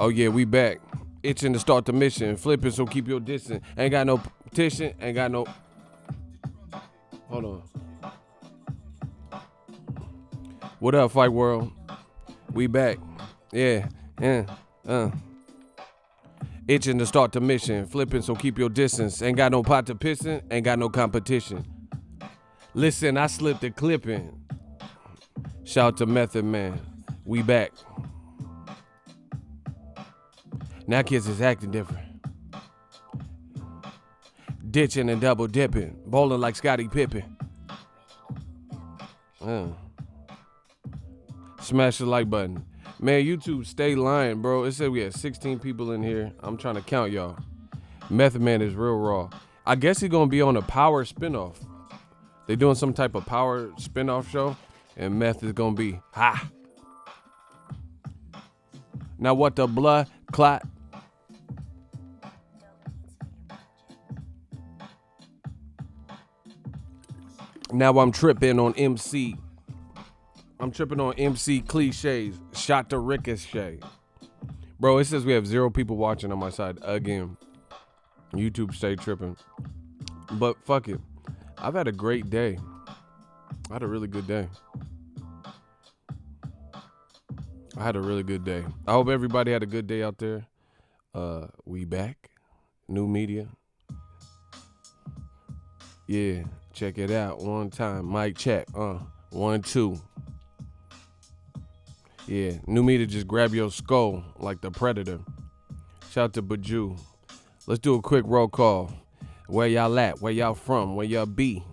Oh yeah, we back. Itching to start the mission. Flipping, so keep your distance. Ain't got no petition. Ain't got no. Hold on. What up, Fight World? We back. Yeah. Itching to start the mission. Flipping, so keep your distance. Ain't got no pot to pissin'. Ain't got no competition. Listen, I slipped the clipping. Shout to Method Man. We back. Now kids is acting different. Ditching and double dipping. Bowling like Scottie Pippen. Smash the like button. Man, YouTube stay lying, bro. It said we had 16 people in here. I'm trying to count y'all. Method Man is real raw. I guess he's going to be on a Power spinoff. They doing some type of Power spinoff show. And Meth is going to be, ha. Now what the blood clot? Now I'm tripping on MC. I'm tripping on MC cliches. Shot to Ricochet. Bro, it says we have 0 people watching on my side again. YouTube stay tripping. But fuck it. I've had a great day. I had a really good day. I had a really good day. I hope everybody had a good day out there. We back. New media. Yeah, check it out. One time. Mic check. 1, 2. Yeah, new media just grab your skull like the Predator. Shout out to Baju. Let's do a quick roll call. Where y'all at? Where y'all from? Where y'all be?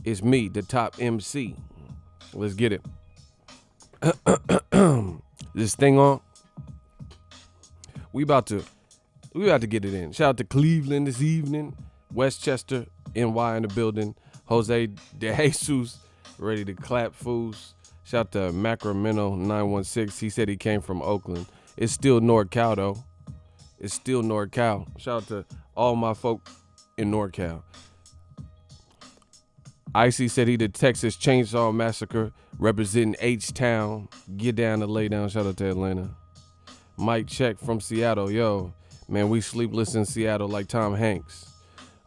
It's me, the top MC. Let's get it. This thing on. We about to get it in. Shout out to Cleveland this evening. Westchester, NY in the building. Jose De Jesus ready to clap fools. Shout out to Macramento 916. He said he came from Oakland. It's still NorCal though. It's still NorCal. Shout out to all my folk in NorCal. Icy said he did Texas Chainsaw Massacre representing H-Town. Get down to lay down. Shout out to Atlanta. Mike Check from Seattle. Yo, man, we sleepless in Seattle like Tom Hanks.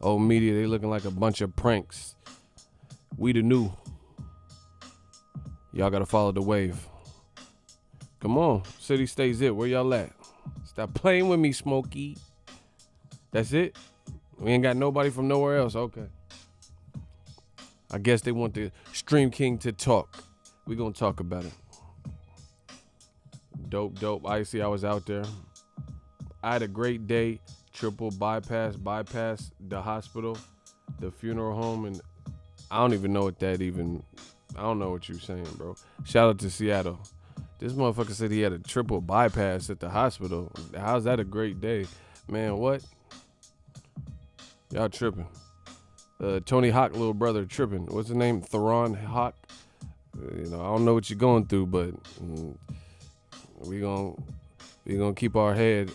Old media, they looking like a bunch of pranks. We the new. Y'all gotta follow the wave. Come on, city stays it. Where y'all at? Stop playing with me, Smokey. That's it? We ain't got nobody from nowhere else. Okay. I guess they want the Stream King to talk. We gonna talk about it. Dope. Icy, I was out there. I had a great day. Triple bypass the hospital, the funeral home, and I don't even know what that even. I don't know what you're saying, bro. Shout out to Seattle. This motherfucker said he had a triple bypass at the hospital. How's that a great day? Man, what? Y'all tripping. Tony Hawk, little brother, tripping. What's his name? Theron Hawk. I don't know what you're going through, but we gonna keep our head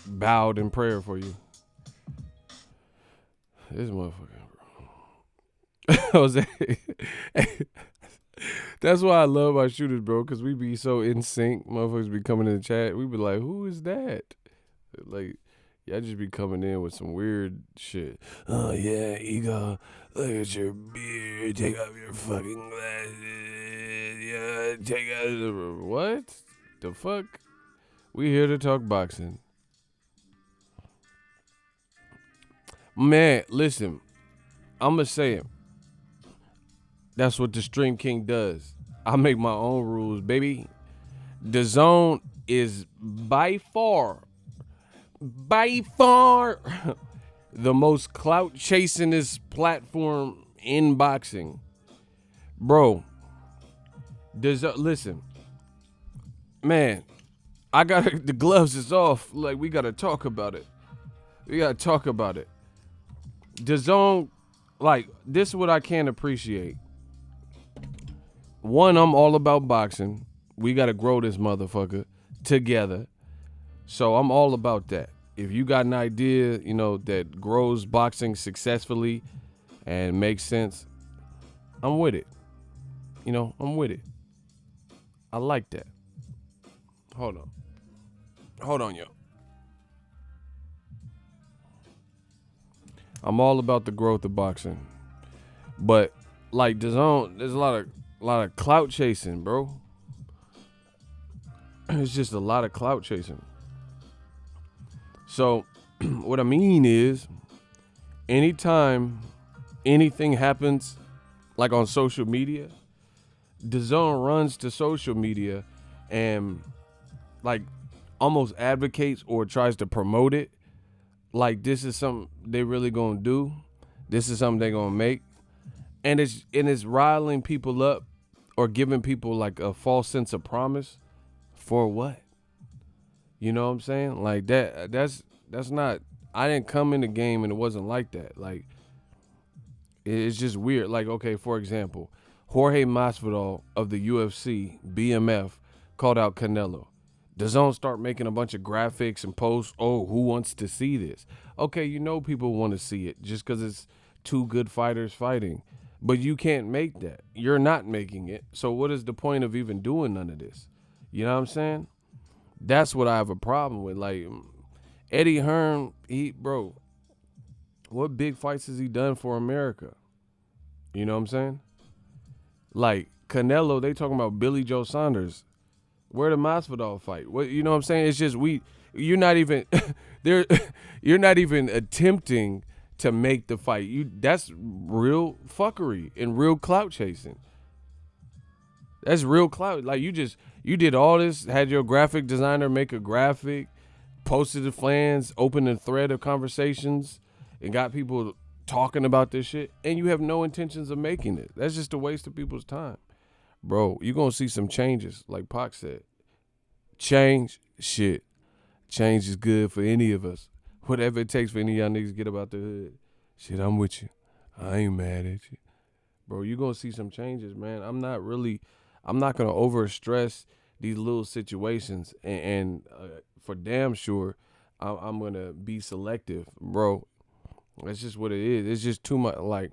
bowed in prayer for you. This motherfucker, bro. Jose. That's why I love our shooters, bro, because we be so in sync. Motherfuckers be coming in the chat. We be like, who is that? Like, y'all just be coming in with some weird shit. Oh, yeah, ego. Look at your beard. Take off your fucking glasses. Yeah, take out the... What? The fuck? We here to talk boxing. Man, listen. I'm going to say it. That's what the Stream King does. I make my own rules, baby. DAZN is by far the most clout chasingest platform in boxing. Bro, listen. Man, the gloves is off. Like, we got to talk about it. DAZN, like, this is what I can't appreciate. One, I'm all about boxing. We got to grow this motherfucker together. So I'm all about that. If you got an idea, that grows boxing successfully and makes sense, I'm with it. I'm with it. I like that. Hold on. Hold on, yo. I'm all about the growth of boxing. But like DAZN, there's a lot of clout chasing, bro. It's just a lot of clout chasing. So what I mean is anytime anything happens like on social media, DAZN runs to social media and like almost advocates or tries to promote it like this is something they really gonna do. This is something they gonna make. And it's riling people up or giving people like a false sense of promise for what? You know what I'm saying? Like that's not I didn't come in the game and it wasn't like that. Like it's just weird. Like, okay, for example, Jorge Masvidal of the UFC, BMF, called out Canelo. DAZN start making a bunch of graphics and posts. Oh, who wants to see this? Okay, you know people want to see it just because it's two good fighters fighting. But you can't make that. You're not making it. So what is the point of even doing none of this? You know what I'm saying? That's what I have a problem with. Like Eddie Hearn, bro, what big fights has he done for America? You know what I'm saying? Like Canelo, they talking about Billy Joe Saunders. Where the Masvidal fight? What you know what I'm saying? It's just you're not even there. You're not even attempting to make the fight. That's real fuckery and real clout chasing. That's real clout. Like you did all this, had your graphic designer make a graphic, posted to fans, opened a thread of conversations, and got people talking about this shit, and you have no intentions of making it. That's just a waste of people's time. Bro, you're going to see some changes, like Pac said. Change, shit. Change is good for any of us. Whatever it takes for any of y'all niggas to get about the hood. Shit, I'm with you. I ain't mad at you. Bro, you're going to see some changes, man. I'm not going to overstress these little situations. And for damn sure, I'm going to be selective, bro. That's just what it is. It's just too much. Like,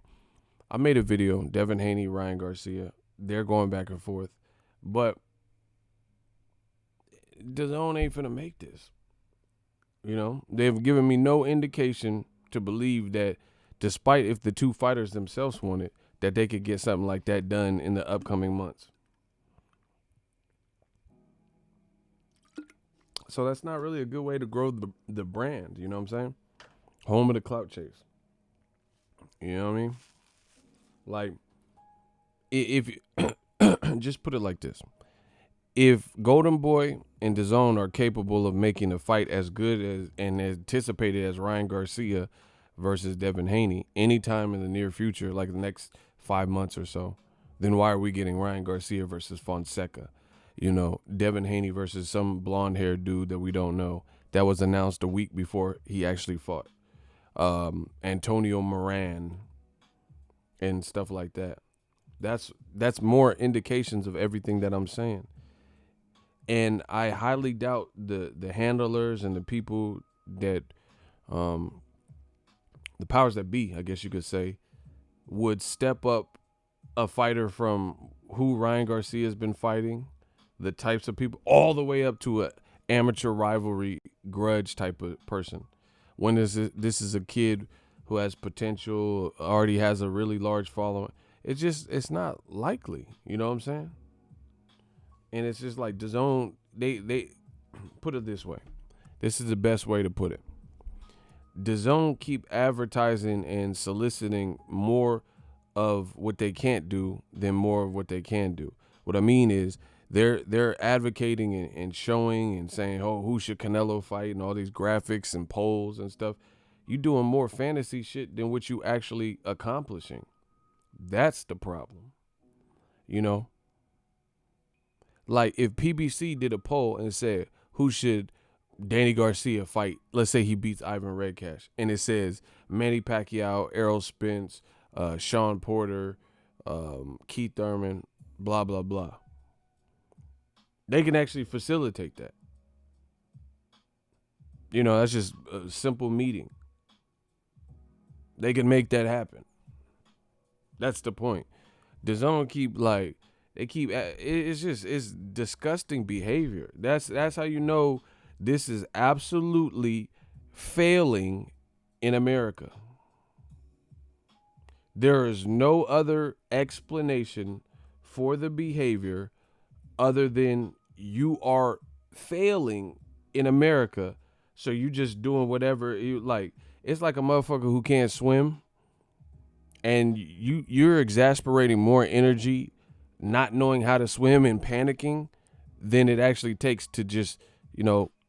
I made a video, Devin Haney, Ryan Garcia. They're going back and forth. But DAZN ain't finna make this. You know? They've given me no indication to believe that despite if the two fighters themselves want it, that they could get something like that done in the upcoming months. So that's not really a good way to grow the brand. You know what I'm saying? Home of the clout chase. You know what I mean? Like, if just put it like this. If Golden Boy and DAZN are capable of making a fight as good as and anticipated as Ryan Garcia versus Devin Haney anytime in the near future, like the next 5 months or so, then why are we getting Ryan Garcia versus Fonseca? You know, Devin Haney versus some blonde-haired dude that we don't know that was announced a week before he actually fought. Antonio Moran and stuff like that. That's more indications of everything that I'm saying. And I highly doubt the handlers and the people that the powers that be, I guess you could say, would step up a fighter from who Ryan Garcia has been fighting, the types of people, all the way up to a amateur rivalry grudge type of person. When this is a kid who has potential, already has a really large following. It's not likely. You know what I'm saying? And it's just like DAZN, they put it this way. This is the best way to put it. DAZN keep advertising and soliciting more of what they can't do than more of what they can do. What I mean is they're advocating and showing and saying, oh, who should Canelo fight and all these graphics and polls and stuff. You doing more fantasy shit than what you actually accomplishing. That's the problem. You know? Like if PBC did a poll and said, who should Danny Garcia fight? Let's say he beats Ivan Redcash. And it says Manny Pacquiao, Errol Spence, Sean Porter, Keith Thurman, blah, blah, blah. They can actually facilitate that. You know, that's just a simple meeting. They can make that happen. That's the point. DAZN keep like They keep it's disgusting behavior. That's how you know this is absolutely failing in America. There is no other explanation for the behavior other than you are failing in America. So you just doing whatever you like. It's like a motherfucker who can't swim, and you're exasperating more energy not knowing how to swim and panicking than it actually takes to just,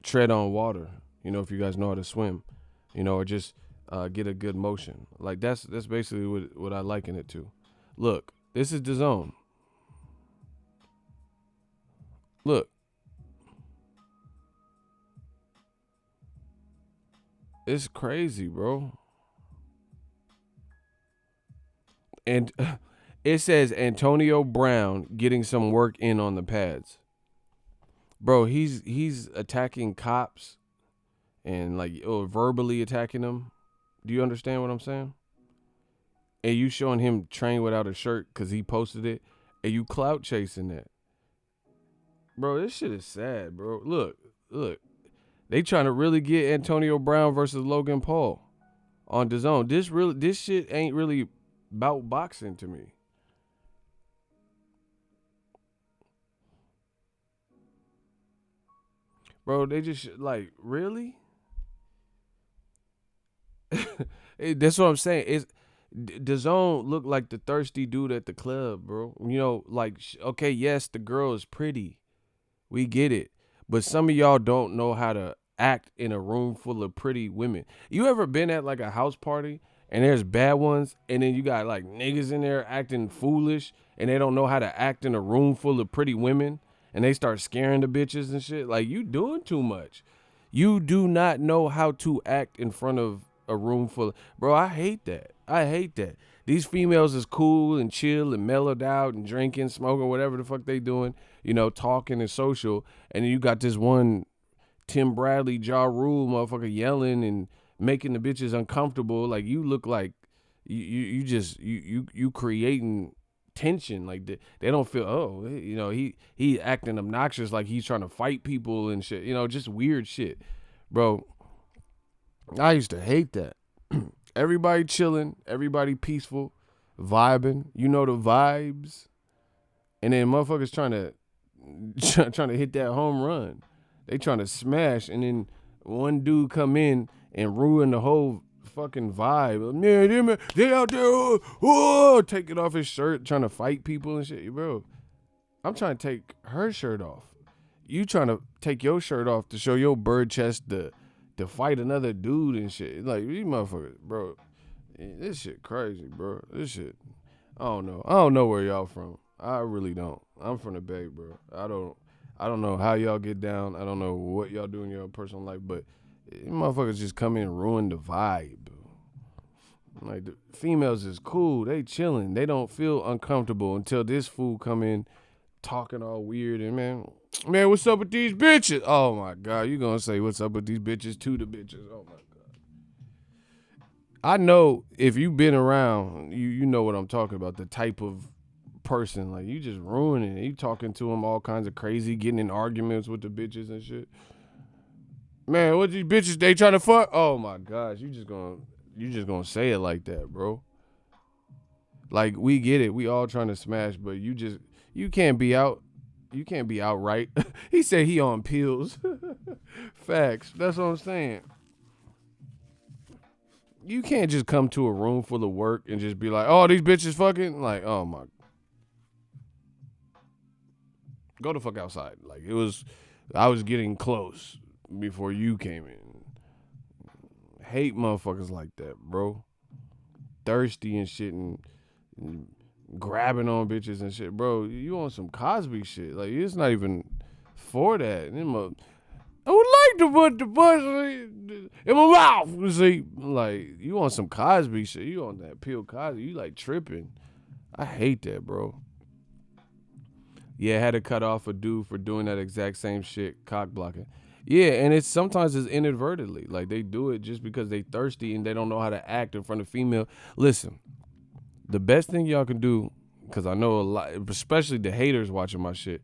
tread on water. If you guys know how to swim, or just get a good motion. Like that's basically what I liken it to. Look, this is DAZN. Look, it's crazy, bro. And it says Antonio Brown getting some work in on the pads. Bro, he's attacking cops and verbally attacking them. Do you understand what I'm saying? And you showing him train without a shirt because he posted it, and you clout chasing that. Bro, this shit is sad, bro. Look. They trying to really get Antonio Brown versus Logan Paul on DAZN. This shit ain't really about boxing to me. Bro, they just really? That's what I'm saying. DAZN look like the thirsty dude at the club, bro. Okay, yes, the girl is pretty. We get it. But some of y'all don't know how to act in a room full of pretty women. You ever been at a house party and there's bad ones, and then you got niggas in there acting foolish, and they don't know how to act in a room full of pretty women, and they start scaring the bitches and shit? You doing too much. You do not know how to act in front of a room full of, bro, I hate that. These females is cool and chill and mellowed out and drinking, smoking, whatever the fuck they doing, talking and social. And then you got this one Tim Bradley, Ja Rule motherfucker yelling and making the bitches uncomfortable. You look like you creating tension. They don't feel, he acting obnoxious, like he's trying to fight people and shit. Just weird shit, bro. I used to hate that. Everybody chilling, everybody peaceful, vibing. The vibes, and then motherfuckers trying to hit that home run. They trying to smash, and then one dude come in and ruin the whole fucking vibe. Man, they out there, taking off his shirt, trying to fight people and shit, bro. I'm trying to take her shirt off. You trying to take your shirt off to show your bird chest to fight another dude and shit. These motherfuckers, bro. This shit crazy, bro. This shit, I don't know. I don't know where y'all from. I really don't. I'm from the Bay, bro. I don't know how y'all get down. I don't know what y'all do in your personal life, but motherfuckers just come in and ruin the vibe. The females is cool. They chilling. They don't feel uncomfortable until this fool come in talking all weird and man, what's up with these bitches? Oh my God, you gonna say what's up with these bitches to the bitches? Oh my God. I know if you've been around, you know what I'm talking about. The type of person, you just ruining it. You talking to them all kinds of crazy, getting in arguments with the bitches and shit. Man, what these bitches, they trying to fuck? Oh my gosh, you just gonna say it like that, bro. We get it. We all trying to smash, but you can't be out. You can't be outright. He said he on pills. Facts. That's what I'm saying. You can't just come to a room full of work and just be like, oh, these bitches fucking. Oh my. Go the fuck outside. I was getting close before you came in. Hate motherfuckers like that, bro. Thirsty and shit and grabbing on bitches and shit, bro. You on some Cosby shit. It's not even for that. I would like to put the bus in my mouth. See, you on some Cosby shit. You on that Bill Cosby. You tripping. I hate that, bro. Yeah, had to cut off a dude for doing that exact same shit, cock blocking. Yeah, and sometimes it's inadvertently. They do it just because they thirsty and they don't know how to act in front of female. Listen, the best thing y'all can do because I know a lot, especially the haters watching my shit.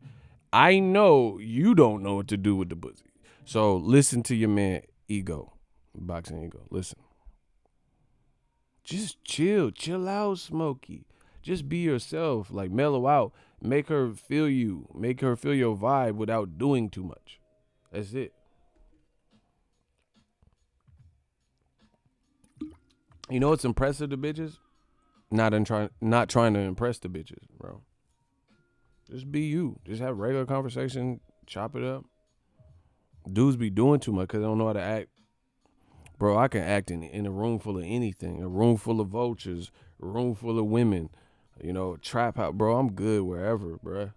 I know you don't know what to do with the pussy. So listen to your man, Ego, Boxing Ego. Listen. Just chill out, Smokey. Just be yourself, like mellow out. Make her feel you. Make her feel your vibe without doing too much. That's it. You know what's impressive to bitches? Not trying to impress the bitches, bro. Just be you. Just have regular conversation, chop it up. Dudes be doing too much because they don't know how to act. Bro, I can act in a room full of anything. A room full of vultures. A room full of women. You know, trap house. Bro, I'm good wherever, bro.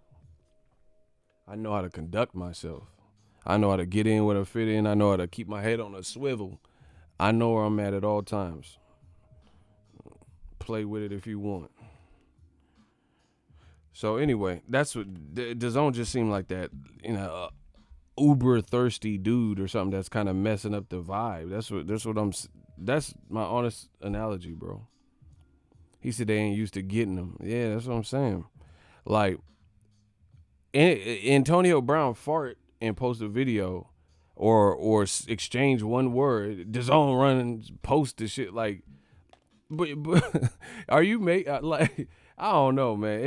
I know how to conduct myself. I know how to get in where I fit in. I know how to keep my head on a swivel. I know where I'm at all times. Play with it if you want. So anyway, that's what DAZN just seemed like that, uber thirsty dude or something that's kind of messing up the vibe. That's my honest analogy, bro. He said they ain't used to getting them. Yeah, that's what I'm saying. Like, Antonio Brown fart and post a video or exchange one word. DAZN run and post the shit like, but are you like, I don't know, man.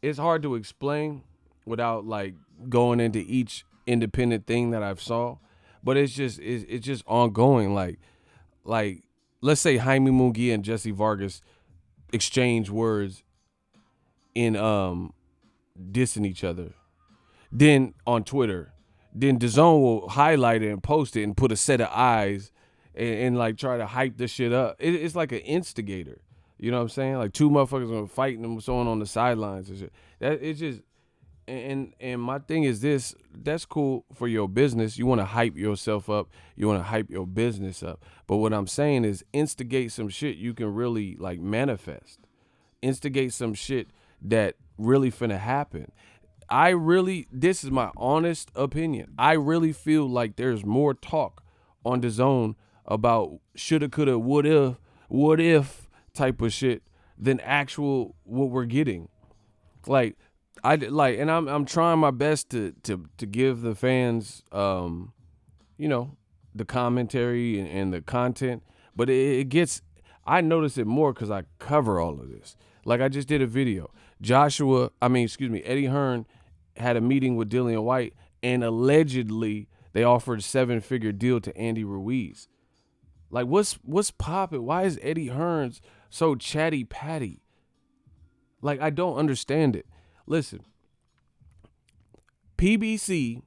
It's hard to explain without like going into each independent thing that I've saw, but it's just ongoing. Like let's say Jaime Munguia and Jesse Vargas exchange words in dissing each other, then on Twitter, then DAZN will highlight it and post it and put a set of eyes and like try to hype the shit up. It's like an instigator. You know what I'm saying? Like two motherfuckers gonna fight and someone on the sidelines and shit. That it's just and my thing is this, that's cool for your business. You want to hype yourself up. You want to hype your business up. But what I'm saying is instigate some shit you can really like manifest. Instigate some shit that really finna happen. This is my honest opinion. I really feel like there's more talk on DAZN about shoulda, coulda, what if type of shit than actual what we're getting. And I'm trying my best to give the fans, the commentary and the content, but I notice it more because I cover all of this. Like I just did a video. Eddie Hearn had a meeting with Dillian Whyte, and allegedly they offered a 7-figure deal to Andy Ruiz. Like what's popping? Why is Eddie Hearns so chatty patty? Like I don't understand it. Listen, PBC,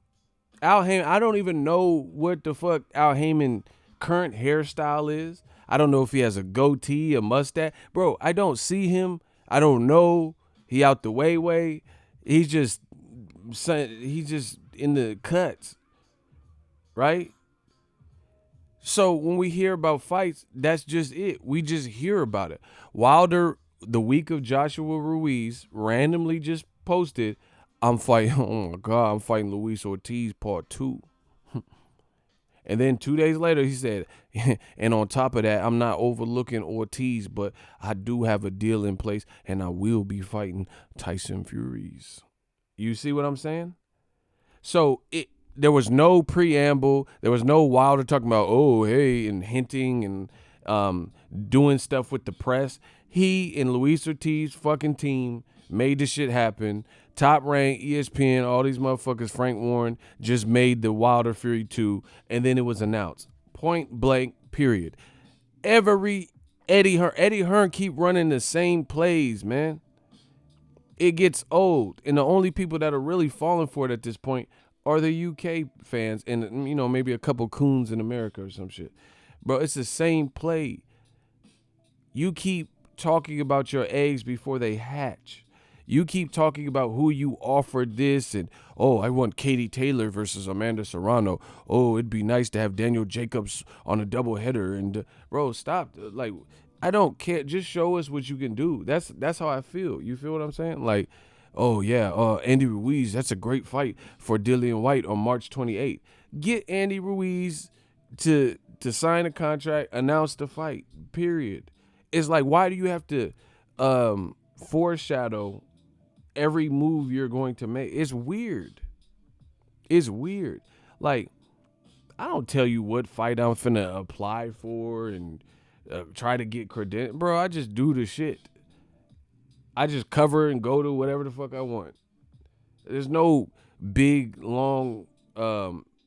Al Heyman, I don't even know what the fuck Al Heyman current hairstyle is. I don't know if he has a goatee, a mustache. Bro, I don't see him. I don't know. He out the way. He's just in the cuts, right? So when we hear about fights, that's just it. We just hear about it. Wilder, the week of Joshua Ruiz, randomly just posted, I'm fighting Luis Ortiz part 2. And then 2 days later, he said, and on top of that, I'm not overlooking Ortiz, but I do have a deal in place, and I will be fighting Tyson Furies. You see what I'm saying? So there was no preamble. There was no Wilder talking about, oh, hey, and hinting and doing stuff with the press. He and Luis Ortiz fucking team made this shit happen. Top Rank, ESPN, all these motherfuckers, Frank Warren, just made the Wilder Fury 2, and then it was announced. Point blank, period. Eddie Hearn keep running the same plays, man. It gets old, and the only people that are really falling for it at this point are the UK fans and, maybe a couple coons in America or some shit. Bro, it's the same play. You keep talking about your eggs before they hatch. You keep talking about who you offered this and, oh, I want Katie Taylor versus Amanda Serrano. Oh, it'd be nice to have Daniel Jacobs on a doubleheader. And, bro, stop. Like, I don't care. Just show us what you can do. That's how I feel. You feel what I'm saying? Like, oh, yeah, Andy Ruiz, that's a great fight for Dillian Whyte on March 28th. Get Andy Ruiz to sign a contract, announce the fight, period. It's like, why do you have to foreshadow every move you're going to make. It's weird. It's weird. Like, I don't tell you what fight I'm finna apply for and try to get credit. Bro, I just do the shit. I just cover and go to whatever the fuck I want. There's no big, long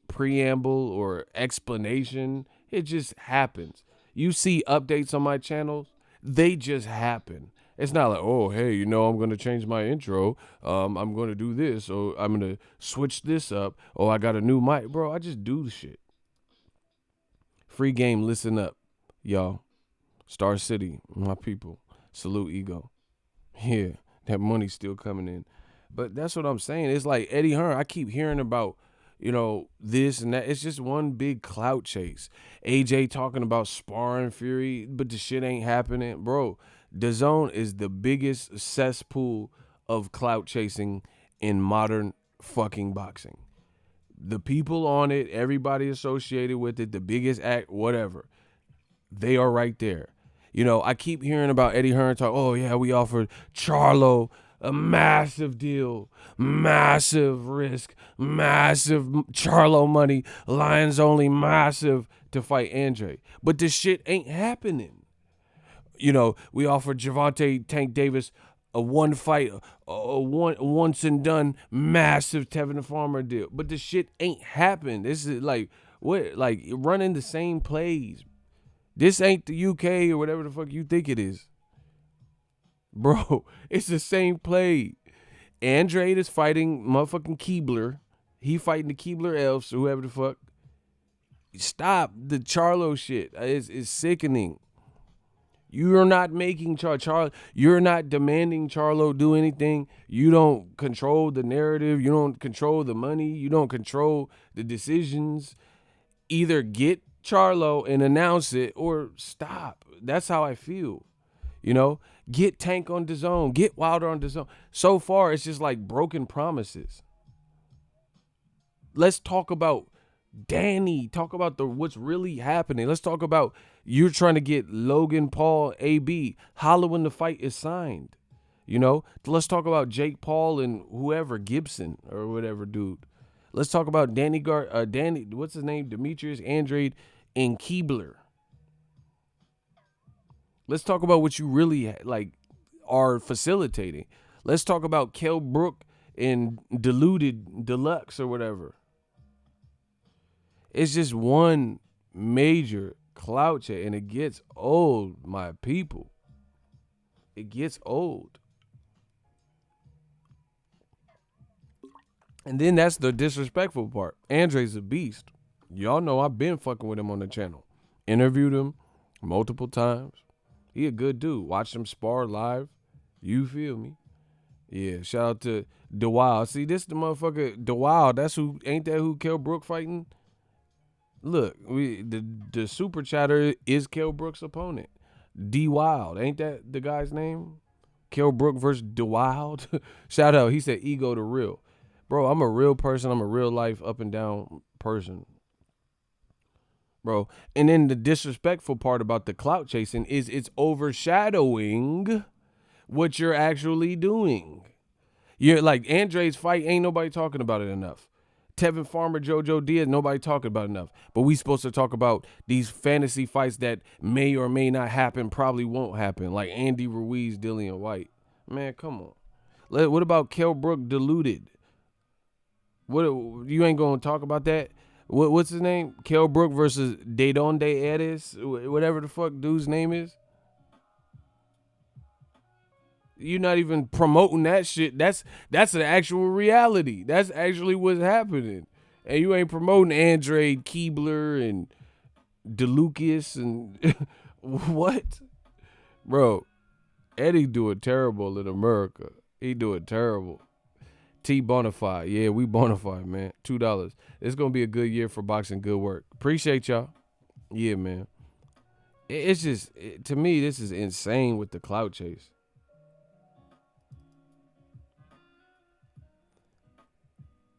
preamble or explanation. It just happens. You see updates on my channels, they just happen. It's not like, oh, hey, you know, I'm going to change my intro. I'm going to do this. Or I'm going to switch this up. Oh, I got a new mic. Bro, I just do the shit. Free game, listen up, y'all. Star City, my people. Salute Ego. Yeah, that money's still coming in. But that's what I'm saying. It's like Eddie Hearn. I keep hearing about, you know, this and that. It's just one big clout chase. AJ talking about sparring Fury, but the shit ain't happening. Bro, DAZN is the biggest cesspool of clout chasing in modern fucking boxing. The people on it, everybody associated with it, the biggest act, whatever, they are right there. You know, I keep hearing about Eddie Hearn talk, oh, yeah, we offered Charlo a massive deal, massive risk, massive Charlo money, Lions only massive to fight Andre. But this shit ain't happening. You know, we offered Gervonta Tank Davis a one fight, a once and done massive Tevin Farmer deal. But this shit ain't happened. This is like, what, like running the same plays. This ain't the UK or whatever the fuck you think it is. Bro, it's the same play. Andrade is fighting motherfucking Keebler. He fighting the Keebler Elves or whoever the fuck. Stop the Charlo shit. It's sickening. You're not making Charlo. You're not demanding Charlo do anything. You don't control the narrative. You don't control the money. You don't control the decisions. Either get Charlo and announce it or stop. That's how I feel. You know, get Tank on DAZN. Get Wilder on DAZN. So far, it's just like broken promises. Let's talk about Danny. Talk about what's really happening. Let's talk about you're trying to get Logan Paul AB. Holla when the fight is signed. You know, let's talk about Jake Paul and whoever, Gibson or whatever dude. Let's talk about Danny, what's his name? Demetrius Andrade and Keebler. Let's talk about what you really like are facilitating. Let's talk about Kell Brook and Diluted Deluxe or whatever. It's just one major clout chase, and it gets old, my people. It gets old. And then that's the disrespectful part. Andre's a beast. Y'all know I've been fucking with him on the channel. Interviewed him multiple times. He a good dude. Watch him spar live. You feel me? Yeah, shout out to DeWild. See, this the motherfucker, DeWild. That's who, ain't that who Kell Brook fighting? Look, the super chatter is Kell Brook's opponent. D-Wild. Ain't that the guy's name? Kell Brook versus DeWild. Shout out. He said ego to real. Bro, I'm a real person. I'm a real life up and down person. Bro, and then the disrespectful part about the clout chasing is it's overshadowing what you're actually doing. You're like, Andre's fight, ain't nobody talking about it enough. Tevin Farmer, JoJo Diaz, nobody talking about enough. But we supposed to talk about these fantasy fights that may or may not happen, probably won't happen, like Andy Ruiz, Dillian Whyte. Man, come on. What about Kell Brook Diluted? What, you ain't gonna talk about that? What's his name? Kell Brook versus Deontay, whatever the fuck dude's name is. You're not even promoting that shit. That's an actual reality. That's actually what's happening. And you ain't promoting Andre Keebler and DeLucas and what? Bro, Eddie doing terrible in America. He doing terrible. T Bonafide. Yeah, we Bonafide, man. $2. It's going to be a good year for boxing. Good work. Appreciate y'all. Yeah, man. It's just, to me, this is insane with the clout chase.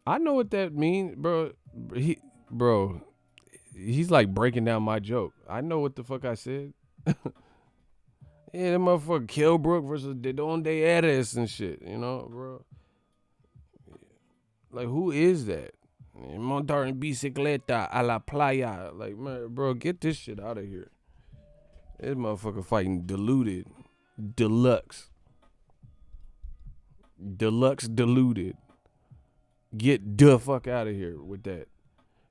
I know what that means, bro. He's like breaking down my joke. I know what the fuck I said. Yeah, that motherfucker Kilbrook versus Deontay and shit, you know, bro. Like, who is that? Montar en bicicleta a la playa. Like, man, bro, get this shit out of here. This motherfucker fighting diluted. Deluxe. Deluxe diluted. Get the fuck out of here with that.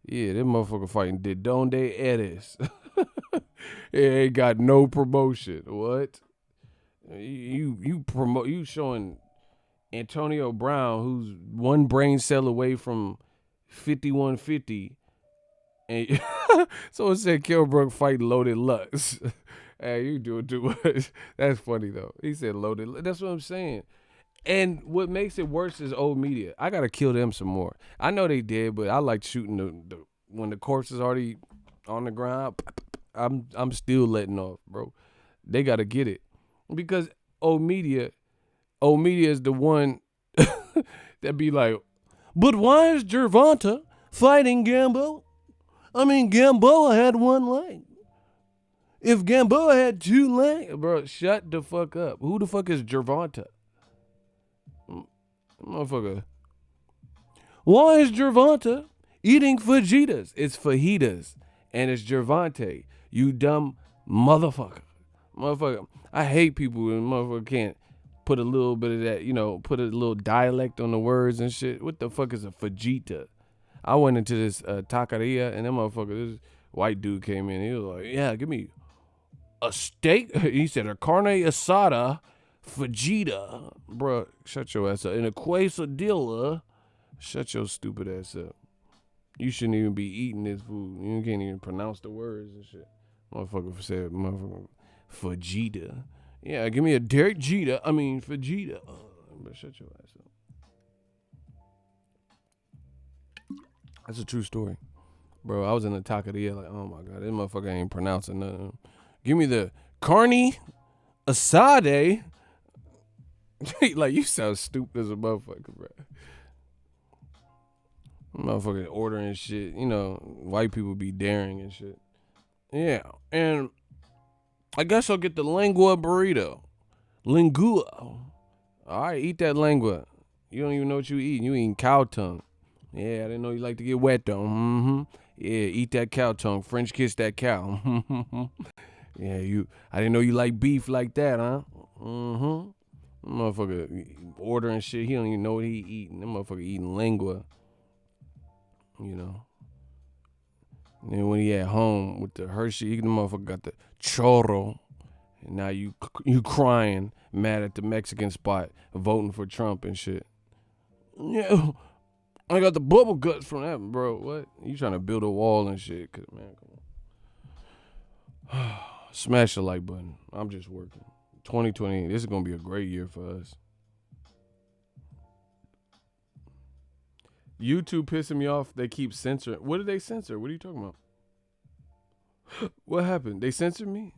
Yeah, this motherfucker fighting Deontay. It ain't got no promotion. What? You showing Antonio Brown, who's one brain cell away from 5150, and someone said Kilbrook fight Loaded Lux. Hey, you doing too much. That's funny though. He said Loaded. That's what I'm saying. And what makes it worse is old media. I gotta kill them some more. I know they did, but I like shooting the when the corpse is already on the ground. I'm still letting off, bro. They gotta get it because old media is the one that be like, but why is Gervonta fighting Gamboa? I mean, Gamboa had one leg. If Gamboa had two legs, bro, shut the fuck up. Who the fuck is Gervonta? Motherfucker. Why is Gervonta eating fajitas? It's fajitas. And it's Gervonta. You dumb motherfucker. Motherfucker. I hate people when motherfucker can't put a little bit of that, put a little dialect on the words and shit. What the fuck is a fajita? I went into this taqueria and that motherfucker, this white dude came in. He was like, yeah, give me a steak. He said a carne asada fajita. Bruh, shut your ass up. And a quesadilla. Shut your stupid ass up. You shouldn't even be eating this food. You can't even pronounce the words and shit. Motherfucker said, fajita. Yeah, give me a Derek Jeter. Fajita. But shut your ass up. That's a true story. Bro, I was in the taqueria like, oh my God, this motherfucker ain't pronouncing nothing. Give me the carne asada. Like, you sound stupid as a motherfucker, bro. Motherfucker ordering shit. White people be daring and shit. Yeah, and I guess I'll get the lengua burrito. Lingua. All right, eat that lengua. You don't even know what you eating. You eating cow tongue. Yeah, I didn't know you like to get wet though. Mm-hmm. Yeah, eat that cow tongue. French kiss that cow. Yeah, I didn't know you like beef like that, huh? Mm-hmm. Motherfucker ordering shit. He don't even know what he eating. That motherfucker eating lengua. And then when he at home with the Hershey, the motherfucker got the chorro. And now you crying, mad at the Mexican spot, voting for Trump and shit. Yeah, I got the bubble guts from that, bro. What? You trying to build a wall and shit? Cause man, come on. Smash the like button. I'm just working. 2020, this is gonna be a great year for us. YouTube pissing me off. They keep censoring. What did they censor? What are you talking about? What happened? They censored me?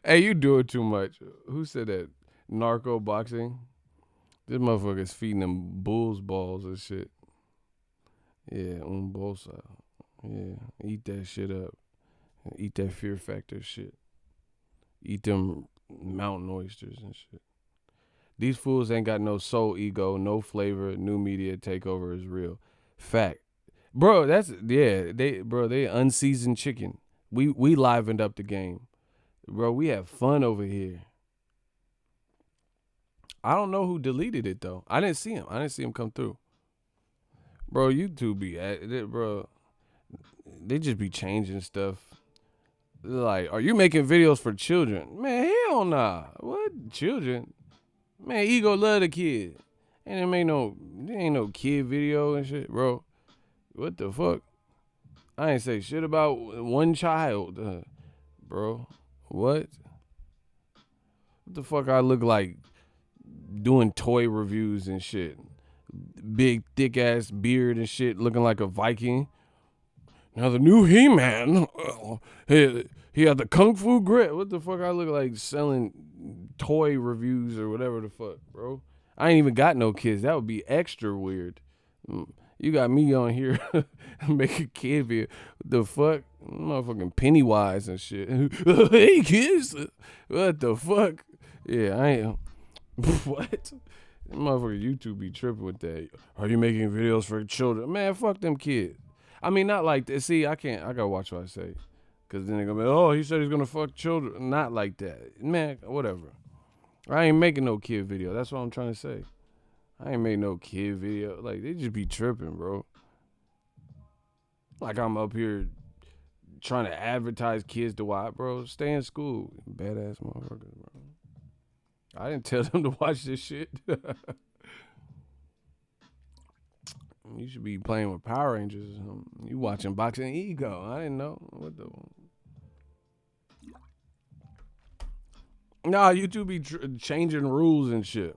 Hey, you doing too much. Who said that? Narco boxing? This motherfucker's feeding them bulls balls and shit. Yeah, on bolsa. Yeah, eat that shit up. Eat that Fear Factor shit. Eat them mountain oysters and shit. These fools ain't got no soul, ego, no flavor. New media takeover is real. Fact. Bro, they unseasoned chicken. We livened up the game. Bro, we have fun over here. I don't know who deleted it though. I didn't see him come through. Bro, YouTube be at it, bro. They just be changing stuff. They're like, are you making videos for children? Man, hell nah. What? Children? Man, Ego love the kid. And there ain't no kid video and shit, bro. What the fuck? I ain't say shit about one child, bro. What? What the fuck I look like doing toy reviews and shit? Big, thick-ass beard and shit, looking like a Viking. Now the new He-Man, he had the Kung Fu grip. What the fuck I look like selling toy reviews or whatever the fuck, bro? I ain't even got no kids. That would be extra weird. You got me on here making kid video. The fuck? Motherfucking Pennywise and shit. Hey kids. What the fuck? Yeah, I ain't. What? Motherfucker YouTube be tripping with that. Are you making videos for children? Man, fuck them kids. I mean, not like that. See, I gotta watch what I say. Cause then they're gonna be, oh, he said he's gonna fuck children. Not like that. Man, whatever. I ain't making no kid video. That's what I'm trying to say. I ain't made no kid video. Like, they just be tripping, bro. Like, I'm up here trying to advertise kids to watch, bro. Stay in school. Badass motherfuckers, bro. I didn't tell them to watch this shit. You should be playing with Power Rangers or something. You watching Boxing Ego. I didn't know. What the... Nah, YouTube be changing rules and shit.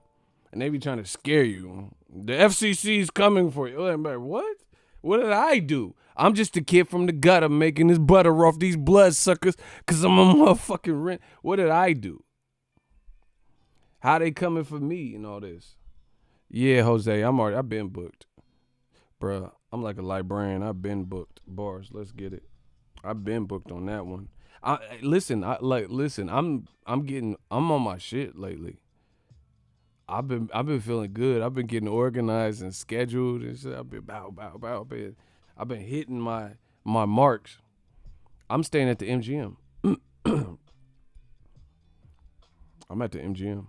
And they be trying to scare you. The FCC's coming for you. What? What did I do? I'm just a kid from the gutter making this butter off these blood suckers because I'm a motherfucking rent. What did I do? How they coming for me and all this? Yeah, Jose, I've been booked. Bruh, I'm like a librarian. I've been booked. Bars, let's get it. I've been booked on that one. Listen, I'm on my shit lately. I've been feeling good. I've been getting organized and scheduled and shit. I've been I've been hitting my marks. I'm staying at the MGM. I'm at the MGM.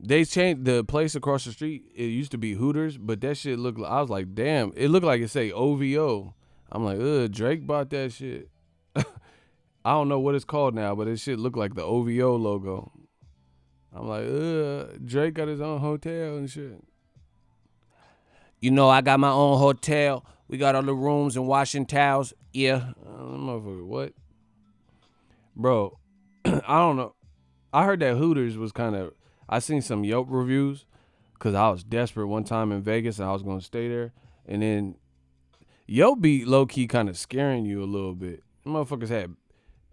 They changed the place across the street. It used to be Hooters, but that shit looked like, I was like, damn, it looked like it say OVO. I'm like, Drake bought that shit. I don't know what it's called now, but it shit looked like the OVO logo. I'm like, Drake got his own hotel and shit. You know, I got my own hotel. We got all the rooms and washing towels. Yeah. Motherfucker, what? Bro, I don't know. I heard that Hooters was kind of, I seen some Yelp reviews because I was desperate one time in Vegas and I was going to stay there. And then Yelp be low-key kind of scaring you a little bit. Motherfuckers had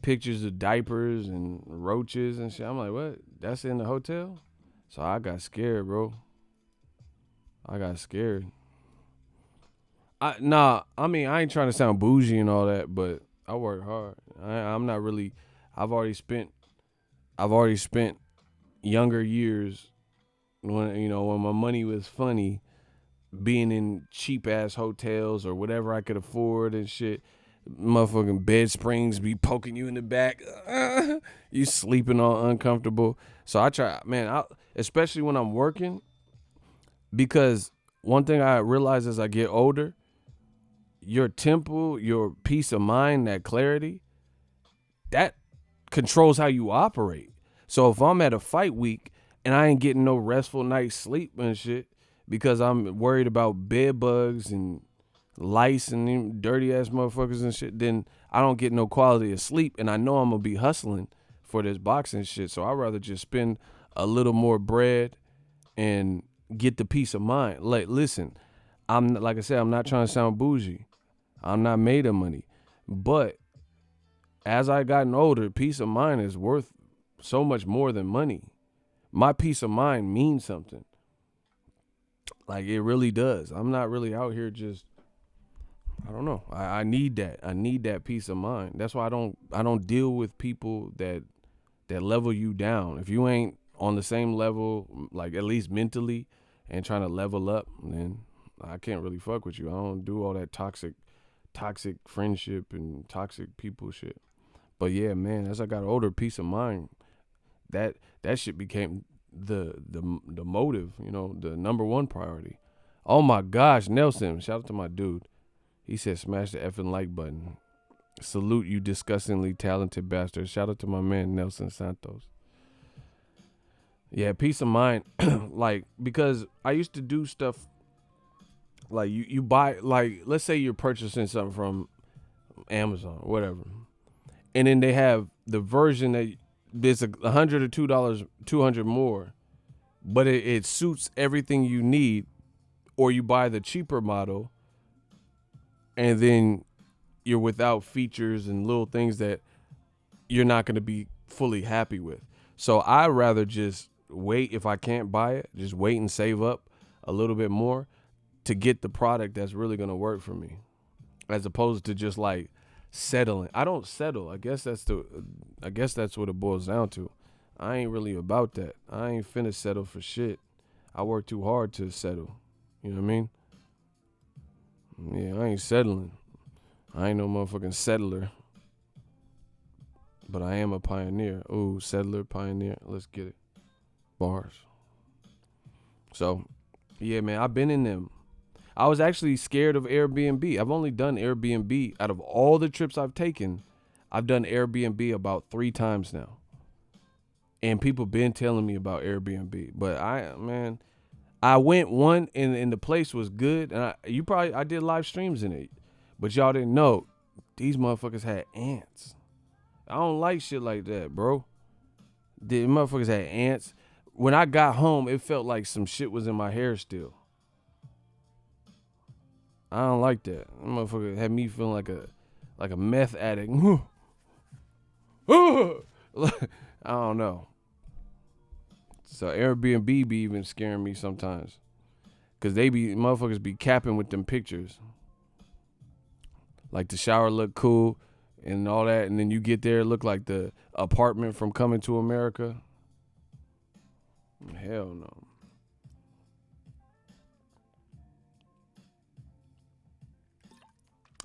pictures of diapers and roaches and shit. I'm like, what? That's in the hotel? So I got scared, bro. I got scared. I ain't trying to sound bougie and all that, but I work hard. I'm not really. I've already spent younger years when my money was funny, being in cheap ass hotels or whatever I could afford and shit. Motherfucking bed springs be poking you in the back. You sleeping all uncomfortable. So I try, man, especially when I'm working, because one thing I realize as I get older, your temple, your peace of mind, that clarity, that controls how you operate. So if I'm at a fight week and I ain't getting no restful night's sleep and shit because I'm worried about bed bugs and lice and dirty ass motherfuckers and shit, then I don't get no quality of sleep, and I know I'm gonna be hustling for this boxing shit. So I'd rather just spend a little more bread and get the peace of mind. Like, listen, like I said, I'm not trying to sound bougie. I'm not made of money. But as I gotten older, peace of mind is worth so much more than money. My peace of mind means something. Like, it really does. I'm not really out here just, I don't know. I need that. I need that peace of mind. That's why I don't deal with people that level you down. If you ain't on the same level, like at least mentally, and trying to level up, then I can't really fuck with you. I don't do all that toxic friendship and toxic people shit. But yeah, man, as I got older, peace of mind, that shit became the motive, the number one priority. Oh my gosh, Nelson, shout out to my dude. He said smash the effing like button. Salute you disgustingly talented bastard. Shout out to my man Nelson Santos. Yeah, peace of mind. Like, because I used to do stuff like you buy, like, let's say you're purchasing something from Amazon or whatever, and then they have the version that it's $100 or $200 more, but it suits everything you need, or you buy the cheaper model and then you're without features and little things that you're not going to be fully happy with. So I'd rather just wait. If I can't buy it, just wait and save up a little bit more to get the product that's really gonna work for me, as opposed to just like settling. I don't settle. I guess that's what it boils down to. I ain't really about that. I ain't finna settle for shit. I work too hard to settle. You know what I mean? Yeah, I ain't settling. I ain't no motherfucking settler. But I am a pioneer. Ooh, settler, pioneer. Let's get it. Bars. So, yeah, man, I've been in them. I was actually scared of Airbnb. I've only done Airbnb out of all the trips I've taken. I've done Airbnb about 3 times now. And people been telling me about Airbnb. But I went one and the place was good. And I did live streams in it. But y'all didn't know these motherfuckers had ants. I don't like shit like that, bro. The motherfuckers had ants. When I got home, it felt like some shit was in my hair still. I don't like that. That motherfucker had me feeling like a meth addict. I don't know. So Airbnb be even scaring me sometimes. Cause motherfuckers be capping with them pictures. Like the shower look cool and all that, and then you get there, it look like the apartment from Coming to America. Hell no.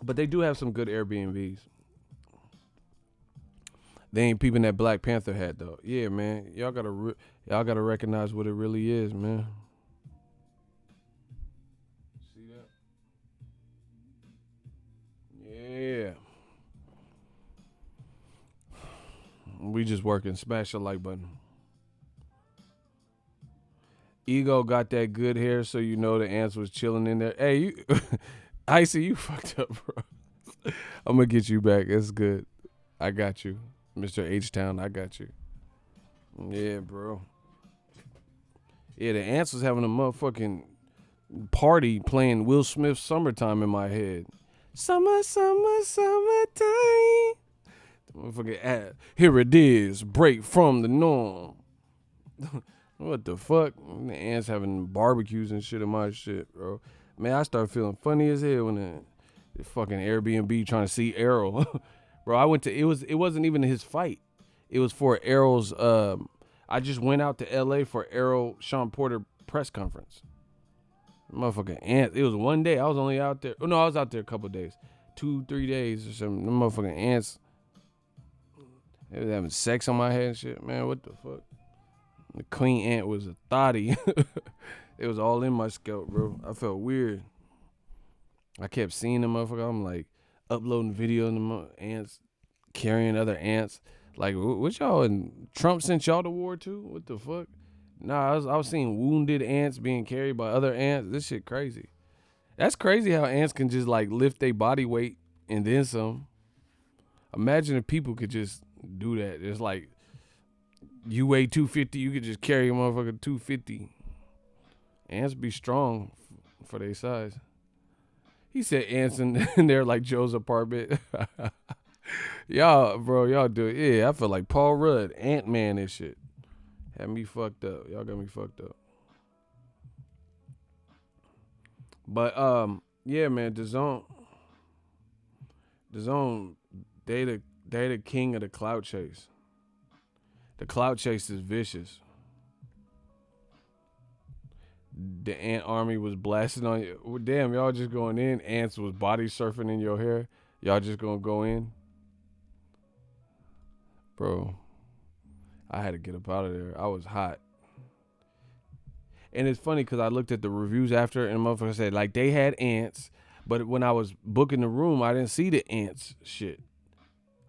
But they do have some good Airbnbs. They ain't peeping that Black Panther hat though. Yeah, man, y'all gotta recognize what it really is, man. See that? Yeah. We just working. Smash the like button. Ego got that good hair, so you know the ants was chilling in there. Hey, you, Icy, you fucked up, bro. I'm gonna get you back. It's good. I got you, Mr. H-Town. I got you. Yeah, bro. Yeah, the ants was having a motherfucking party playing Will Smith's "Summertime" in my head. Summer, summer, summertime. Motherfucking here it is. Break from the norm. What the fuck? The ants having barbecues and shit in my shit, bro. Man, I started feeling funny as hell when the fucking Airbnb trying to see Errol. Bro, it wasn't even his fight. It was for Errol's I just went out to LA for Errol Sean Porter press conference. Motherfucking ants. It was one day. I was only out there. Oh no, I was out there a couple days. 2-3 days or something. Them motherfucking ants. They was having sex on my head and shit. Man, what the fuck? The queen ant was a thotty. It was all in my scalp, bro. I felt weird. I kept seeing the motherfucker. I'm like uploading video of the ants carrying other ants. Like, what y'all and Trump sent y'all to war too? What the fuck? Nah, I was seeing wounded ants being carried by other ants. This shit crazy. That's crazy how ants can just like lift their body weight and then some. Imagine if people could just do that. It's like you weigh 250, you could just carry a motherfucker 250. Ants be strong for their size. He said ants in there like Joe's apartment. Y'all, bro, y'all do it. Yeah, I feel like Paul Rudd, Ant-Man and shit. Had me fucked up. Y'all got me fucked up. But yeah, man, DAZN, they the king of the clout chase. The clout chase is vicious. The ant army was blasting on you. Well, damn, y'all just going in. Ants was body surfing in your hair. Y'all just gonna go in? Bro, I had to get up out of there. I was hot. And it's funny because I looked at the reviews after and the motherfucker said, like, they had ants, but when I was booking the room, I didn't see the ants shit.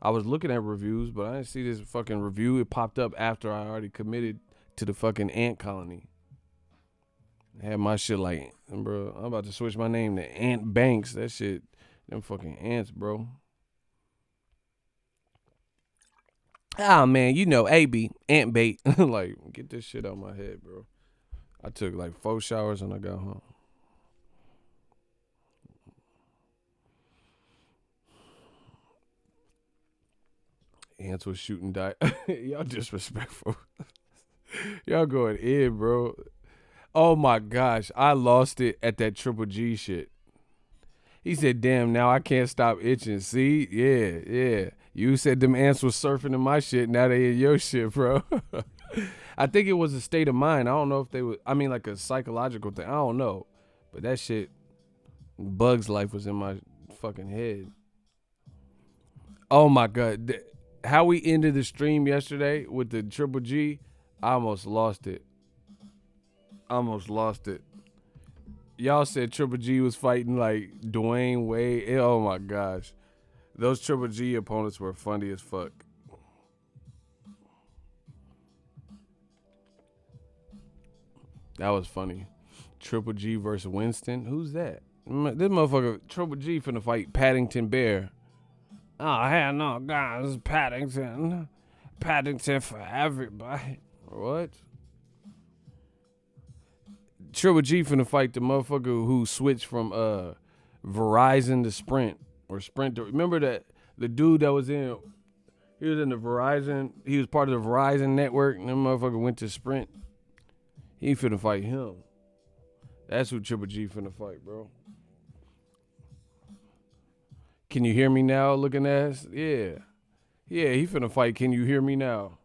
I was looking at reviews, but I didn't see this fucking review. It popped up after I already committed to the fucking ant colony. I had my shit like, bro, I'm about to switch my name to Ant Banks. That shit, them fucking ants, bro. Ah, man, you know, AB, ant bait. Like, get this shit out my head, bro. I took like 4 showers when I got home. Ants was shooting Y'all disrespectful. Y'all going in, bro. Oh my gosh, I lost it at that Triple G shit. He said, "Damn, now I can't stop itching." See, yeah. You said them ants was surfing in my shit. Now they in your shit, bro. I think it was a state of mind. I don't know if they were. I mean, like a psychological thing. I don't know, but that shit, Bugs Life was in my fucking head. Oh my god, how we ended the stream yesterday with the Triple G, I almost lost it. Y'all said Triple G was fighting like Dwayne Wade. Oh my gosh. Those Triple G opponents were funny as fuck. That was funny. Triple G versus Winston. Who's that? This motherfucker Triple G finna fight Paddington Bear. Oh hell no, guys, Paddington. Paddington for everybody. What? Triple G finna fight the motherfucker who switched from Verizon to Sprint or Sprint to, remember that the dude that was in the Verizon, he was part of the Verizon network and that motherfucker went to Sprint. He finna fight him. That's who Triple G finna fight, bro. Can you hear me now, looking ass? Yeah, he finna fight. Can you hear me now?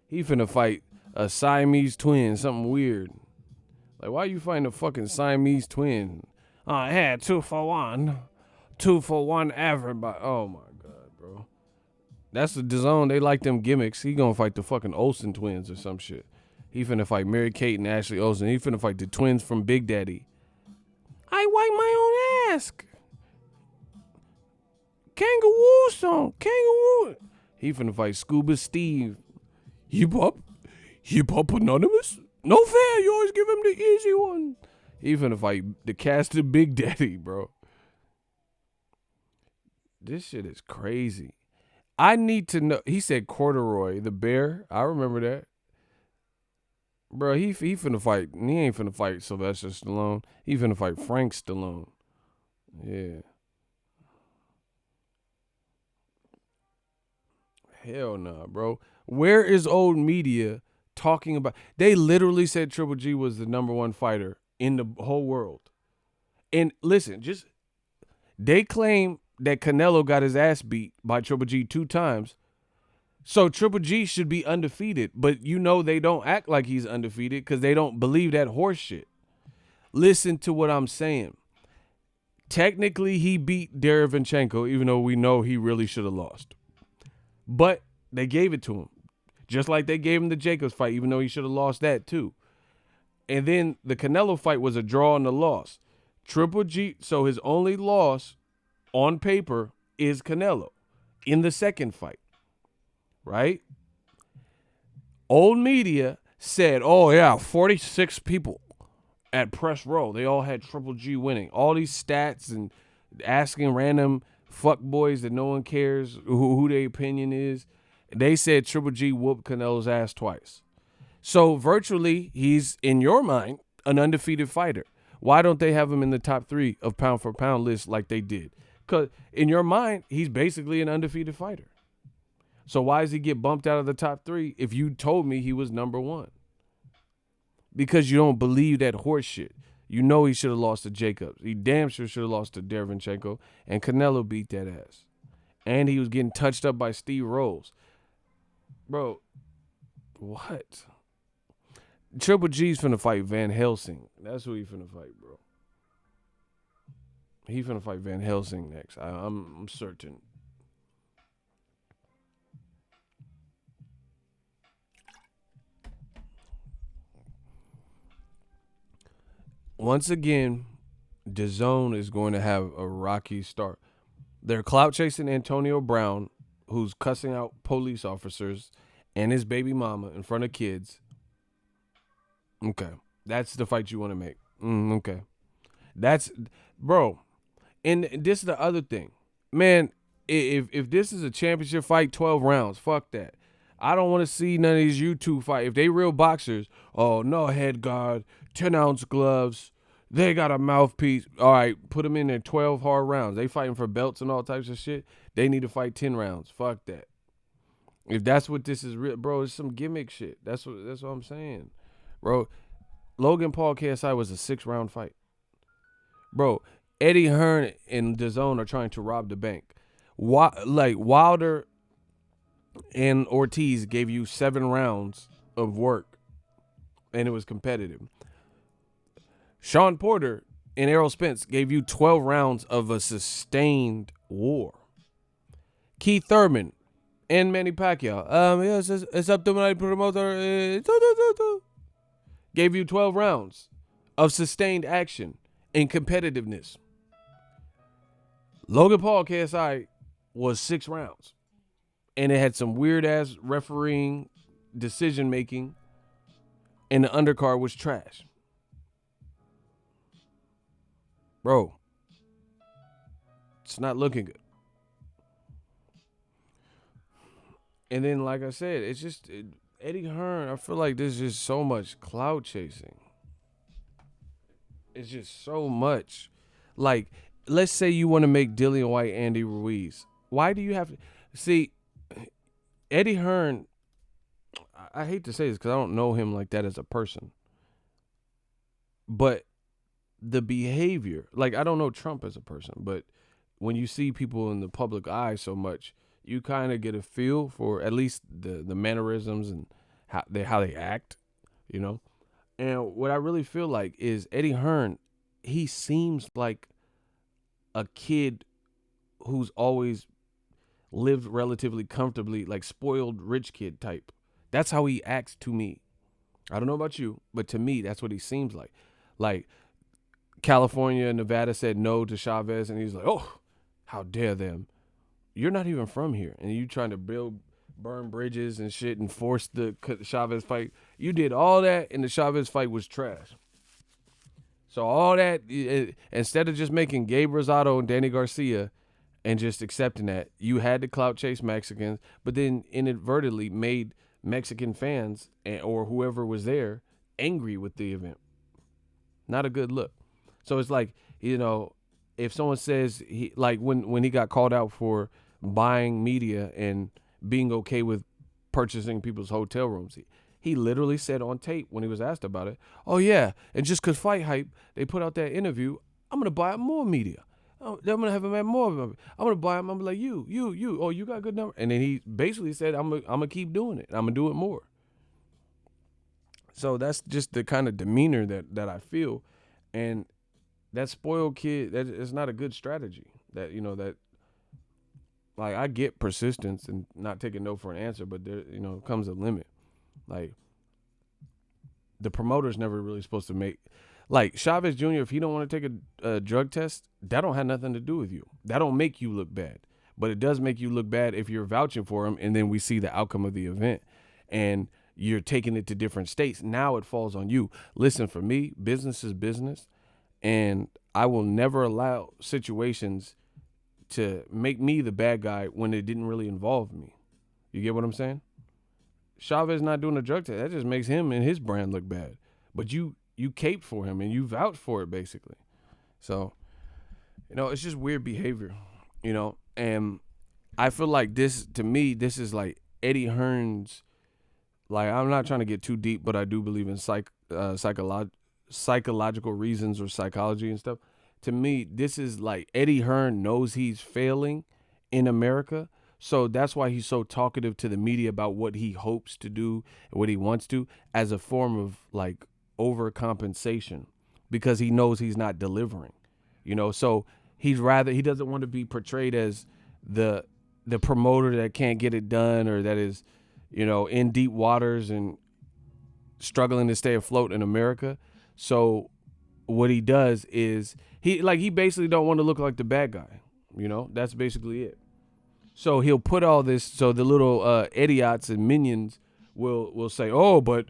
He finna fight a Siamese twin, something weird. Like, why you fighting a fucking Siamese twin? Oh, yeah, 2 for 1. 2 for 1, everybody. Oh, my God, bro. That's the DAZN. They like them gimmicks. He gonna fight the fucking Olsen twins or some shit. He finna fight Mary Kate and Ashley Olsen. He finna fight the twins from Big Daddy. I wipe my own ass. Kangaroo song. Kangaroo. He finna fight Scuba Steve. Hip Hop Anonymous? No fair, you always give him the easy one. He finna fight the cast of Big Daddy, bro. This shit is crazy. I need to know. He said Corduroy, the bear. I remember that. Bro, he finna fight. He ain't finna fight Sylvester Stallone. He finna fight Frank Stallone. Yeah. Hell nah, bro. Where is old media talking about? They literally said Triple G was the number 1 fighter in the whole world. And listen, they claim that Canelo got his ass beat by Triple G 2 times. So Triple G should be undefeated. But you know they don't act like he's undefeated because they don't believe that horse shit. Listen to what I'm saying. Technically, he beat Derevyanchenko, even though we know he really should have lost. But they gave it to him. Just like they gave him the Jacobs fight, even though he should have lost that too. And then the Canelo fight was a draw and a loss. Triple G, so his only loss on paper is Canelo in the second fight. Right? Old media said, oh yeah, 46 people at press row. They all had Triple G winning. All these stats and asking random fuck boys that no one cares who their opinion is. They said Triple G whooped Canelo's ass twice. So virtually, he's, in your mind, an undefeated fighter. Why don't they have him in the top 3 of pound for pound list like they did? Because in your mind, he's basically an undefeated fighter. So why does he get bumped out of the top 3 if you told me he was number 1? Because you don't believe that horse shit. You know he should have lost to Jacobs. He damn sure should have lost to Derevyanchenko. And Canelo beat that ass. And he was getting touched up by Steve Rolls. Bro, what? Triple G's finna fight Van Helsing. That's who he finna fight, bro. He finna fight Van Helsing next. I'm certain. Once again, DAZN is going to have a rocky start. They're clout chasing Antonio Brown, who's cussing out police officers and his baby mama in front of kids. Okay. That's the fight you want to make. Okay. That's, bro. And this is the other thing. Man, if this is a championship fight, 12 rounds, fuck that. I don't want to see none of these YouTube fights. If they real boxers, oh, no head guard, 10-ounce gloves, they got a mouthpiece. All right, put them in there 12 hard rounds. They fighting for belts and all types of shit. They need to fight 10 rounds. Fuck that. If that's what this is, bro, it's some gimmick shit. That's what I'm saying, bro. Logan Paul KSI was a 6-round fight. Bro, Eddie Hearn and DAZN are trying to rob the bank. Like Wilder and Ortiz gave you 7 rounds of work, and it was competitive. Sean Porter and Errol Spence gave you 12 rounds of a sustained war. Keith Thurman and Manny Pacquiao, yes, it's up to my promoter. Gave you 12 rounds of sustained action and competitiveness. Logan Paul KSI was 6 rounds, and it had some weird ass refereeing, decision making, and the undercard was trash. Bro, it's not looking good. And then, like I said, it's just Eddie Hearn. I feel like there's just so much clout chasing. It's just so much. Like, let's say you want to make Dillian Whyte Andy Ruiz. Why do you have to see Eddie Hearn? I hate to say this because I don't know him like that as a person, but the behavior, like I don't know Trump as a person, but when you see people in the public eye so much, you kind of get a feel for at least the mannerisms and how they act, you know. And what I really feel like is Eddie Hearn, he seems like a kid who's always lived relatively comfortably, like spoiled rich kid type. That's how he acts to me. I don't know about you, but to me, that's what he seems like. Like California and Nevada said no to Chavez, and he's like, oh, how dare them. You're not even from here, and you trying to burn bridges and shit and force the Chavez fight. You did all that, and the Chavez fight was trash. So all that, instead of just making Gabe Rosado and Danny Garcia and just accepting that, you had to clout chase Mexicans, but then inadvertently made Mexican fans or whoever was there angry with the event. Not a good look. So it's like, you know, if someone says, like when he got called out for buying media and being okay with purchasing people's hotel rooms, he literally said on tape when he was asked about it, oh yeah, and just because Fight Hype, they put out that interview, I'm going to buy up more media. I'm going to have him have more of them. I'm going to buy him. I'm like, you, oh, you got good number. And then he basically said, I'm going to keep doing it. I'm going to do it more. So that's just the kind of demeanor that I feel. And that spoiled kid, that is not a good strategy. That, you know, that, like, I get persistence and not taking no for an answer, but there, you know, comes a limit. Like, the promoter's never really supposed to make, like, Chavez Jr., if he don't want to take a drug test, that don't have nothing to do with you. That don't make you look bad. But it does make you look bad if you're vouching for him, and then we see the outcome of the event, and you're taking it to different states. Now it falls on you. Listen, for me, business is business, and I will never allow situations to make me the bad guy when it didn't really involve me. You get what I'm saying? Chavez not doing a drug test, that just makes him and his brand look bad. But you cape for him and you vouch for it, basically. So, you know, it's just weird behavior, you know. And I feel like this, to me, this is like Eddie Hearn's, like, I'm not trying to get too deep, but I do believe in psychological reasons or psychology and stuff. To me, this is like Eddie Hearn knows he's failing in America. So that's why he's so talkative to the media about what he hopes to do and what he wants to, as a form of like overcompensation, because he knows he's not delivering, you know. So he doesn't want to be portrayed as the promoter that can't get it done, or that is, you know, in deep waters and struggling to stay afloat in America. So what he does is he basically don't want to look like the bad guy, you know. That's basically it. So he'll put all this, so the little idiots and minions will say, oh, but,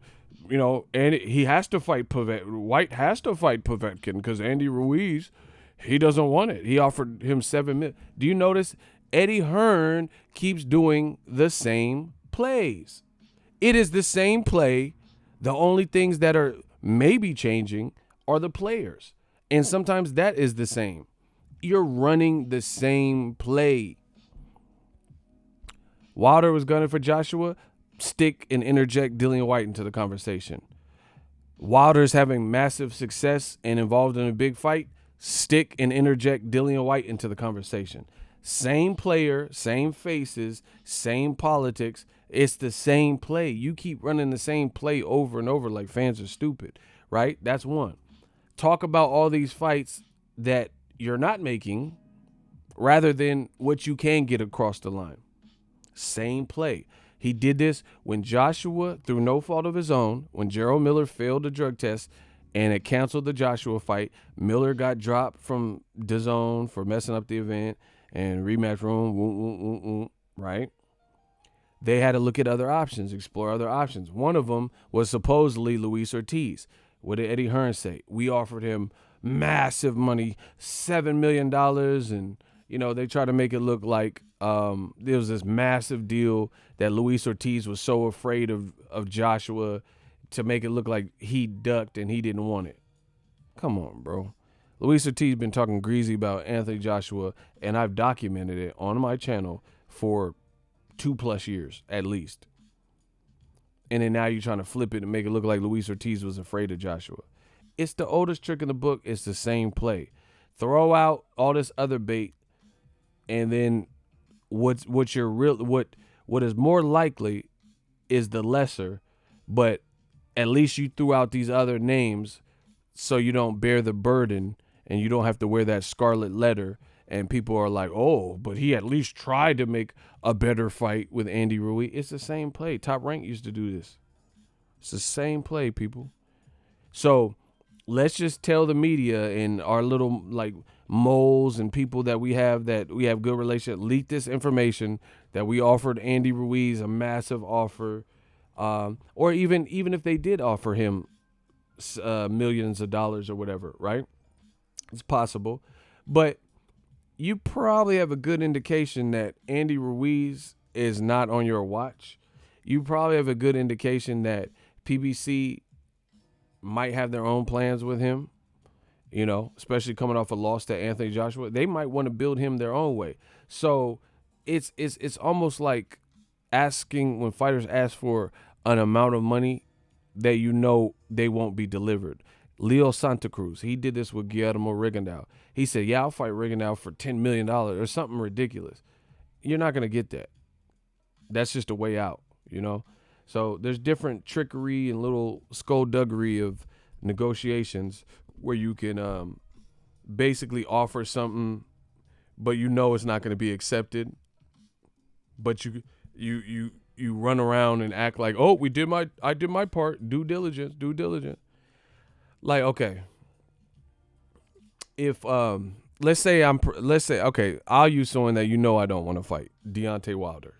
you know, and he has to fight Whyte has to fight Povetkin because Andy Ruiz, he doesn't want it. He offered him $7 million. Do you notice Eddie Hearn keeps doing the same plays? It is the same play. The only things that are maybe changing are the players. And sometimes that is the same. You're running the same play. Wilder was gunning for Joshua, stick and interject Dillian Whyte into the conversation. Wilder's having massive success and involved in a big fight, stick and interject Dillian Whyte into the conversation. Same player, same faces, same politics. It's the same play. You keep running the same play over and over like fans are stupid, right? That's one. Talk about all these fights that you're not making rather than what you can get across the line. Same play. He did this when Joshua, through no fault of his own, when Gerald Miller failed the drug test and it canceled the Joshua fight. Miller got dropped from DAZN for messing up the event and rematch room, right? They had to look at other options, explore other options. One of them was supposedly Luis Ortiz. What did Eddie Hearn say? We offered him massive money, $7 million, and they tried to make it look like there was this massive deal that Luis Ortiz was so afraid of Joshua to make it look like he ducked and he didn't want it. Come on, bro. Luis Ortiz been talking greasy about Anthony Joshua, and I've documented it on my channel for 2+ years at least. And then now you're trying to flip it and make it look like Luis Ortiz was afraid of Joshua. It's the oldest trick in the book. It's the same play. Throw out all this other bait, and then what is more likely is the lesser, but at least you threw out these other names so you don't bear the burden and you don't have to wear that scarlet letter. And people are like, oh, but he at least tried to make a better fight with Andy Ruiz. It's the same play. Top Rank used to do this. It's the same play, people. So let's just tell the media and our little moles and people that we have good relationship, leak this information that we offered Andy Ruiz a massive offer, or even if they did offer him millions of dollars or whatever, right? It's possible, but you probably have a good indication that Andy Ruiz is not on your watch. You probably have a good indication that PBC might have their own plans with him, especially coming off a loss to Anthony Joshua. They might want to build him their own way. So it's almost like asking, when fighters ask for an amount of money that they won't be delivered. Leo Santa Cruz, he did this with Guillermo Rigondeaux. He said, yeah, I'll fight Rigondeaux for $10 million or something ridiculous. You're not going to get that. That's just a way out, So there's different trickery and little skullduggery of negotiations where you can basically offer something, but it's not going to be accepted. But you run around and act like, oh, I did my part, due diligence. Like, okay, if let's say okay, I'll use someone that I don't want to fight, Deontay Wilder.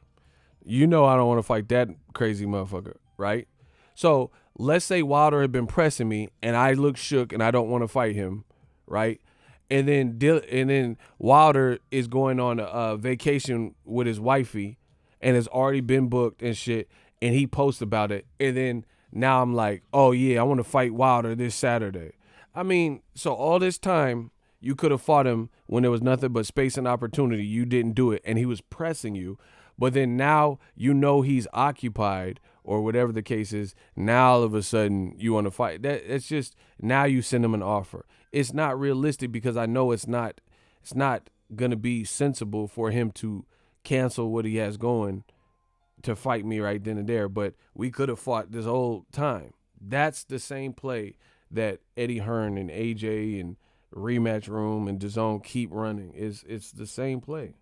I don't want to fight that crazy motherfucker, right? So let's say Wilder had been pressing me and I look shook and I don't want to fight him, right? And then Wilder is going on a vacation with his wifey and has already been booked and shit, and he posts about it, and then now I'm like, oh yeah, I want to fight Wilder this Saturday. I mean, so all this time you could have fought him when there was nothing but space and opportunity. You didn't do it, and he was pressing you. But then now he's occupied or whatever the case is. Now all of a sudden you want to fight. It's just, now you send him an offer. It's not realistic because I know it's not gonna be sensible for him to cancel what he has going to fight me right then and there. But we could have fought this whole time. That's the same play that Eddie Hearn and AJ and Rematch Room and DAZN keep running. It's the same play.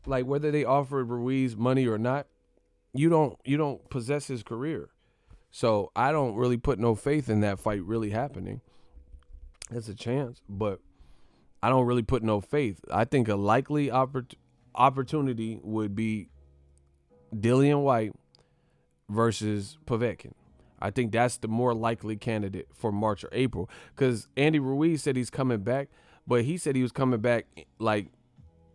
Like, whether they offered Ruiz money or not, you don't possess his career. So I don't really put no faith in that fight really happening. There's a chance, but I don't really put no faith. I think a likely opportunity would be Dillian Whyte versus Povetkin. I think that's the more likely candidate for March or April, because Andy Ruiz said he's coming back, but he said he was coming back like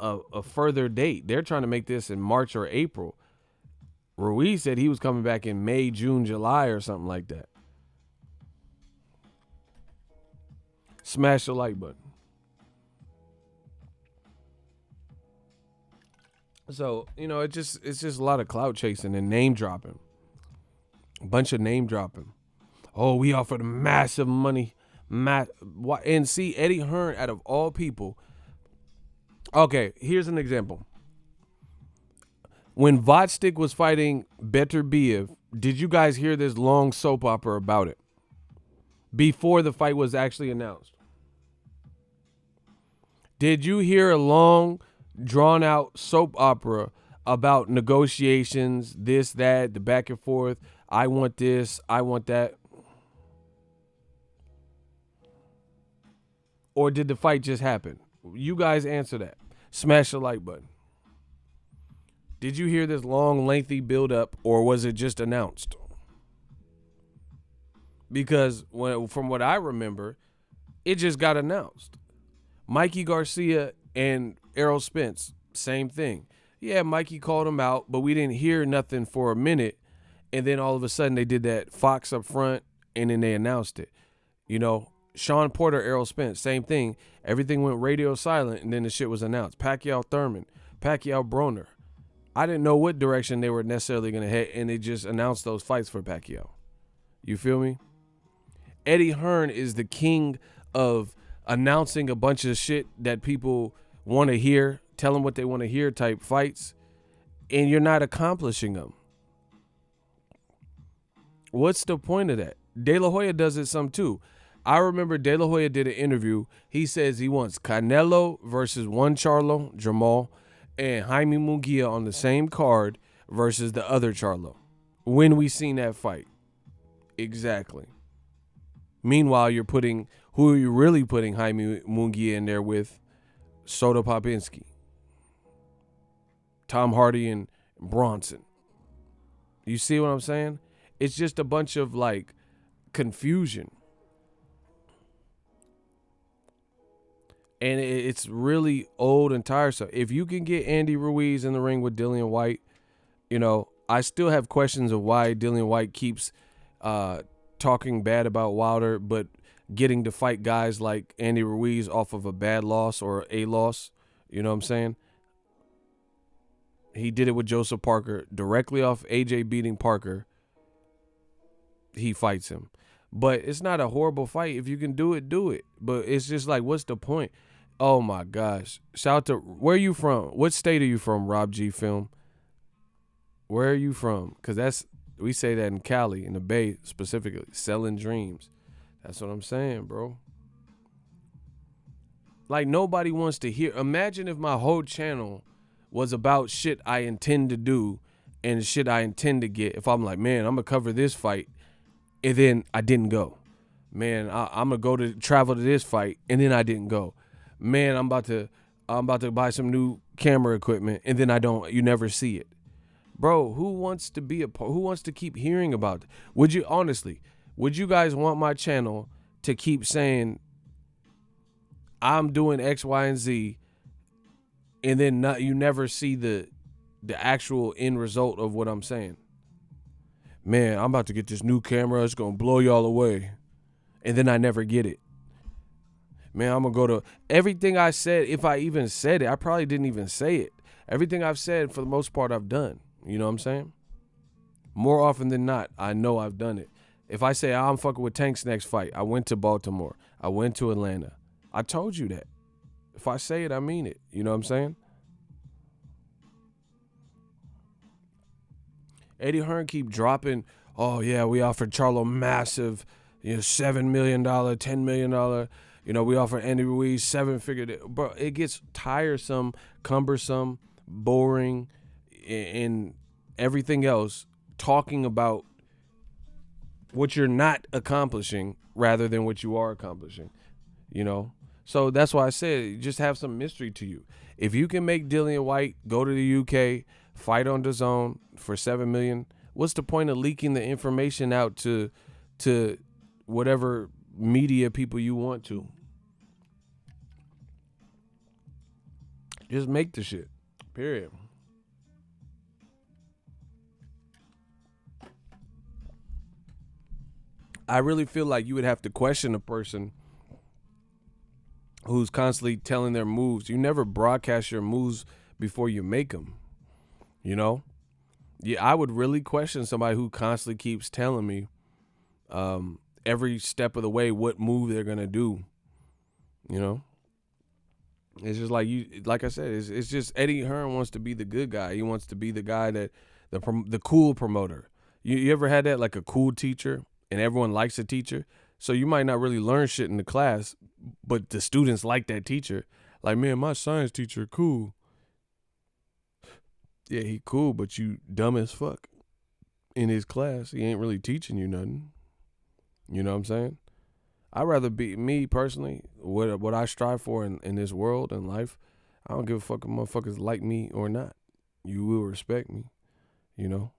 a further date. They're trying to make this in March or April. Ruiz said he was coming back in May, June, July or something like that. Smash the like button. So, it's just a lot of clout chasing and name dropping. A bunch of name dropping. Oh, we offered massive money. And see, Eddie Hearn, out of all people. Okay, here's an example. When Vodstick was fighting Beterbiev, did you guys hear this long soap opera about it before the fight was actually announced? Did you hear a long, drawn-out soap opera about negotiations, this, that, the back and forth? I want this, I want that. Or did the fight just happen? You guys answer that. Smash the like button. Did you hear this long, lengthy build-up, or was it just announced? Because from what I remember, it just got announced. Mikey Garcia and Errol Spence, same thing. Yeah, Mikey called him out, but we didn't hear nothing for a minute. And then all of a sudden they did that Fox up front, and then they announced it. You know, Sean Porter, Errol Spence, same thing. Everything went radio silent, and then the shit was announced. Pacquiao Thurman, Pacquiao Broner. I didn't know what direction they were necessarily going to head, and they just announced those fights for Pacquiao. You feel me? Eddie Hearn is the king of announcing a bunch of shit that people want to hear, tell them what they want to hear type fights, and you're not accomplishing them. What's the point of that? De La Hoya does it some too. I remember De La Hoya did an interview. He says he wants Canelo versus one Charlo, Jamal, and Jaime Munguia on the same card versus the other Charlo. When we seen that fight. Exactly. Meanwhile, who are you really putting Jaime Munguia in there with? Soto Popinski, Tom Hardy, and Bronson. You see what I'm saying? It's just a bunch of like confusion. And it's really old and tiresome. If you can get Andy Ruiz in the ring with Dillian Whyte, you know, I still have questions of why Dillian Whyte keeps talking bad about Wilder, but getting to fight guys like Andy Ruiz off of a bad loss or a loss. You know what I'm saying? He did it with Joseph Parker directly off AJ beating Parker. He fights him. But it's not a horrible fight. If you can do it, do it. But it's just like, what's the point? Oh, my gosh. Shout out to, where are you from? What state are you from, Rob G Film? Where are you from? Because we say that in Cali, in the Bay specifically. Selling dreams. That's what I'm saying, bro. Like, nobody wants to hear. Imagine if my whole channel was about shit I intend to do and shit I intend to get. If I'm like, man, I'm going to cover this fight, and then I didn't go. Man, I'm going to travel to this fight, and then I didn't go. Man, I'm about to buy some new camera equipment, and then you never see it. Bro, who wants to keep hearing about it? Would you guys want my channel to keep saying I'm doing X, Y, and Z, and then you never see the actual end result of what I'm saying? Man, I'm about to get this new camera. It's going to blow y'all away. And then I never get it. Man, I'm going to go to everything I said. If I even said it, I probably didn't even say it. Everything I've said, for the most part, I've done. You know what I'm saying? More often than not, I know I've done it. If I say I'm fucking with Tank's next fight, I went to Baltimore. I went to Atlanta. I told you that. If I say it, I mean it. You know what I'm saying? Eddie Hearn keep dropping, oh, yeah, we offered Charlo massive, $7 million, $10 million. We offer Andy Ruiz 7-figure. Bro, it gets tiresome, cumbersome, boring, and everything else, talking about what you're not accomplishing rather than what you are accomplishing, So that's why I said, just have some mystery to you. If you can make Dillian Whyte go to the UK, fight on DAZN for $7 million, what's the point of leaking the information out to whatever media people you want to? Just make the shit. Period. I really feel like you would have to question a person who's constantly telling their moves. You never broadcast your moves before you make them. Yeah, I would really question somebody who constantly keeps telling me every step of the way what move they're gonna do. You know, it's just like like I said, it's just Eddie Hearn wants to be the good guy. He wants to be the guy that the cool promoter. You ever had that, like a cool teacher, and everyone likes a teacher, so you might not really learn shit in the class, but the students like that teacher. Like, man, my science teacher cool. Yeah, he cool, but you dumb as fuck in his class. He ain't really teaching you nothing. You know what I'm saying? I'd rather be me personally. What I strive for in this world and life, I don't give a fuck if motherfuckers like me or not. You will respect me, you know.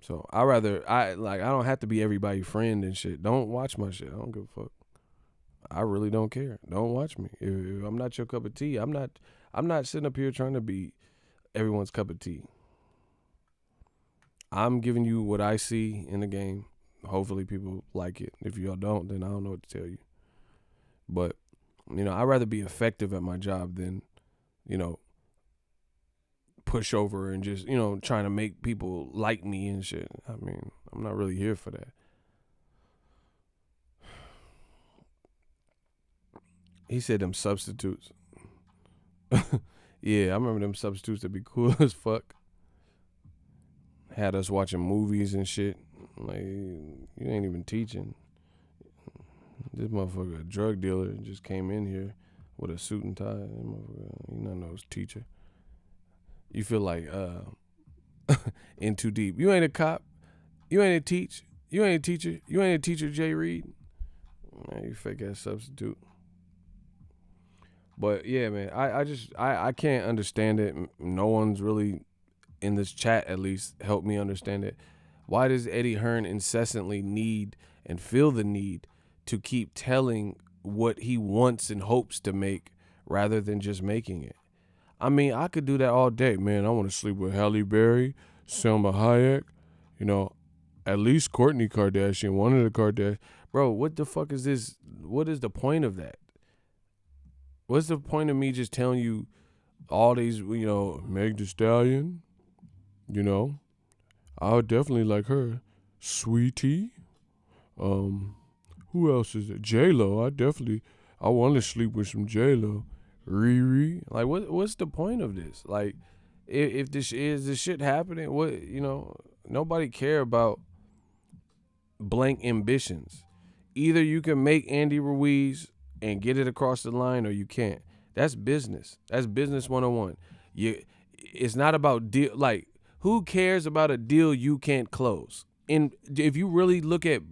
So I don't have to be everybody's friend and shit. Don't watch my shit. I don't give a fuck. I really don't care. Don't watch me. If I'm not your cup of tea, I'm not sitting up here trying to be everyone's cup of tea. I'm giving you what I see in the game. Hopefully people like it. If y'all don't, then I don't know what to tell you. But, I'd rather be effective at my job than, push over and just, trying to make people like me and shit. I mean, I'm not really here for that. He said them substitutes. Yeah, I remember them substitutes that be cool as fuck. Had us watching movies and shit. Like, you ain't even teaching. This motherfucker, a drug dealer, just came in here with a suit and tie. That motherfucker, he not no teacher. You feel like in too deep. You ain't a cop. You ain't a teach. You ain't a teacher. You ain't a teacher, Jay Reed. Man, you fake ass substitute. But yeah, man, I can't understand it. No one's really in this chat, at least, helped me understand it. Why does Eddie Hearn incessantly need and feel the need to keep telling what he wants and hopes to make rather than just making it? I mean, I could do that all day, man. I want to sleep with Halle Berry, Selma Hayek, at least Kourtney Kardashian, one of the Kardashians. Bro, what the fuck is this? What is the point of that? What's the point of me just telling you all these, Meg Thee Stallion, I would definitely like her. Sweetie. Who else is it? J-Lo. I want to sleep with some J-Lo. Riri. Like, what's the point of this? Like, if this shit happening, nobody care about blank ambitions. Either you can make Andy Ruiz and get it across the line, or you can't. That's business. That's business 101. It's not about deal. Like, who cares about a deal you can't close? And if you really look at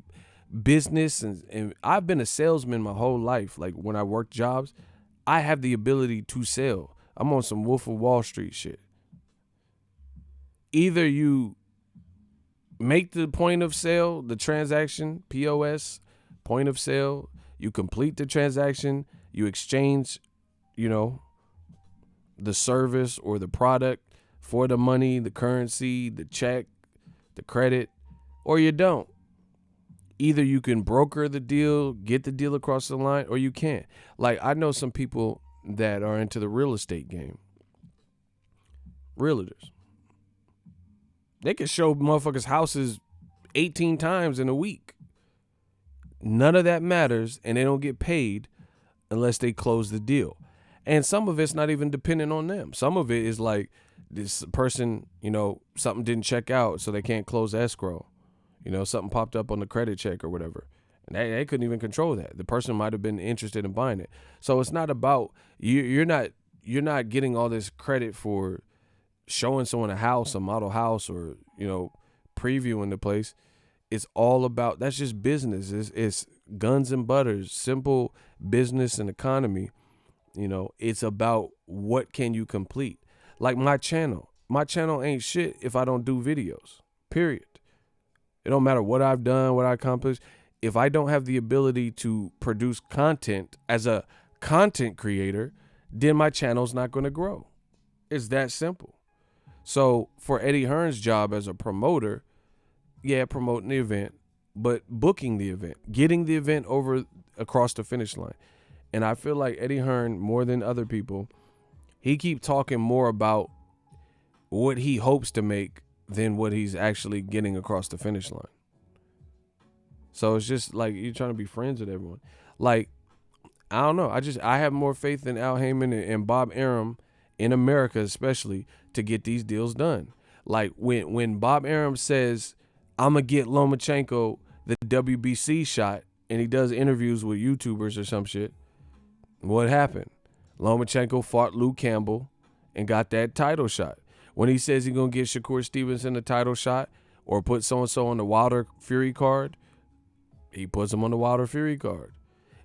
business, and I've been a salesman my whole life. Like, when I worked jobs, I have the ability to sell. I'm on some Wolf of Wall Street shit. Either you make the point of sale, the transaction, POS, point of sale, you complete the transaction, you exchange, the service or the product for the money, the currency, the check, the credit, or you don't. Either you can broker the deal, get the deal across the line, or you can't. Like, I know some people that are into the real estate game. Realtors. They can show motherfuckers houses 18 times in a week. None of that matters, and they don't get paid unless they close the deal. And some of it's not even dependent on them. Some of it is like this person, something didn't check out, so they can't close escrow. Something popped up on the credit check or whatever. And they couldn't even control that. The person might have been interested in buying it. So it's not about, you're not getting all this credit for showing someone a house, a model house, or, previewing the place. It's all about, that's just business. It's guns and butters, simple business and economy. It's about what can you complete. Like my channel. My channel ain't shit if I don't do videos, period. It don't matter what I've done, what I accomplished. If I don't have the ability to produce content as a content creator, then my channel's not going to grow. It's that simple. So for Eddie Hearn's job as a promoter, yeah, promoting the event, but booking the event, getting the event across the finish line. And I feel like Eddie Hearn, more than other people, he keep talking more about what he hopes to make than what he's actually getting across the finish line. So it's just like you're trying to be friends with everyone. Like, I don't know. I have more faith in Al Heyman and Bob Arum in America, especially, to get these deals done. Like when Bob Arum says, I'm going to get Lomachenko the WBC shot, and he does interviews with YouTubers or some shit, what happened? Lomachenko fought Luke Campbell and got that title shot. When he says he's going to get Shakur Stevenson a title shot or put so-and-so on the Wilder Fury card, he puts him on the Wilder Fury card.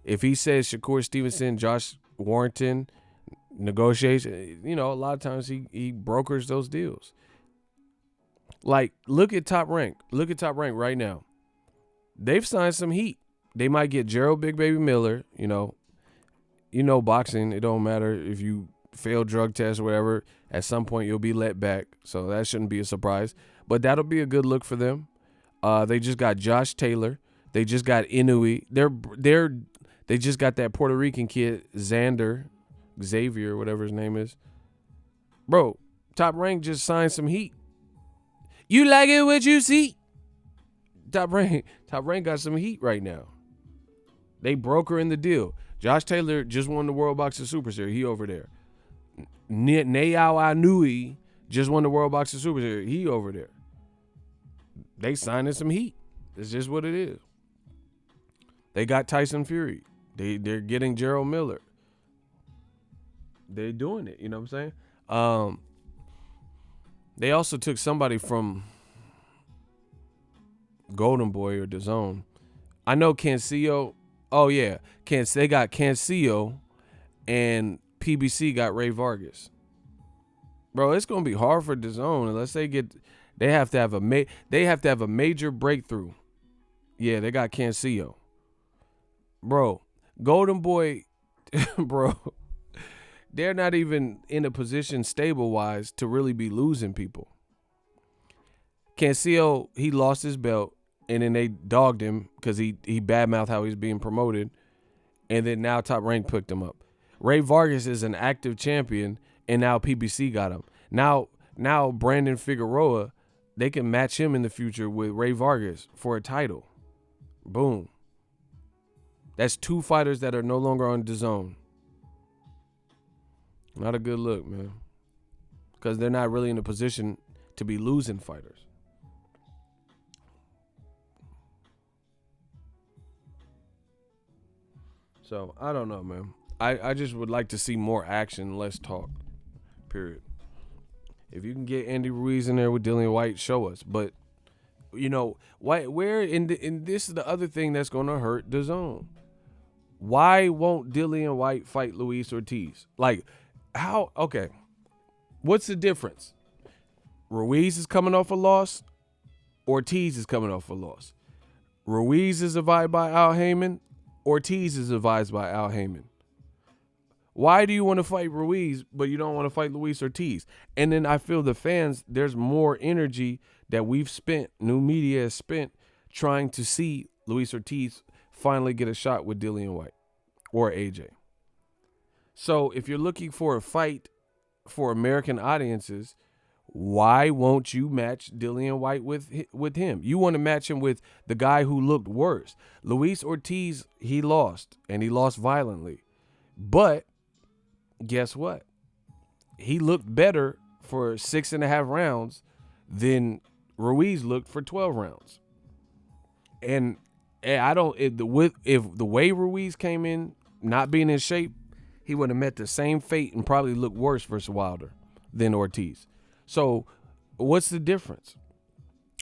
If he says Shakur Stevenson, Josh Warrington, negotiation, a lot of times he brokers those deals. Like, look at Top Rank. Look at Top Rank right now. They've signed some heat. They might get Gerald Big Baby Miller, boxing. It don't matter if you fail drug tests or whatever. At some point, you'll be let back. So that shouldn't be a surprise. But that'll be a good look for them. They just got Josh Taylor. They just got Inouye. They just got that Puerto Rican kid, Xavier, whatever his name is. Bro, Top Rank just signed some heat. You like it what you see? Top Rank got some heat right now. They brokering the deal. Josh Taylor just won the World Boxing Super Series. He over there. Nayao Inouye just won the World Boxing Super Series. He over there. They signing some heat. It's just what it is. They got Tyson Fury. They're getting Gerald Miller. They're doing it. You know what I'm saying? They also took somebody from Golden Boy or DAZN. I know Cancillo. Oh, yeah. They got Cancillo, and PBC got Ray Vargas. Bro, it's going to be hard for DAZN unless they have to have a major breakthrough. Yeah, they got Cancillo. Bro, Golden Boy, bro, they're not even in a position stable-wise to really be losing people. Cancillo, he lost his belt, and then they dogged him because he badmouthed how he's being promoted, and then now Top Rank picked him up. Ray Vargas is an active champion, and now PBC got him. Now Brandon Figueroa, they can match him in the future with Ray Vargas for a title. Boom. That's two fighters that are no longer on DAZN. Not a good look, man. Because they're not really in a position to be losing fighters. So, I don't know, man. I just would like to see more action, less talk. Period. If you can get Andy Ruiz in there with Dillian Whyte, show us. But, where in this is the other thing that's going to hurt DAZN. Why won't Dillian Whyte fight Luis Ortiz? Like, how? Okay. What's the difference? Ruiz is coming off a loss. Ortiz is coming off a loss. Ruiz is advised by Al Heyman. Ortiz is advised by Al Heyman. Why do you want to fight Ruiz, but you don't want to fight Luis Ortiz? And then I feel the fans, there's more energy that we've spent, new media has spent, trying to see Luis Ortiz finally get a shot with Dillian Whyte or AJ. So if you're looking for a fight for American audiences, why won't you match Dillian Whyte with him? You want to match him with the guy who looked worse. Luis Ortiz, he lost, and he lost violently. But guess what? He looked better for 6.5 rounds than Ruiz looked for 12 rounds. And if the way Ruiz came in, not being in shape, he would have met the same fate and probably looked worse versus Wilder than Ortiz. So what's the difference?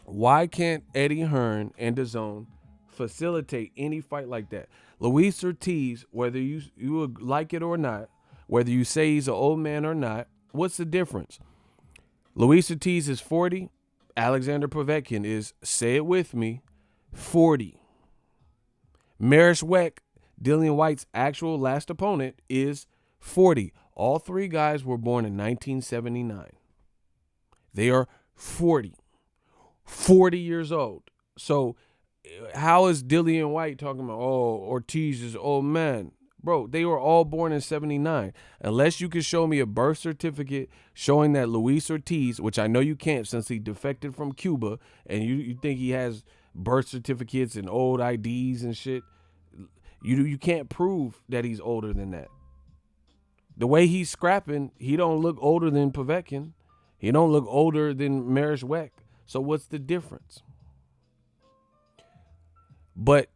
Why can't Eddie Hearn and DAZN facilitate any fight like that? Luis Ortiz, whether you would like it or not, whether you say he's an old man or not, what's the difference? Luis Ortiz is 40. Alexander Povetkin is, say it with me, 40. Marish Weck, Dillian Whyte's actual last opponent, is 40. All three guys were born in 1979. They are 40. 40 years old. So how is Dillian Whyte talking about, oh, Ortiz is old man? Bro, they were all born in 79. Unless you can show me a birth certificate showing that Luis Ortiz, which I know you can't since he defected from Cuba, and you think he has birth certificates and old IDs and shit, you can't prove that he's older than that. The way he's scrapping, he don't look older than Povetkin. He don't look older than Mariusz. So what's the difference? But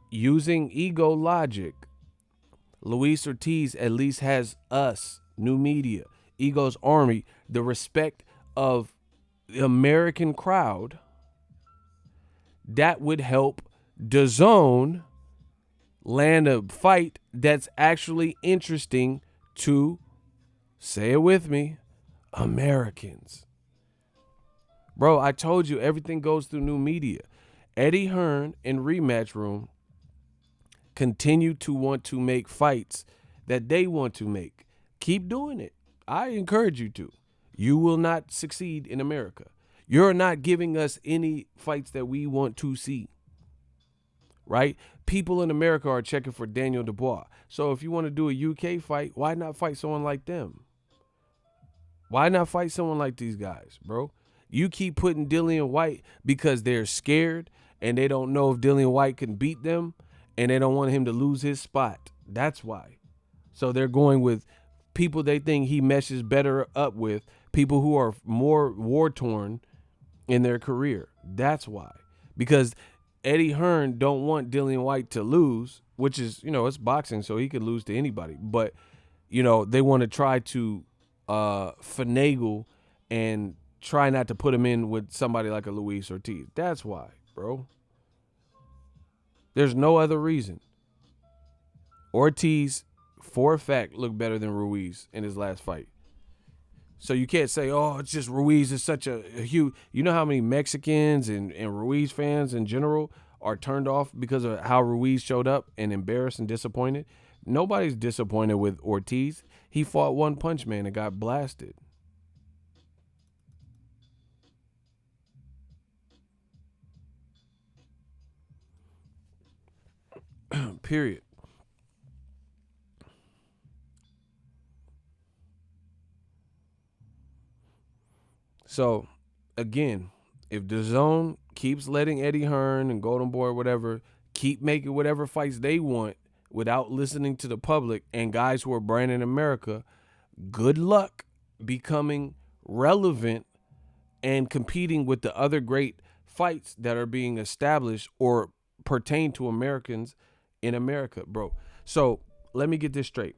using ego logic, Luis Ortiz at least has us, new media, Ego's Army, the respect of the American crowd. That would help DAZN land a fight that's actually interesting to, say it with me, Americans. Bro, I told you everything goes through new media. Eddie Hearn in Rematch Room continue to want to make fights that they want to make. Keep doing it. I encourage you to. You will not succeed in America. You're not giving us any fights that we want to see. Right? People in America are checking for Daniel Dubois. So if you want to do a UK fight, why not fight someone like them? Why not fight someone like these guys, bro? You keep putting Dillian Whyte because they're scared and they don't know if Dillian Whyte can beat them and they don't want him to lose his spot. That's why. So they're going with people they think he meshes better up with, people who are more war-torn in their career. That's why. Because Eddie Hearn don't want Dillian Whyte to lose, which is, it's boxing, so he could lose to anybody. But, they want to try to finagle and try not to put him in with somebody like a Luis Ortiz. That's why, bro. There's no other reason. Ortiz, for a fact, looked better than Ruiz in his last fight. So you can't say, it's just Ruiz is such a huge. You know how many Mexicans and Ruiz fans in general are turned off because of how Ruiz showed up and embarrassed and disappointed? Nobody's disappointed with Ortiz. He fought One Punch Man and got blasted. Period. So, again, if DAZN keeps letting Eddie Hearn and Golden Boy or whatever keep making whatever fights they want without listening to the public and guys who are branding America, good luck becoming relevant and competing with the other great fights that are being established or pertain to Americans in America, bro. So let me get this straight.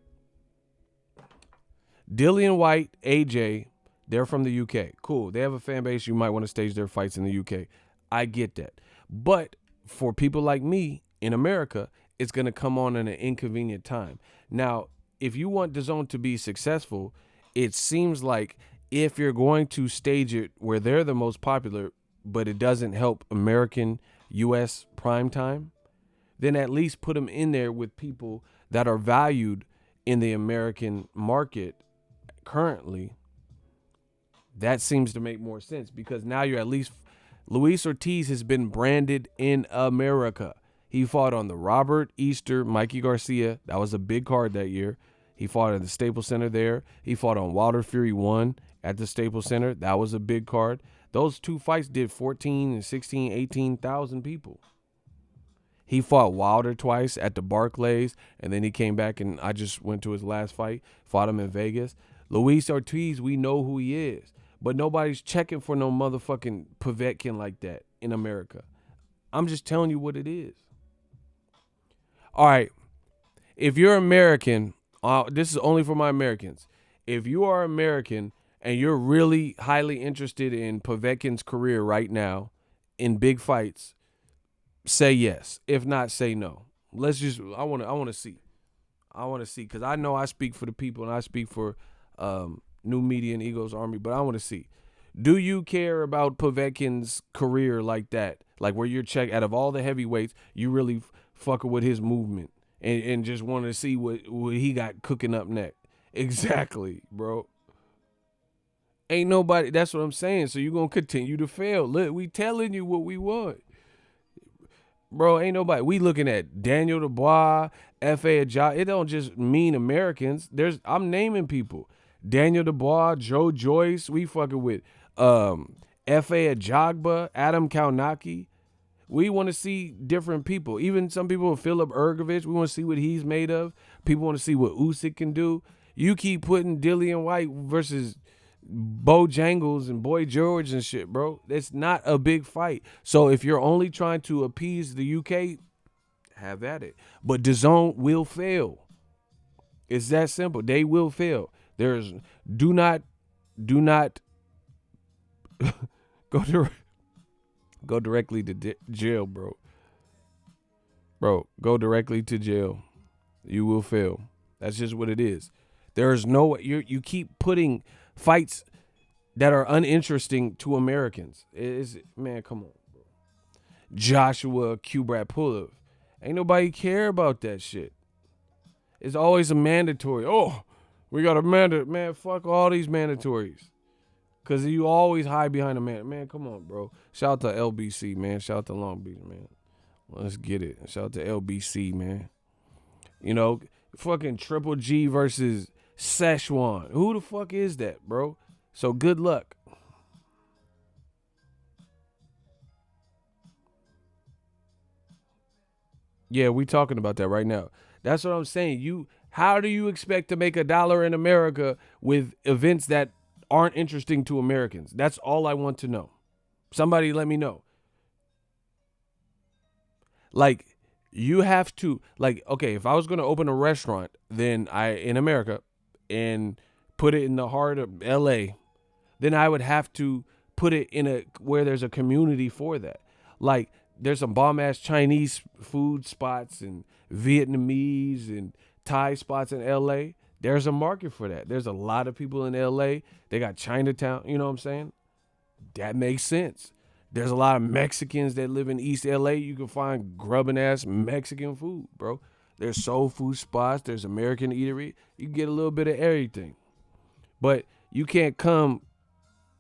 Dillian Whyte, AJ, they're from the UK. Cool. They have a fan base. You might want to stage their fights in the UK. I get that. But for people like me in America, it's going to come on in an inconvenient time. Now, if you want DAZN to be successful, it seems like if you're going to stage it where they're the most popular, but it doesn't help American US prime time, then at least put them in there with people that are valued in the American market currently. That seems to make more sense because now you're at least Luis Ortiz has been branded in America. He fought on the Robert Easter, Mikey Garcia. That was a big card that year. He fought at the Staples Center there. He fought on Wilder Fury 1 at the Staples Center. That was a big card. Those two fights did 14 and 16, 18,000 people. He fought Wilder twice at the Barclays, and then he came back and I just went to his last fight, fought him in Vegas. Luis Ortiz, we know who he is, but nobody's checking for no motherfucking Povetkin like that in America. I'm just telling you what it is. All right, if you're American, this is only for my Americans. If you are American and you're really highly interested in Povetkin's career right now in big fights, say yes. If not, say no. I want to see. I want to see because I know I speak for the people and I speak for new media and Ego's Army, but I want to see. Do you care about Povetkin's career like that? Like where you're out of all the heavyweights, you really fucking with his movement and just want to see what he got cooking up next. Exactly, bro. Ain't nobody, that's what I'm saying. So you're going to continue to fail. Look, we telling you what we want. Bro, ain't nobody. We looking at Daniel Dubois, F.A. Ajagba. It don't just mean Americans. I'm naming people. Daniel Dubois, Joe Joyce. We fucking with F.A. Ajagba, Adam Kaunaki. We want to see different people. Even some people, Philip Ergovich, we want to see what he's made of. People want to see what Usyk can do. You keep putting Dillian Whyte versus Bojangles and Boy George and shit, bro. It's not a big fight. So if you're only trying to appease the UK, have at it. But DAZN will fail. It's that simple. They will fail. Do not go to go directly to jail, bro. Bro, go directly to jail. You will fail. That's just what it is. There's no you keep putting fights that are uninteresting to Americans. Man, come on, bro. Joshua Kubrat Pulev. Ain't nobody care about that shit. It's always a mandatory. Oh, we got a mandatory. Man, fuck all these mandatories. Because you always hide behind a man. Man, come on, bro. Shout out to LBC, man. Shout out to Long Beach, man. Let's get it. Shout out to LBC, man. You know, fucking Triple G versus Szechuan. Who the fuck is that, bro? So good luck. Yeah, we talking about that right now. That's what I'm saying. How do you expect to make $1 in America with events that aren't interesting to Americans? That's all I want to know. Somebody let me know. Like, you have to, like, okay, if I was going to open a restaurant in America and put it in the heart of LA, then I would have to put it where there's a community for that. Like, there's some bomb ass Chinese food spots and Vietnamese and Thai spots in LA. There's a market for that. There's a lot of people in LA. They got Chinatown, you know what I'm saying? That makes sense. There's a lot of Mexicans that live in East LA. You can find grubbing ass Mexican food, bro. There's soul food spots. There's American eatery. You can get a little bit of everything. But you can't come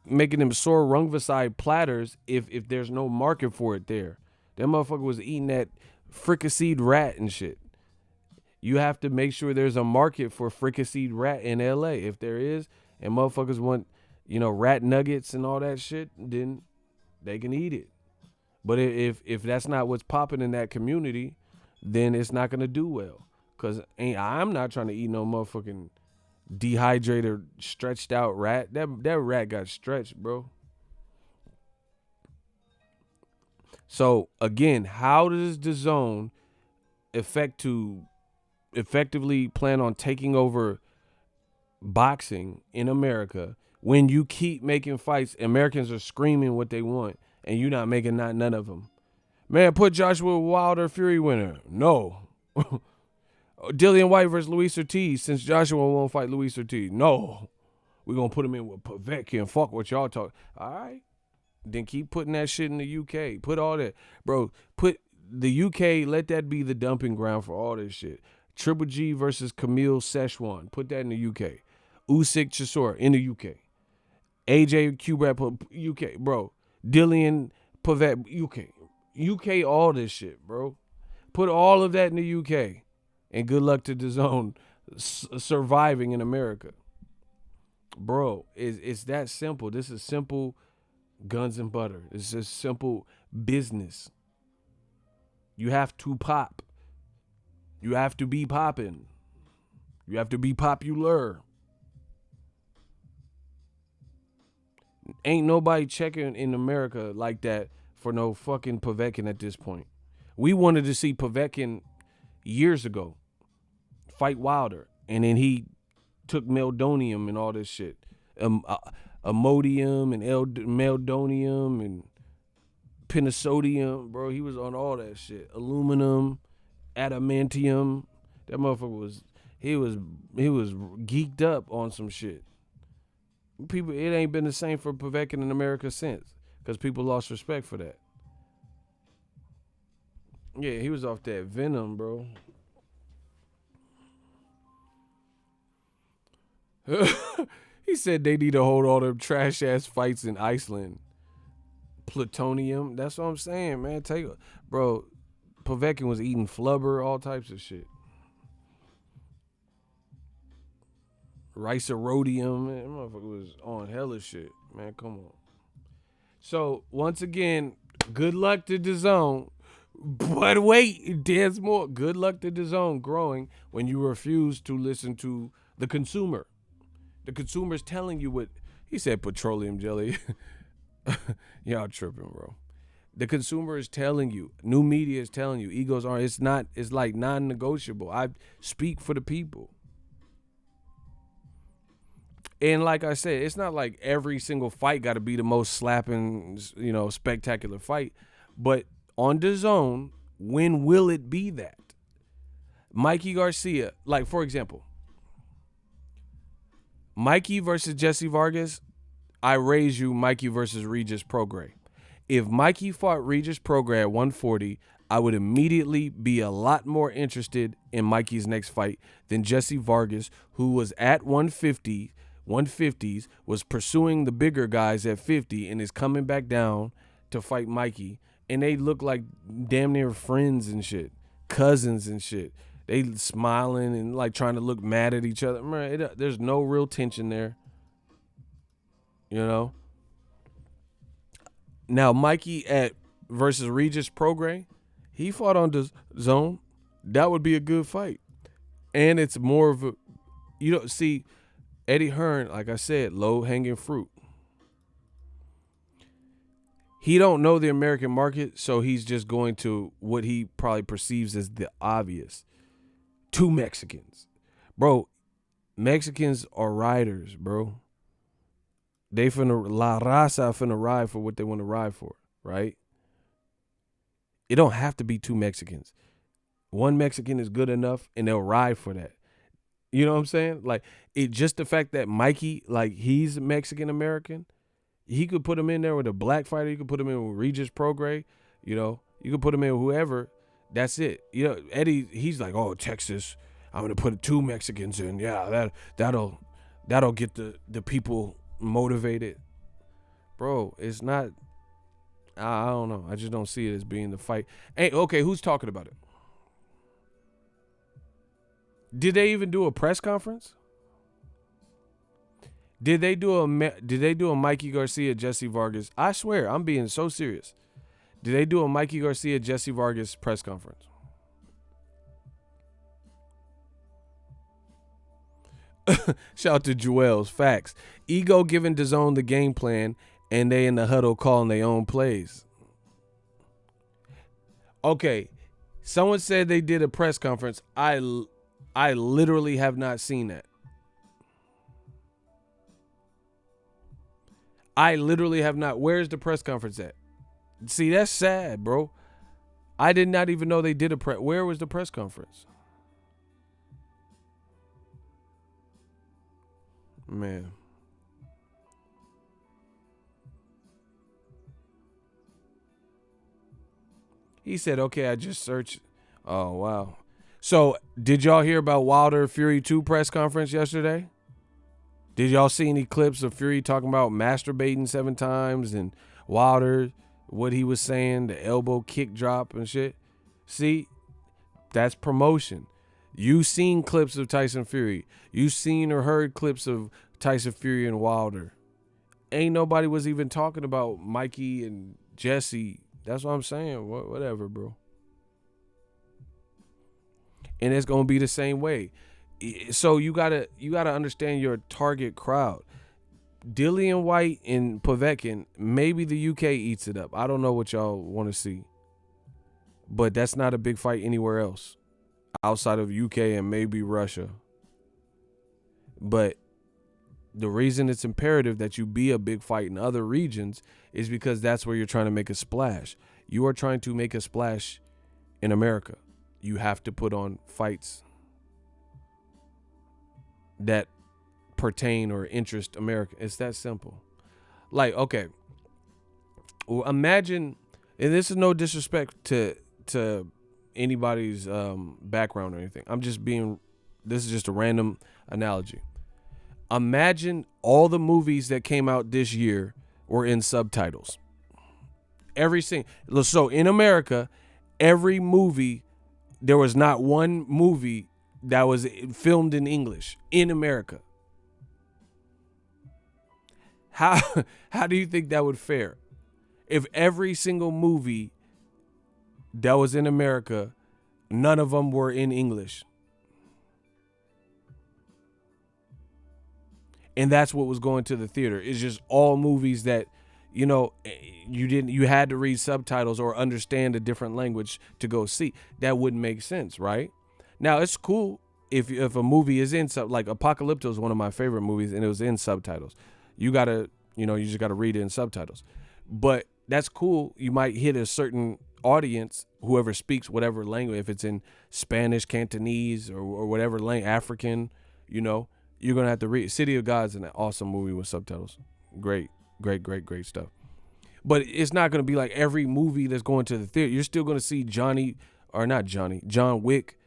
making them sore rungviside platters if there's no market for it there. That motherfucker was eating that fricasseed rat and shit. You have to make sure there's a market for fricasseed rat in LA. If there is, and motherfuckers want, rat nuggets and all that shit, then they can eat it. But if that's not what's popping in that community, then it's not gonna do well. Cause I'm not trying to eat no motherfucking dehydrated, stretched out rat. That rat got stretched, bro. So again, how does DAZN effectively plan on taking over boxing in America when you keep making fights? Americans are screaming what they want, and you're not making none of them. Man, put Joshua Wilder Fury winner. No. Dillian Whyte versus Luis Ortiz, since Joshua won't fight Luis Ortiz. No. We're going to put him in with Povetkin and fuck what y'all talk. All right. Then keep putting that shit in the UK. Put all that. Bro, put the UK, let that be the dumping ground for all this shit. Triple G versus Camille Szechuan. Put that in the UK. Usyk Chisora in the UK. AJ Kubrat UK. Bro. Dillian Pavet UK. UK all this shit, bro. Put all of that in the UK. And good luck to DAZN surviving in America. Bro, it's that simple. This is simple guns and butter. It's just simple business. You have to pop. You have to be popping. You have to be popular. Ain't nobody checking in America like that for no fucking Povetkin at this point. We wanted to see Povetkin years ago fight Wilder, and then he took meldonium and all this shit. Imodium and meldonium and penicillium, bro. He was on all that shit. Aluminum, adamantium. That motherfucker was geeked up on some shit. People, it ain't been the same for Povetkin in America since, because people lost respect for that. Yeah, he was off that venom, bro. He said they need to hold all them trash ass fights in Iceland. Plutonium. That's what I'm saying, man. Bro, Povetkin was eating flubber, all types of shit. Rice-a-rhodium, man, motherfucker was on hella shit, man. Come on. So once again, good luck to DAZN. But wait, there's more. Good luck to DAZN growing when you refuse to listen to the consumer. The consumer's telling you what he said. Petroleum jelly. Y'all tripping, bro. The consumer is telling you. New media is telling you. Egos aren't. It's not. It's like non-negotiable. I speak for the people. And like I said, it's not like every single fight got to be the most slapping, spectacular fight. But on DAZN, when will it be that? Mikey Garcia, like for example, Mikey versus Jesse Vargas, I raise you Mikey versus Regis Prograis. If Mikey fought Regis Prograis at 140, I would immediately be a lot more interested in Mikey's next fight than Jesse Vargas, who was at 150s, was pursuing the bigger guys at 50 and is coming back down to fight Mikey. And they look like damn near friends and shit, cousins and shit. They smiling and like trying to look mad at each other. Man, there's no real tension there. Now Mikey versus Regis Prograis, he fought on DAZN. That would be a good fight. And it's more of a, see, Eddie Hearn, like I said, low-hanging fruit. He don't know the American market, so he's just going to what he probably perceives as the obvious. 2 Mexicans. Bro, Mexicans are riders, bro. La raza finna ride for what they want to ride for, right? It don't have to be 2 Mexicans. 1 Mexican is good enough, and they'll ride for that. You know what I'm saying? Like, just the fact that Mikey, like, he's Mexican-American, he could put him in there with a black fighter. You could put him in with Regis Prograis. You could put him in with whoever. That's it. Eddie, he's like, oh, Texas, I'm going to put 2 Mexicans in. Yeah, that'll get the people motivated. Bro, it's not, I don't know. I just don't see it as being the fight. Hey, okay, who's talking about it? Did they even do a press conference? Did they do a Mikey Garcia Jesse Vargas? I swear, I'm being so serious. Did they do a Mikey Garcia Jesse Vargas press conference? Shout out to Joel's facts. Ego giving DAZN the game plan, and they in the huddle calling their own plays. Okay, someone said they did a press conference. I literally have not seen that. I literally have not. Where's the press conference at? See, that's sad, bro. I did not even know they did a press. Where was the press conference? Man. He said, okay, I just searched. Oh, wow. So, did y'all hear about Wilder Fury 2 press conference yesterday? Did y'all see any clips of Fury talking about masturbating 7 times and Wilder, what he was saying, the elbow kick drop and shit? See, that's promotion. You seen clips of Tyson Fury. You seen or heard clips of Tyson Fury and Wilder. Ain't nobody was even talking about Mikey and Jesse. That's what I'm saying. Whatever, bro. And it's gonna be the same way. So you gotta understand your target crowd. Dillian, Whyte, and Povetkin, maybe the UK eats it up. I don't know what y'all want to see. But that's not a big fight anywhere else outside of UK and maybe Russia. But the reason it's imperative that you be a big fight in other regions is because that's where you're trying to make a splash. You are trying to make a splash in America. You have to put on fights that pertain or interest America. It's that simple. Like, okay, well, imagine, and this is no disrespect to anybody's background or anything. This is just a random analogy. Imagine all the movies that came out this year were in subtitles. So in America, Every movie, there was not one movie that was filmed in English in America. How how do you think that would fare? If every single movie that was in America, none of them were in English. And that's what was going to the theater. It's just all movies that, you had to read subtitles or understand a different language to go see. That wouldn't make sense, right? Now it's cool if a movie is in like Apocalypto is one of my favorite movies and it was in subtitles. You just gotta read it in subtitles. But that's cool. You might hit a certain audience, whoever speaks whatever language, if it's in Spanish, Cantonese, or whatever language, African, you're gonna have to read. City of God's an awesome movie with subtitles. Great stuff. But it's not gonna be like every movie that's going to the theater. You're still gonna see John Wick,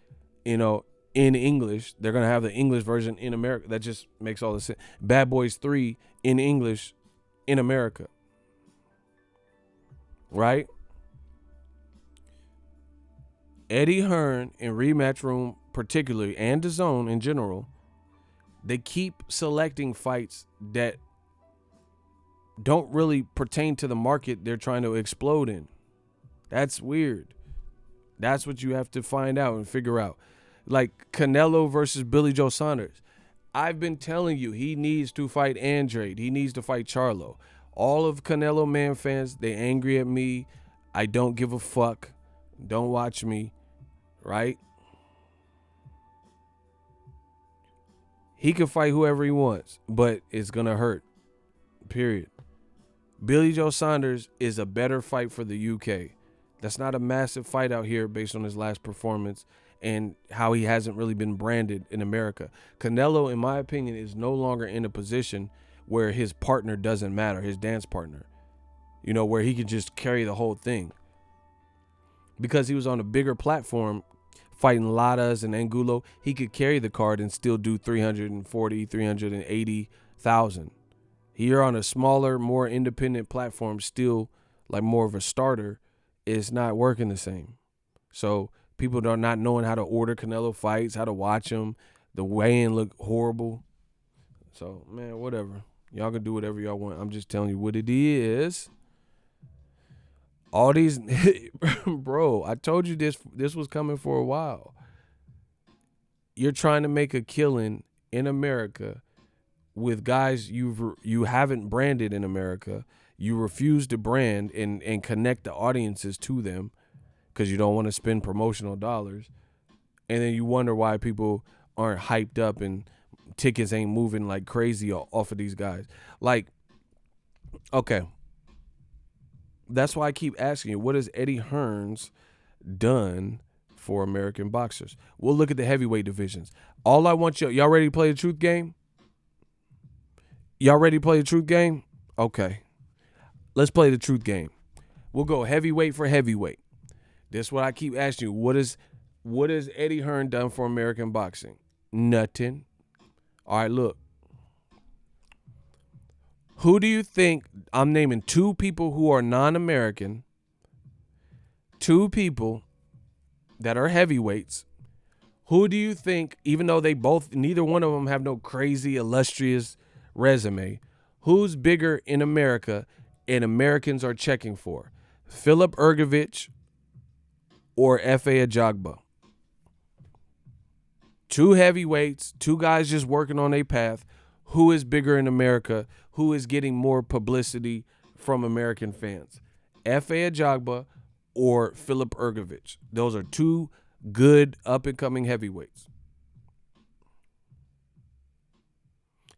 in English. They're gonna have the English version in America. That just makes all the sense. Bad Boys 3 in English in America. Right? Eddie Hearn in Rematch Room particularly, and DAZN in general, they keep selecting fights that don't really pertain to the market they're trying to explode in. That's weird. That's what you have to find out and figure out. Like Canelo versus Billy Joe Saunders. I've been telling you, he needs to fight Andrade. He needs to fight Charlo. All of Canelo Man fans, they angry at me. I don't give a fuck. Don't watch me. Right? He can fight whoever he wants, but it's going to hurt. Period. Billy Joe Saunders is a better fight for the UK. That's not a massive fight out here based on his last performance and how he hasn't really been branded in America. Canelo, in my opinion, is no longer in a position where his partner doesn't matter, his dance partner, where he can just carry the whole thing. Because he was on a bigger platform fighting Ladas and Angulo, he could carry the card and still do 340, 380,000. Here on a smaller, more independent platform, still like more of a starter, it's not working the same. So people are not knowing how to order Canelo fights, how to watch them. The weigh-in look horrible. So, man, whatever. Y'all can do whatever y'all want. I'm just telling you what it is. All these, bro, I told you this was coming for a while. You're trying to make a killing in America with guys you haven't branded in America. You refuse to brand and connect the audiences to them because you don't want to spend promotional dollars. And then you wonder why people aren't hyped up and tickets ain't moving like crazy off of these guys. Like, okay. That's why I keep asking you, what has Eddie Hearn's done for American boxers? We'll look at the heavyweight divisions. All I want y'all ready to play the truth game? Y'all ready to play the truth game? Okay. Let's play the truth game. We'll go heavyweight for heavyweight. This is what I keep asking you. What has Eddie Hearn done for American boxing? Nothing. All right, look. Who do you think, I'm naming two people who are non-American, two people that are heavyweights. Who do you think, even though neither one of them have no crazy illustrious resume, who's bigger in America and Americans are checking for? Philip Ergovich or F.A. Ajagba? Two heavyweights, two guys just working on their path. Who is bigger in America? Who is getting more publicity from American fans? F.A. Ajagba or Philip Ergovich? Those are two good up-and-coming heavyweights.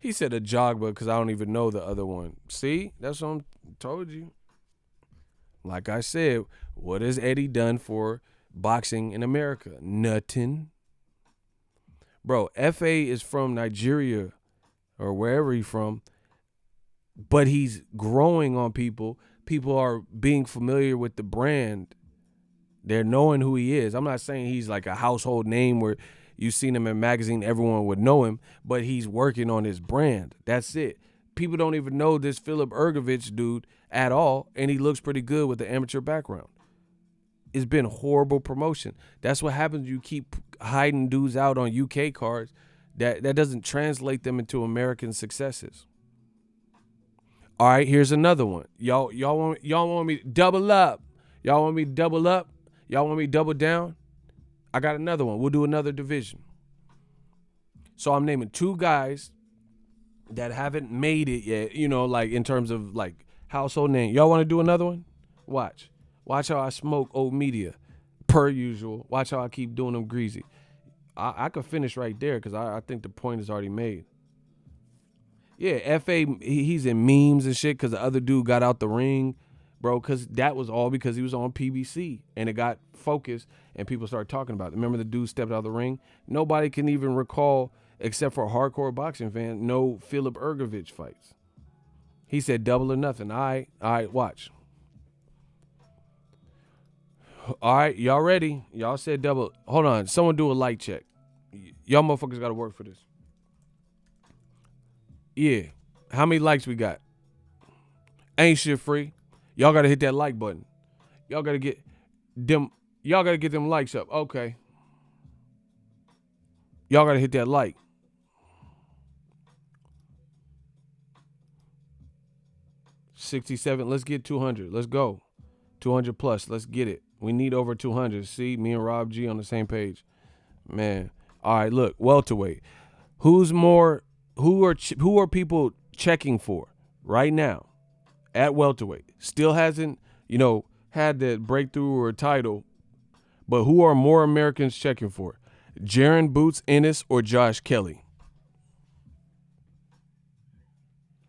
He said Ajagba because I don't even know the other one. See? That's what I told you. Like I said, what has Eddie done for boxing in America? Nothing. Bro, F.A. is from Nigeria or wherever he's from, but he's growing on people. People are being familiar with the brand. They're knowing who he is. I'm not saying he's like a household name where you've seen him in magazine, everyone would know him, but he's working on his brand. That's it. People don't even know this Philip Ergovich dude at all, and he looks pretty good with the amateur background. It's been horrible promotion. That's what happens. You keep hiding dudes out on UK cards. That doesn't translate them into American successes. All right, here's another one. Y'all want me to double up? Y'all want me to double up? Y'all want me to double down? I got another one. We'll do another division. So I'm naming 2 guys that haven't made it yet, like in terms of like household name. Y'all want to do another one? Watch how I smoke old media per usual. Watch how I keep doing them greasy. I could finish right there because I think the point is already made. Yeah, F.A. he's in memes and shit because the other dude got out the ring, bro, because that was all because he was on PBC and it got focused and people started talking about it. Remember the dude stepped out of the ring? Nobody can even recall, except for a hardcore boxing fan, no Philip Ergovich fights. He said double or nothing. All right, watch. All right, y'all ready? Y'all said double. Hold on. Someone do a light check. Y'all motherfuckers got to work for this. Yeah. How many likes we got? Ain't shit free. Y'all got to hit that like button. Y'all got to get them likes up. Okay. Y'all got to hit that like. $67. Let's get 200. Let's go. 200 plus. Let's get it. We need over 200. See, me and Rob G on the same page. Man. All right, look, welterweight. Who are people checking for right now at welterweight? Still hasn't, had that breakthrough or title, but who are more Americans checking for? Jaron Boots Ennis or Josh Kelly?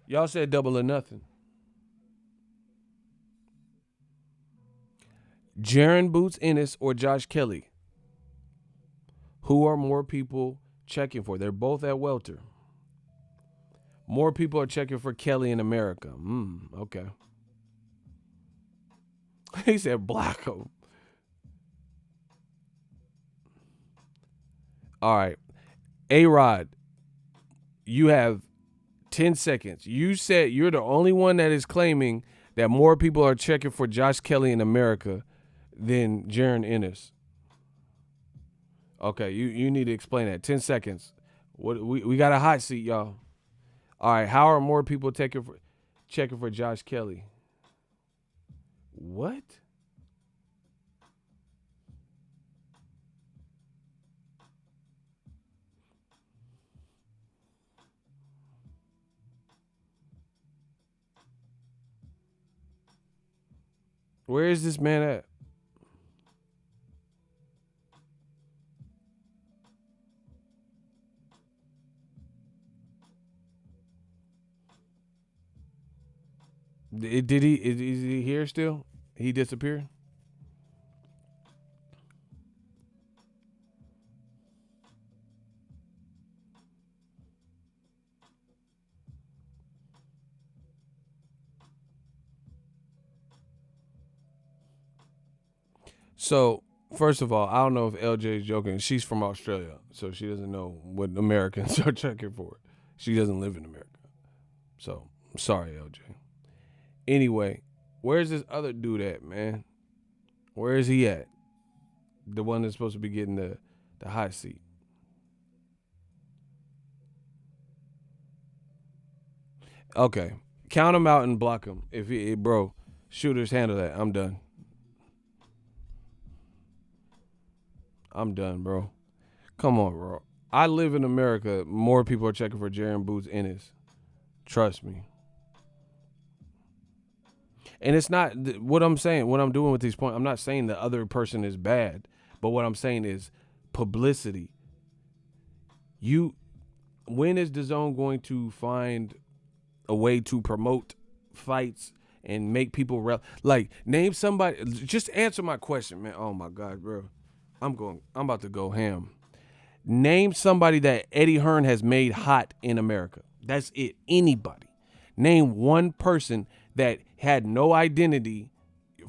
Y'all said double or nothing. Jaron Boots Ennis or Josh Kelly? Who are more people checking for? They're both at welter. More people are checking for Kelly in America. Okay. He said Blacko. All right. A-Rod, you have 10 seconds. You said you're the only one that is claiming that more people are checking for Josh Kelly in America than Jaron Ennis. Okay, you need to explain that. 10 seconds. What we got a hot seat, y'all. All right, how are more people checking for Josh Kelly? What? Where is this man at? Is he here still? He disappeared? So, first of all, I don't know if LJ is joking. She's from Australia, so she doesn't know what Americans are checking for. She doesn't live in America. So, I'm sorry, LJ. Anyway, where's this other dude at, man? Where is he at? The one that's supposed to be getting the hot seat. Okay. Count him out and block him. Bro, shooters handle that. I'm done. I'm done, bro. Come on, bro. I live in America. More people are checking for Jaron Boots Ennis. Trust me. And it's not what I'm saying, what I'm doing with these points. I'm not saying the other person is bad, but what I'm saying is publicity. When is DAZN going to find a way to promote fights and make people name somebody? Just answer my question, man. Oh my God, bro. I'm about to go ham. Name somebody that Eddie Hearn has made hot in America. That's it. Anybody. Name one person that had no identity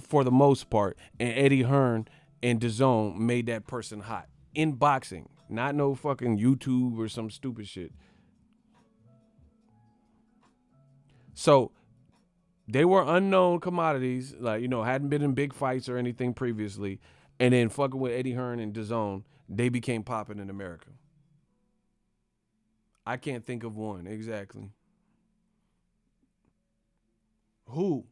for the most part, and Eddie Hearn and DAZN made that person hot in boxing. Not no fucking YouTube or some stupid shit. So They were unknown commodities, like, hadn't been in big fights or anything previously, and then fucking with Eddie Hearn and DAZN, they became popping in America. I can't think of one exactly. Who?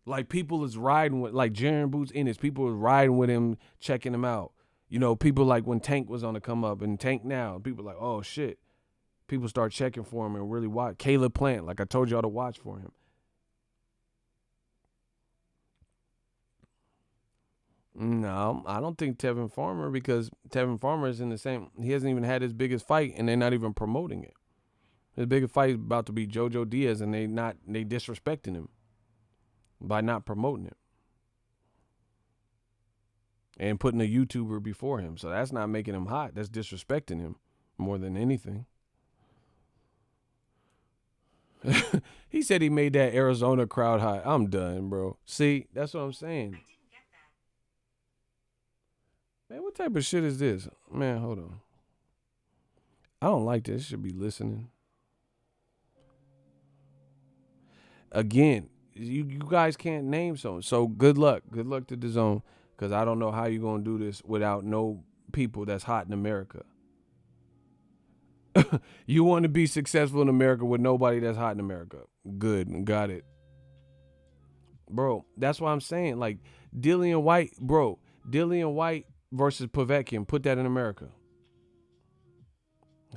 Like, people is riding with, like, Jaron Boots Ennis. People is riding with him, checking him out. People like when Tank was on the come up, and Tank now, people like, oh shit. People start checking for him and really watch. Caleb Plant, like I told y'all to watch for him. No, I don't think Tevin Farmer, because Tevin Farmer is in the same. He hasn't even had his biggest fight, and they're not even promoting it. His biggest fight is about to be JoJo Diaz, and they disrespecting him by not promoting it and putting a YouTuber before him. So that's not making him hot. That's disrespecting him more than anything. He said he made that Arizona crowd hot. I'm done, bro. See, that's what I'm saying. Man, what type of shit is this? Man, hold on. I don't like this. Should be listening. Again, you guys can't name something. So good luck. Good luck to DAZN, because I don't know how you're going to do this without no people that's hot in America. You want to be successful in America with nobody that's hot in America. Good. Got it. Bro, that's why I'm saying, like, Dillian Whyte versus Povetkin. Put that in America.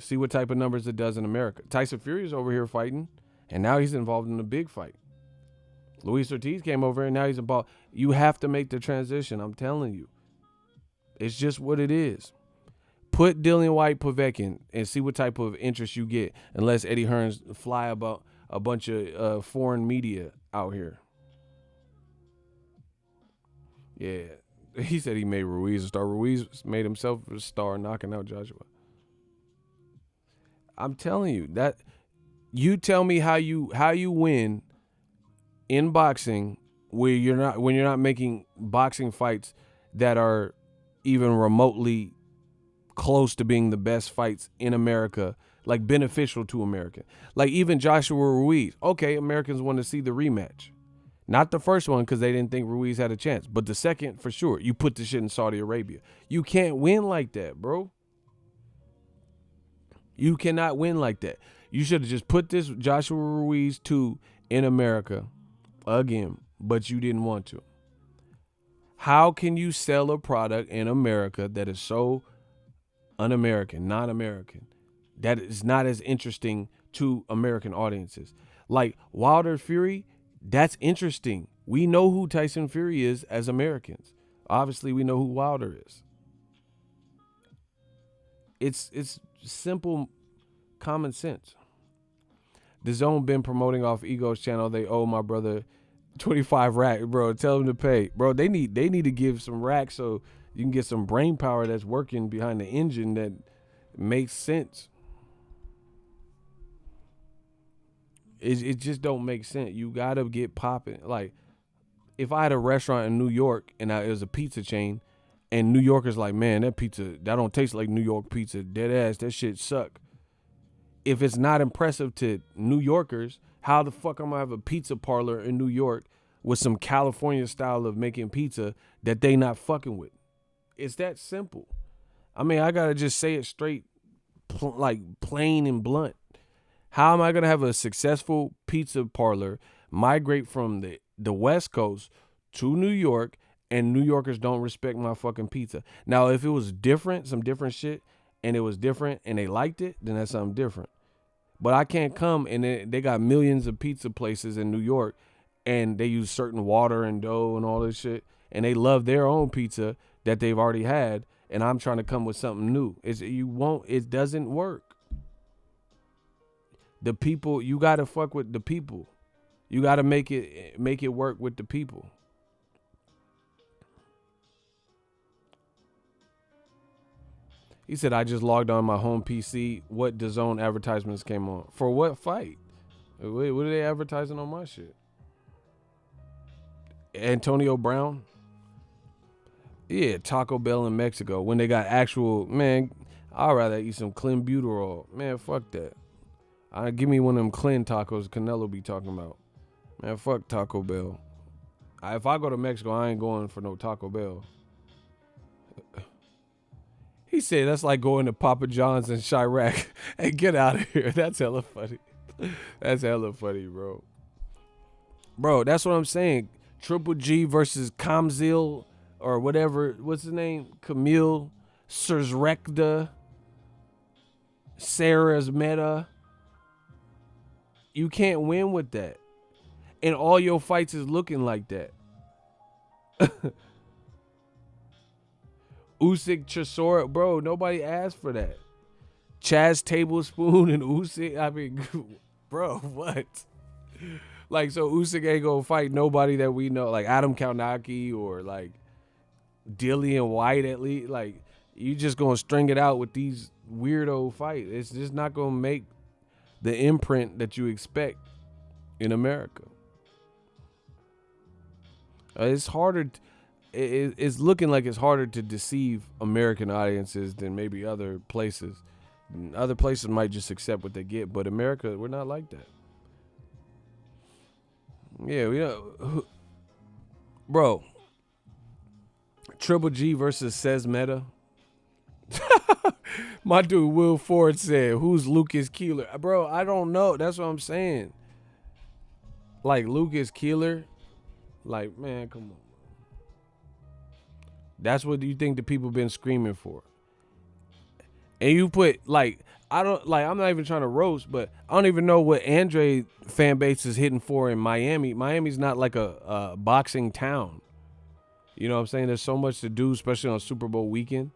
See what type of numbers it does in America. Tyson Fury is over here fighting, and now he's involved in a big fight. Luis Ortiz came over, and now he's involved. You have to make the transition. I'm telling you. It's just what it is. Put Dillian Whyte, Povetkin, and see what type of interest you get, unless Eddie Hearns fly about a bunch of foreign media out here. Yeah. He said he made Ruiz a star. Ruiz made himself a star, knocking out Joshua. I'm telling you, that you tell me how you win in boxing when you're not making boxing fights that are even remotely close to being the best fights in America, like beneficial to America. Like even Joshua Ruiz. Okay, Americans want to see the rematch. Not the first one because they didn't think Ruiz had a chance, but the second for sure. You put the shit in Saudi Arabia. You can't win like that, bro. You cannot win like that. You should have just put this Joshua Ruiz 2 in America again, but you didn't want to. How can you sell a product in America that is so un-American, non-American, that is not as interesting to American audiences? Like Wilder Fury, that's interesting. We know who Tyson Fury is as Americans. Obviously, we know who Wilder is. It's simple common sense. DAZN been promoting off Ego's channel. They owe my brother 25 racks, bro. Tell them to pay, bro. They need to give some racks so you can get some brain power that's working behind the engine that makes sense. It just don't make sense. You gotta get popping. Like if I had a restaurant in New York and it was a pizza chain, and New Yorkers like, man, that pizza that don't taste like New York pizza. Dead ass, that shit suck. If it's not impressive to New Yorkers, how the fuck I'm gonna have a pizza parlor in New York with some California style of making pizza that they not fucking with? It's that simple. I mean, I gotta just say it straight, like plain and blunt. How am I gonna have a successful pizza parlor migrate from the West Coast to New York, and New Yorkers don't respect my fucking pizza? Now, if it was different, some different shit, and it was different and they liked it, then that's something different. But I can't come and they got millions of pizza places in New York, and they use certain water and dough and all this shit, and they love their own pizza that they've already had, and I'm trying to come with something new. It doesn't work. The people, you gotta fuck with the people. You gotta make it work with the people. He said, I just logged on my home PC. What DAZN advertisements came on? For what fight? Wait, what are they advertising on my shit? Antonio Brown? Yeah, Taco Bell in Mexico. When they got actual, man, I'd rather eat some clenbuterol. Man, fuck that. Give me one of them clean tacos Canelo be talking about. Man, fuck Taco Bell. If I go to Mexico, I ain't going for no Taco Bell. He said that's like going to Papa John's in Chirac. Hey, get out of here. That's hella funny. That's hella funny, bro. Bro, that's what I'm saying. Triple G versus Kamzil or whatever. What's his name? Camille Serzrekda. Sarah's Meta. You can't win with that. And all your fights is looking like that. Usyk Chisora, bro, nobody asked for that. Chaz Tablespoon and Usyk. I mean, bro, what? Like, so Usyk ain't gonna fight nobody that we know, like Adam Kaunaki or like Dillian Whyte at least. Like, you just gonna string it out with these weirdo fights. It's just not gonna make the imprint that you expect in America. It's harder. It's looking like it's harder to deceive American audiences than maybe other places. Other places might just accept what they get, but America, we're not like that. Yeah, we know. Bro, Triple G versus Says Meta. My dude Will Ford said, "Who's Lucas Keeler?" Bro, I don't know. That's what I'm saying. Like Lucas Keeler, like, man, come on. That's what you think the people been screaming for. And you put like, I'm not even trying to roast, but I don't even know what Andre fan base is hitting for in Miami. Miami's not like a boxing town. You know what I'm saying? There's so much to do, especially on Super Bowl weekend.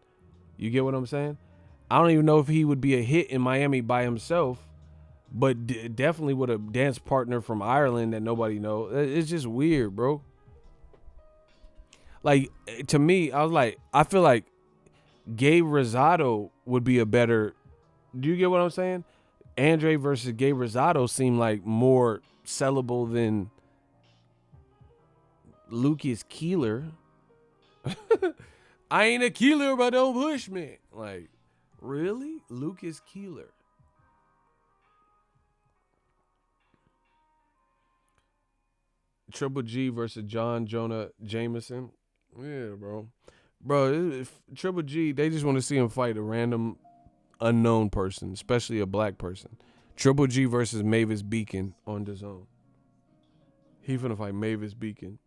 You get what I'm saying? I don't even know if he would be a hit in Miami by himself, but definitely with a dance partner from Ireland that nobody knows. It's just weird, bro. Like, to me, I feel like Gabe Rosado would be a better. Do you get what I'm saying? Andre versus Gabe Rosado seem like more sellable than Lucas Keeler. I ain't a Keeler, but don't push me. Like, really? Lucas Keeler. Triple G versus John Jonah Jameson. Yeah, bro. Bro, Triple G, they just want to see him fight a random unknown person, especially a black person. Triple G versus Mavis Beacon on DAZN. He finna fight Mavis Beacon.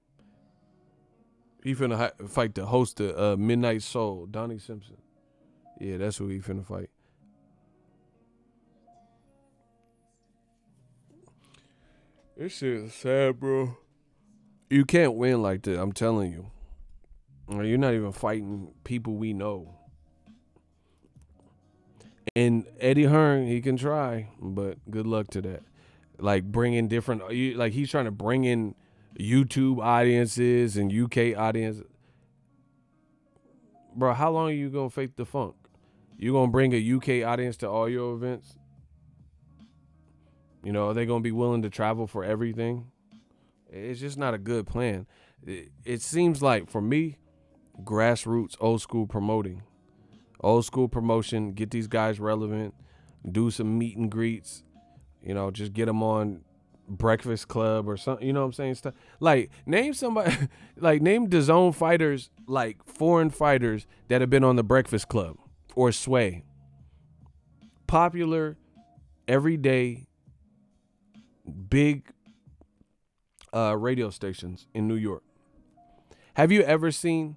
He finna fight the host of Midnight Soul, Donnie Simpson. Yeah, that's who he finna fight. This shit is sad, bro. You can't win like that, I'm telling you. You're not even fighting people we know. And Eddie Hearn, he can try, but good luck to that. Like bringing different, like he's trying to bring in YouTube audiences and UK audiences. Bro, how long are you gonna fake the funk? You gonna bring a UK audience to all your events? You know, are they gonna be willing to travel for everything? It's just not a good plan. It seems like, for me, grassroots, old school promoting. Old school promotion, get these guys relevant, do some meet and greets, you know, just get them on Breakfast Club or something, you know what I'm saying? Stuff. Like, name somebody, like, name DAZN fighters, like, foreign fighters that have been on the Breakfast Club or Sway. Popular, everyday, big radio stations in New York. Have you ever seen...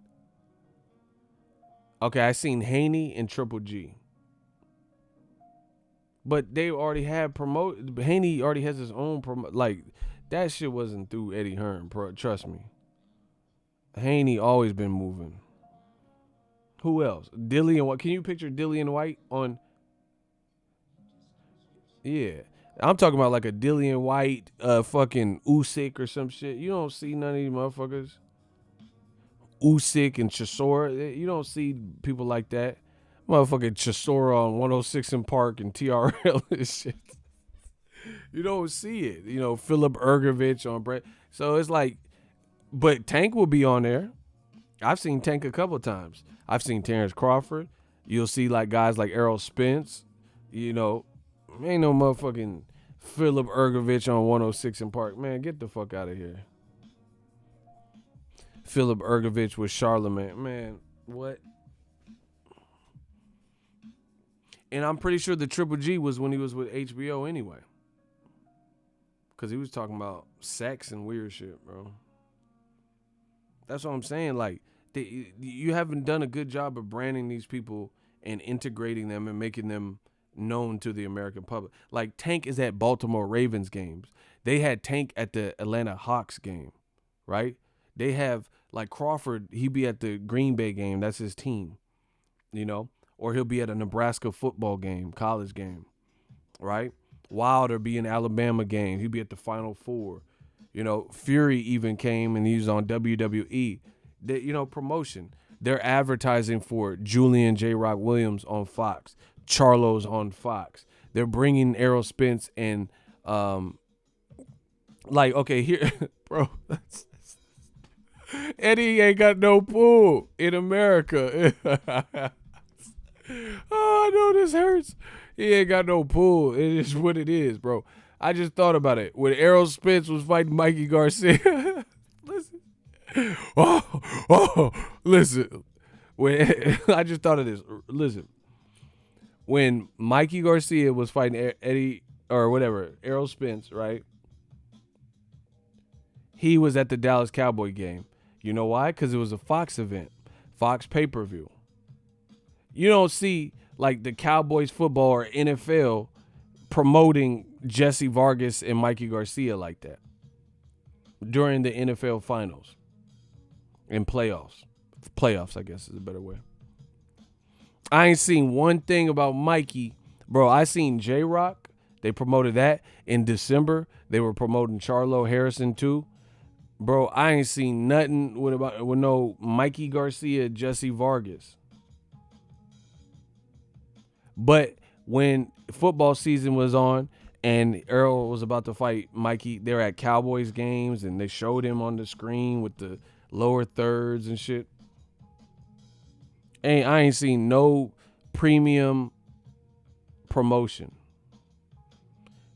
Okay, I seen Haney and Triple G. But they already had Haney already has his own like, that shit wasn't through Eddie Hearn, trust me. Haney always been moving. Who else? Dillian Whyte. Can you picture Dillian Whyte on? Yeah. I'm talking about like a Dillian Whyte, fucking Usyk or some shit. You don't see none of these motherfuckers. Usyk and Chisora. You don't see people like that. Motherfucking Chisora on 106 in Park and TRL and shit. You don't see it. You know, Philip Ergovich on Brett. So it's like, but Tank will be on there. I've seen Tank a couple times. I've seen Terrence Crawford. You'll see like guys like Errol Spence. You know, ain't no motherfucking Philip Ergovich on 106 in Park. Man, get the fuck out of here. Philip Ergovich with Charlemagne. Man, what? And I'm pretty sure the Triple G was when he was with HBO anyway. Because he was talking about sex and weird shit, bro. That's what I'm saying. Like, you haven't done a good job of branding these people and integrating them and making them known to the American public. Like, Tank is at Baltimore Ravens games. They had Tank at the Atlanta Hawks game, right? They have, like, Crawford, he be at the Green Bay game. That's his team, you know? Or he'll be at a Nebraska football game, college game, right? Wilder be in Alabama game. He'd be at the Final Four. You know, Fury even came and he was on WWE. Promotion. They're advertising for Julian J. Rock Williams on Fox. Charlo's on Fox. They're bringing Errol Spence and, here, bro. Eddie ain't got no pool in America. Oh, I know this hurts. He ain't got no pool. It is what it is, bro. I just thought about it. When Errol Spence was fighting Mikey Garcia. Listen. Listen. I just thought of this. Listen. When Mikey Garcia was fighting Errol Spence, right? He was at the Dallas Cowboy game. You know why? Because it was a Fox event. Fox pay-per-view. You don't see like the Cowboys football or NFL promoting Jesse Vargas and Mikey Garcia like that during the NFL finals and playoffs. Playoffs, I guess is a better way. I ain't seen one thing about Mikey. Bro, I seen J-Rock. They promoted that in December. They were promoting Charlo Harrison too. Bro, I ain't seen nothing with no Mikey Garcia, Jesse Vargas. But when football season was on and Earl was about to fight Mikey, they were at Cowboys games and they showed him on the screen with the lower thirds and shit. I ain't seen no premium promotion.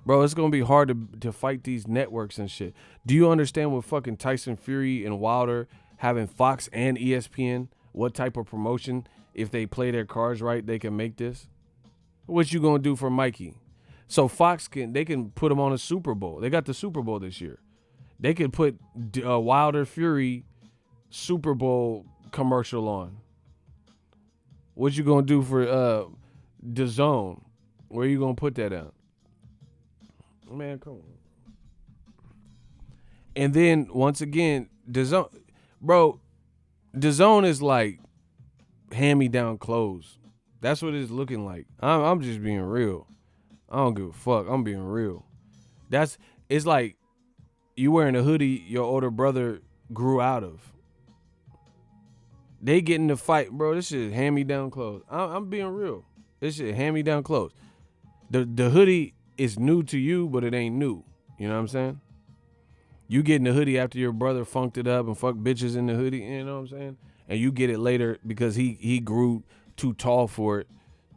Bro, it's going to be hard to fight these networks and shit. Do you understand what fucking Tyson Fury and Wilder having Fox and ESPN, what type of promotion, if they play their cards right, they can make this? What you gonna do for Mikey? So Fox they can put him on a Super Bowl. They got the Super Bowl this year. They could put Wilder Fury Super Bowl commercial on. What you gonna do for DAZN? Where you gonna put that at? Man, come on. And then once again, DAZN, bro, DAZN is like hand-me-down clothes. That's what it's looking like. I'm just being real. I don't give a fuck. I'm being real. It's like you wearing a hoodie your older brother grew out of. They get in the fight, bro. This shit hand-me-down clothes. I'm being real. This shit hand-me-down clothes. The hoodie is new to you, but it ain't new. You know what I'm saying? You get in the hoodie after your brother funked it up and fucked bitches in the hoodie. You know what I'm saying? And you get it later because he grew too tall for it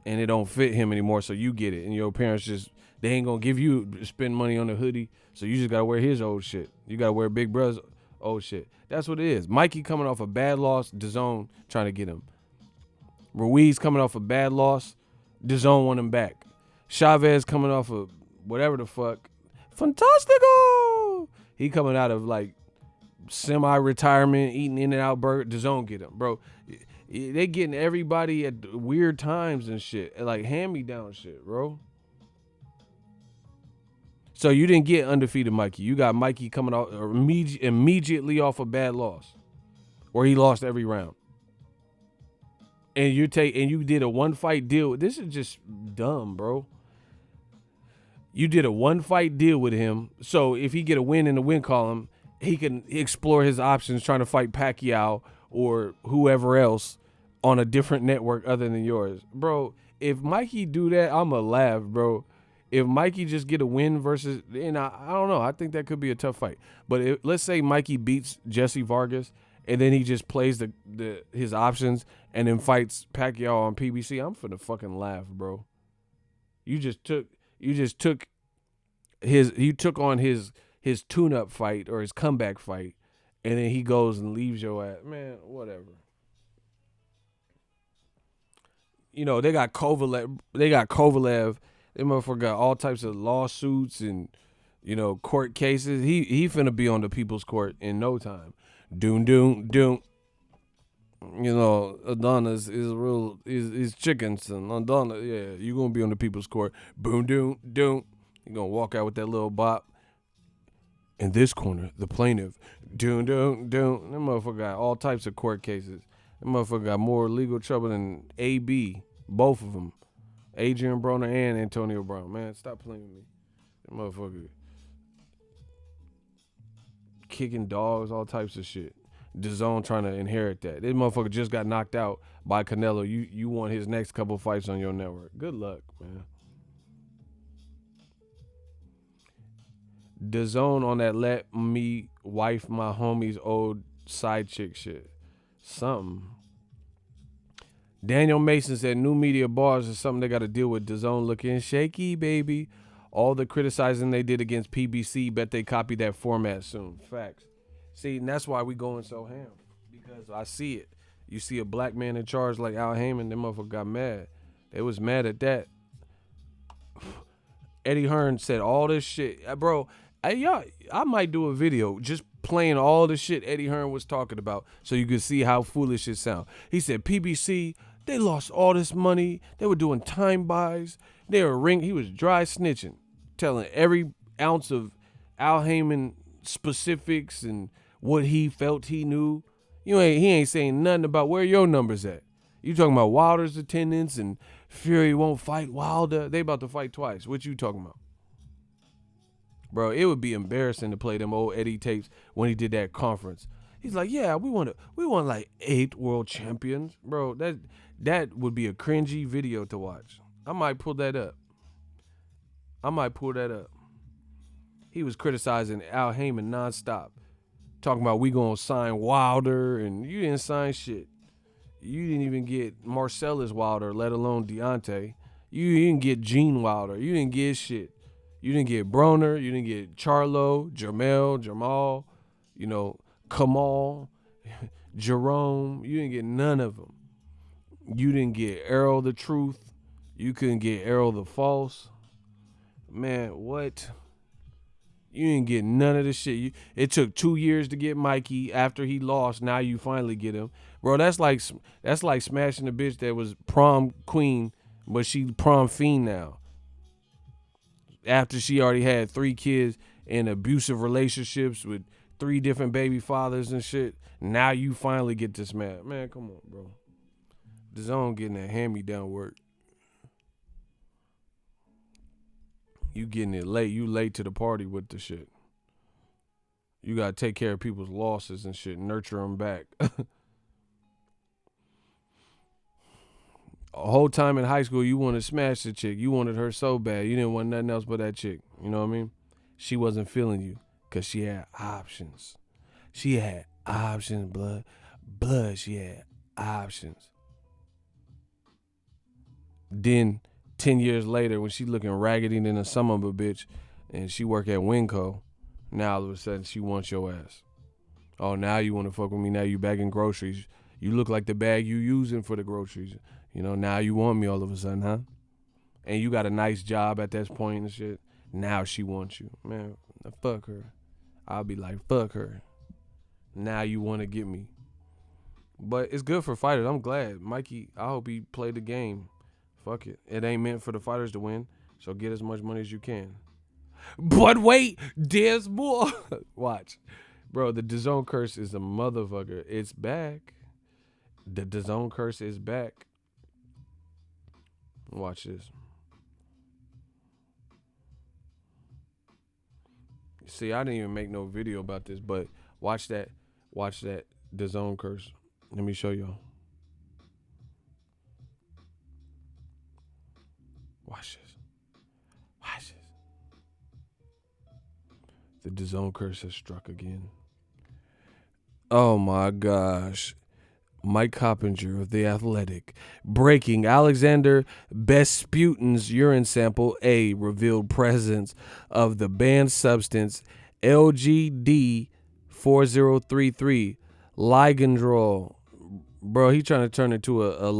and it don't fit him anymore, so you get it, and your parents they ain't gonna give you spend money on the hoodie, so you just gotta wear his old shit. You gotta wear Big Brother's old shit. That's what it is. Mikey coming off a bad loss, DAZN trying to get him. Ruiz coming off a bad loss, DAZN want him back. Chavez coming off of whatever the fuck, Fantastico. He coming out of like semi-retirement, eating In-N-Out burger. DAZN get him, bro. They getting everybody at weird times and shit, like hand-me-down shit, bro. So you didn't get undefeated Mikey. You got Mikey coming off immediately off a bad loss, where he lost every round. And you did a one-fight deal. This is just dumb, bro. You did a one-fight deal with him, so if he get a win in the win column, he can explore his options trying to fight Pacquiao or whoever else on a different network other than yours. Bro, if Mikey do that, I'ma laugh, bro. If Mikey just get a win versus, and I don't know, I think that could be a tough fight. But let's say Mikey beats Jesse Vargas and then he just plays his options and then fights Pacquiao on PBC, I'm finna fucking laugh, bro. You just took he took on his tune-up fight or his comeback fight, and then he goes and leaves your ass. Man, whatever. They got Kovalev. They got Kovalev. They motherfucker got all types of lawsuits and court cases. He finna be on the people's court in no time. Doom doom doom. Adonis is real is chickens and Adonis. Yeah, you gonna be on the people's court. Boom doom doom. You gonna walk out with that little bop. In this corner, the plaintiff. Doom doom doom. That motherfucker got all types of court cases. That motherfucker got more legal trouble than AB. Both of them. Adrian Broner and Antonio Brown. Man, stop playing with me. That motherfucker kicking dogs, all types of shit. DAZN trying to inherit that. This motherfucker just got knocked out by Canelo. You want his next couple fights on your network. Good luck, man. DAZN on that let me wife my homie's old side chick shit. Something. Daniel Mason said new media bars is something they got to deal with. DAZN looking shaky, baby. All the criticizing they did against PBC, bet they copy that format soon. Facts. See, and that's why we going so ham. Because I see it. You see a black man in charge like Al Heyman, them motherfucker got mad. They was mad at that. Eddie Hearn said all this shit. Bro, I might do a video just playing all the shit Eddie Hearn was talking about so you could see how foolish it sounds. He said PBC, they lost all this money. They were doing time buys. They were he was dry snitching, telling every ounce of Al Heyman specifics and what he felt he knew. He ain't saying nothing about where your numbers at. You talking about Wilder's attendance and Fury won't fight Wilder. They about to fight twice. What you talking about? Bro, it would be embarrassing to play them old Eddie tapes when he did that conference. He's like, yeah, we won like 8 world champions. Bro, that would be a cringy video to watch. I might pull that up. He was criticizing Al Heyman nonstop. Talking about we gonna sign Wilder, and you didn't sign shit. You didn't even get Marcellus Wilder, let alone Deontay. You didn't get Gene Wilder. You didn't get shit. You didn't get Broner. You didn't get Charlo, Jamal, Kamal, Jerome. You didn't get none of them. You didn't get Errol the Truth. You couldn't get Errol the False. Man, what? You didn't get none of this shit. It took 2 years to get Mikey after he lost. Now you finally get him. Bro, that's like smashing a bitch that was prom queen, but she prom fiend now. After she already had 3 kids in abusive relationships with 3 different baby fathers and shit. Now you finally get to smash. Man, come on, bro. DAZN getting that hand-me-down work. You getting it late. You late to the party with the shit. You got to take care of people's losses and shit. Nurture them back. A whole time in high school, you wanted to smash the chick. You wanted her so bad. You didn't want nothing else but that chick. You know what I mean? She wasn't feeling you because she had options. She had options, blood. She had options. Then 10 years later, when she looking raggedy than a son of a bitch, and she work at Winco, now all of a sudden she wants your ass. Oh, now you want to fuck with me? Now you bagging groceries. You look like the bag you using for the groceries. Now you want me all of a sudden, huh? And you got a nice job at that point and shit. Now she wants you. Man, fuck her. I'll be like, fuck her. Now you want to get me. But it's good for fighters. I'm glad. Mikey, I hope he played the game. Fuck it. It ain't meant for the fighters to win, so get as much money as you can. But wait, there's more. Watch. Bro, the DAZN curse is a motherfucker. It's back. The DAZN curse is back. Watch this. See, I didn't even make no video about this, but watch that. Watch that DAZN curse. Let me show y'all. Watch this. Watch this. The DAZN curse has struck again. Oh my gosh. Mike Coppinger of The Athletic. Breaking: Alexander Vesputin's urine sample A revealed presence of the banned substance LGD 4033 ligandrol. Bro, he trying to turn into a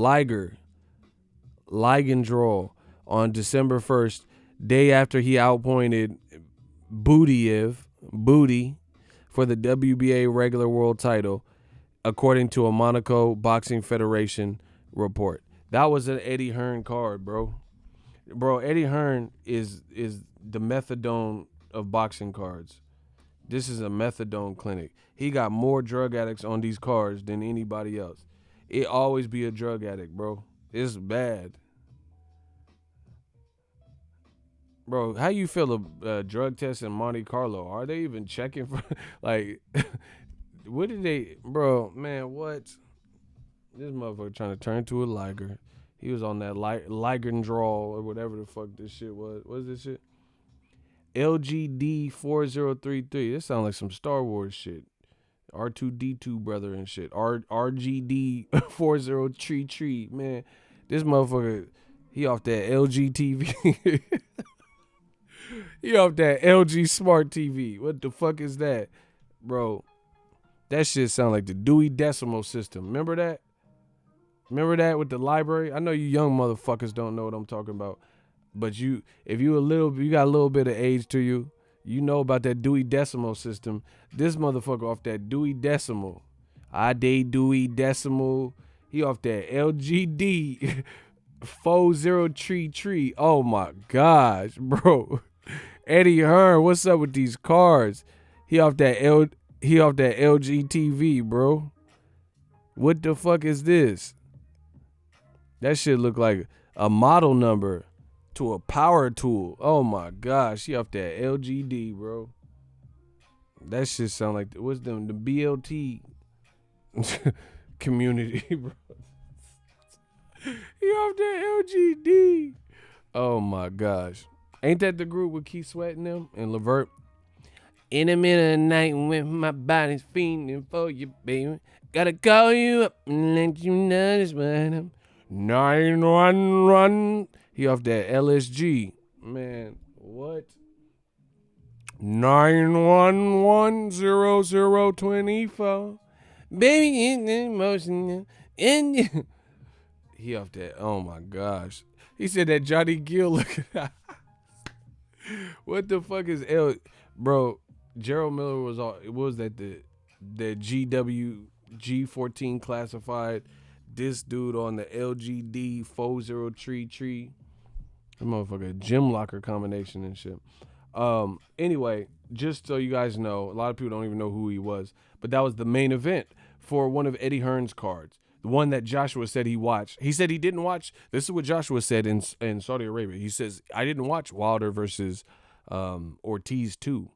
ligandrol on December 1st, day after he outpointed Booty for the WBA regular world title, according to a Monaco Boxing Federation report. That was an Eddie Hearn card, bro. Bro, Eddie Hearn is the methadone of boxing cards. This is a methadone clinic. He got more drug addicts on these cards than anybody else. It always be a drug addict, bro. It's bad. Bro, how you feel a drug test in Monte Carlo? Are they even checking for, like, what did they, bro, man, what? This motherfucker trying to turn to a liger. He was on that ligandrol or whatever the fuck this shit was. What's this shit? LGD 4033. This sounds like some Star Wars shit. R2D2 brother and shit. RGD 4033. Man, this motherfucker, he off that LG TV. He off that LG Smart TV. What the fuck is that? Bro, that shit sound like the Dewey Decimal System. Remember that? Remember that with the library? I know you young motherfuckers don't know what I'm talking about. But if you got a little bit of age to you, you know about that Dewey Decimal System. This motherfucker off that Dewey Decimal. I did Dewey Decimal. He off that LGD 4033. Oh my gosh, bro. Eddie Hearn, what's up with these cards? He off that LGTV, bro. What the fuck is this? That shit look like a model number to a power tool. Oh my gosh, he off that LGD, bro. That shit sound like what's them the BLT community, bro. He off that LGD. Oh my gosh. Ain't that the group with Keith Sweat and them and Levert? In the middle of the night when my body's fiending for you, baby. Gotta call you up and let you know this what I'm 911. He off that LSG. Man, what? 9110024. Baby in emotion. And he off that. Oh my gosh. He said that Johnny Gill look. What the fuck is bro? Gerald Miller was all. What was that the GW G14 classified? This dude on the LGD 4033. That motherfucker gym locker combination and shit. Anyway, just so you guys know, a lot of people don't even know who he was, but that was the main event for one of Eddie Hearn's cards. The one that Joshua said he watched. He said he didn't watch. This is what Joshua said in Saudi Arabia. He says, I didn't watch Wilder versus Ortiz 2.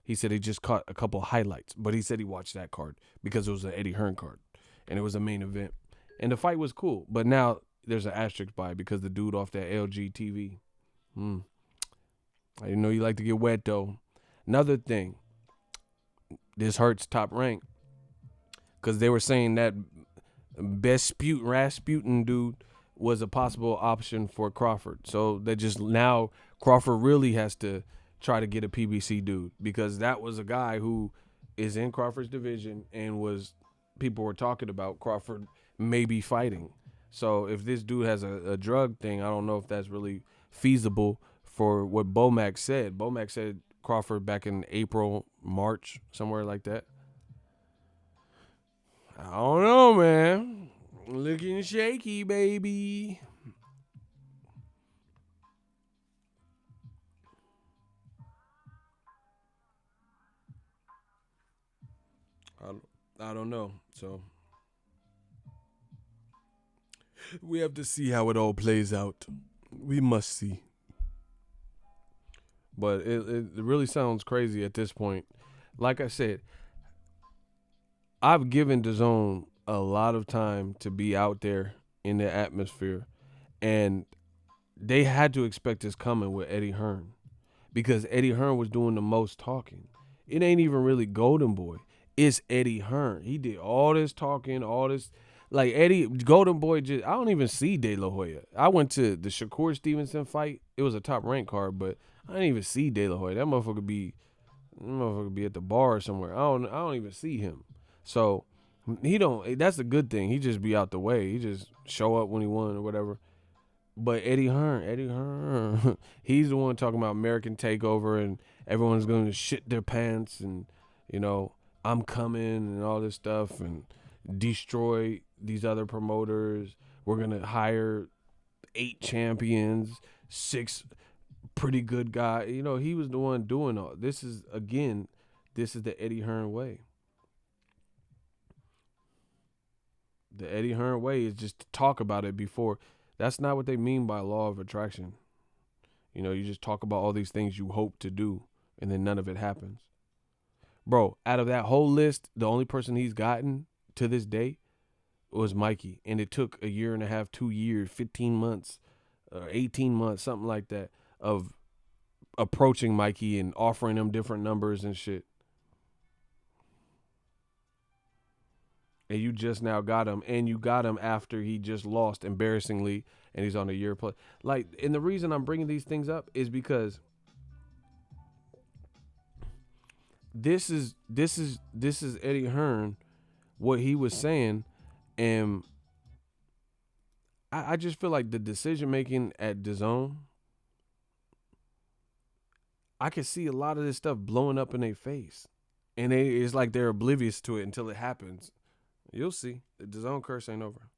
He said he just caught a couple highlights, but he said he watched that card because it was an Eddie Hearn card, and it was a main event. And the fight was cool, but now there's an asterisk by it because the dude off that LG TV. I didn't know you like to get wet, though. Another thing, this hurts Top Rank because they were saying that Rasputin dude was a possible option for Crawford. So they just now Crawford really has to try to get a PBC dude because that was a guy who is in Crawford's division and people were talking about Crawford maybe fighting. So if this dude has a drug thing, I don't know if that's really feasible for what Bomac said. Bomac said Crawford back in April, March, somewhere like that. I don't know, man. Looking shaky, baby. I don't know. So we have to see how it all plays out. We must see. But it really sounds crazy at this point. Like I said, I've given DAZN a lot of time to be out there in the atmosphere, and they had to expect this coming with Eddie Hearn because Eddie Hearn was doing the most talking. It ain't even really Golden Boy. It's Eddie Hearn. He did all this talking, all this Like Eddie, Golden Boy, I don't even see De La Hoya. I went to the Shakur Stevenson fight. It was a top rank card, but I didn't even see De La Hoya. That motherfucker be at the bar somewhere. I don't even see him. So he don't. That's a good thing. He just be out the way. He just show up when he won or whatever. But Eddie Hearn, he's the one talking about American takeover and everyone's going to shit their pants and, you know, I'm coming and all this stuff and destroy these other promoters. We're going to hire 8 champions, 6 pretty good guys. You know, he was the one doing all. This is the Eddie Hearn way. The Eddie Hearn way is just to talk about it before. That's not what they mean by law of attraction. You know, you just talk about all these things you hope to do, and then none of it happens. Bro, out of that whole list, the only person he's gotten to this day was Mikey. And it took 1.5 years, 2 years, 15 months, 18 months, something like that, of approaching Mikey and offering him different numbers and shit. And you just now got him, and you got him after he just lost embarrassingly, and he's on a year plus. Like, and the reason I'm bringing these things up is because this is Eddie Hearn, what he was saying, and I just feel like the decision making at DAZN, I can see a lot of this stuff blowing up in their face, and it's like they're oblivious to it until it happens. You'll see. The DAZN curse ain't over.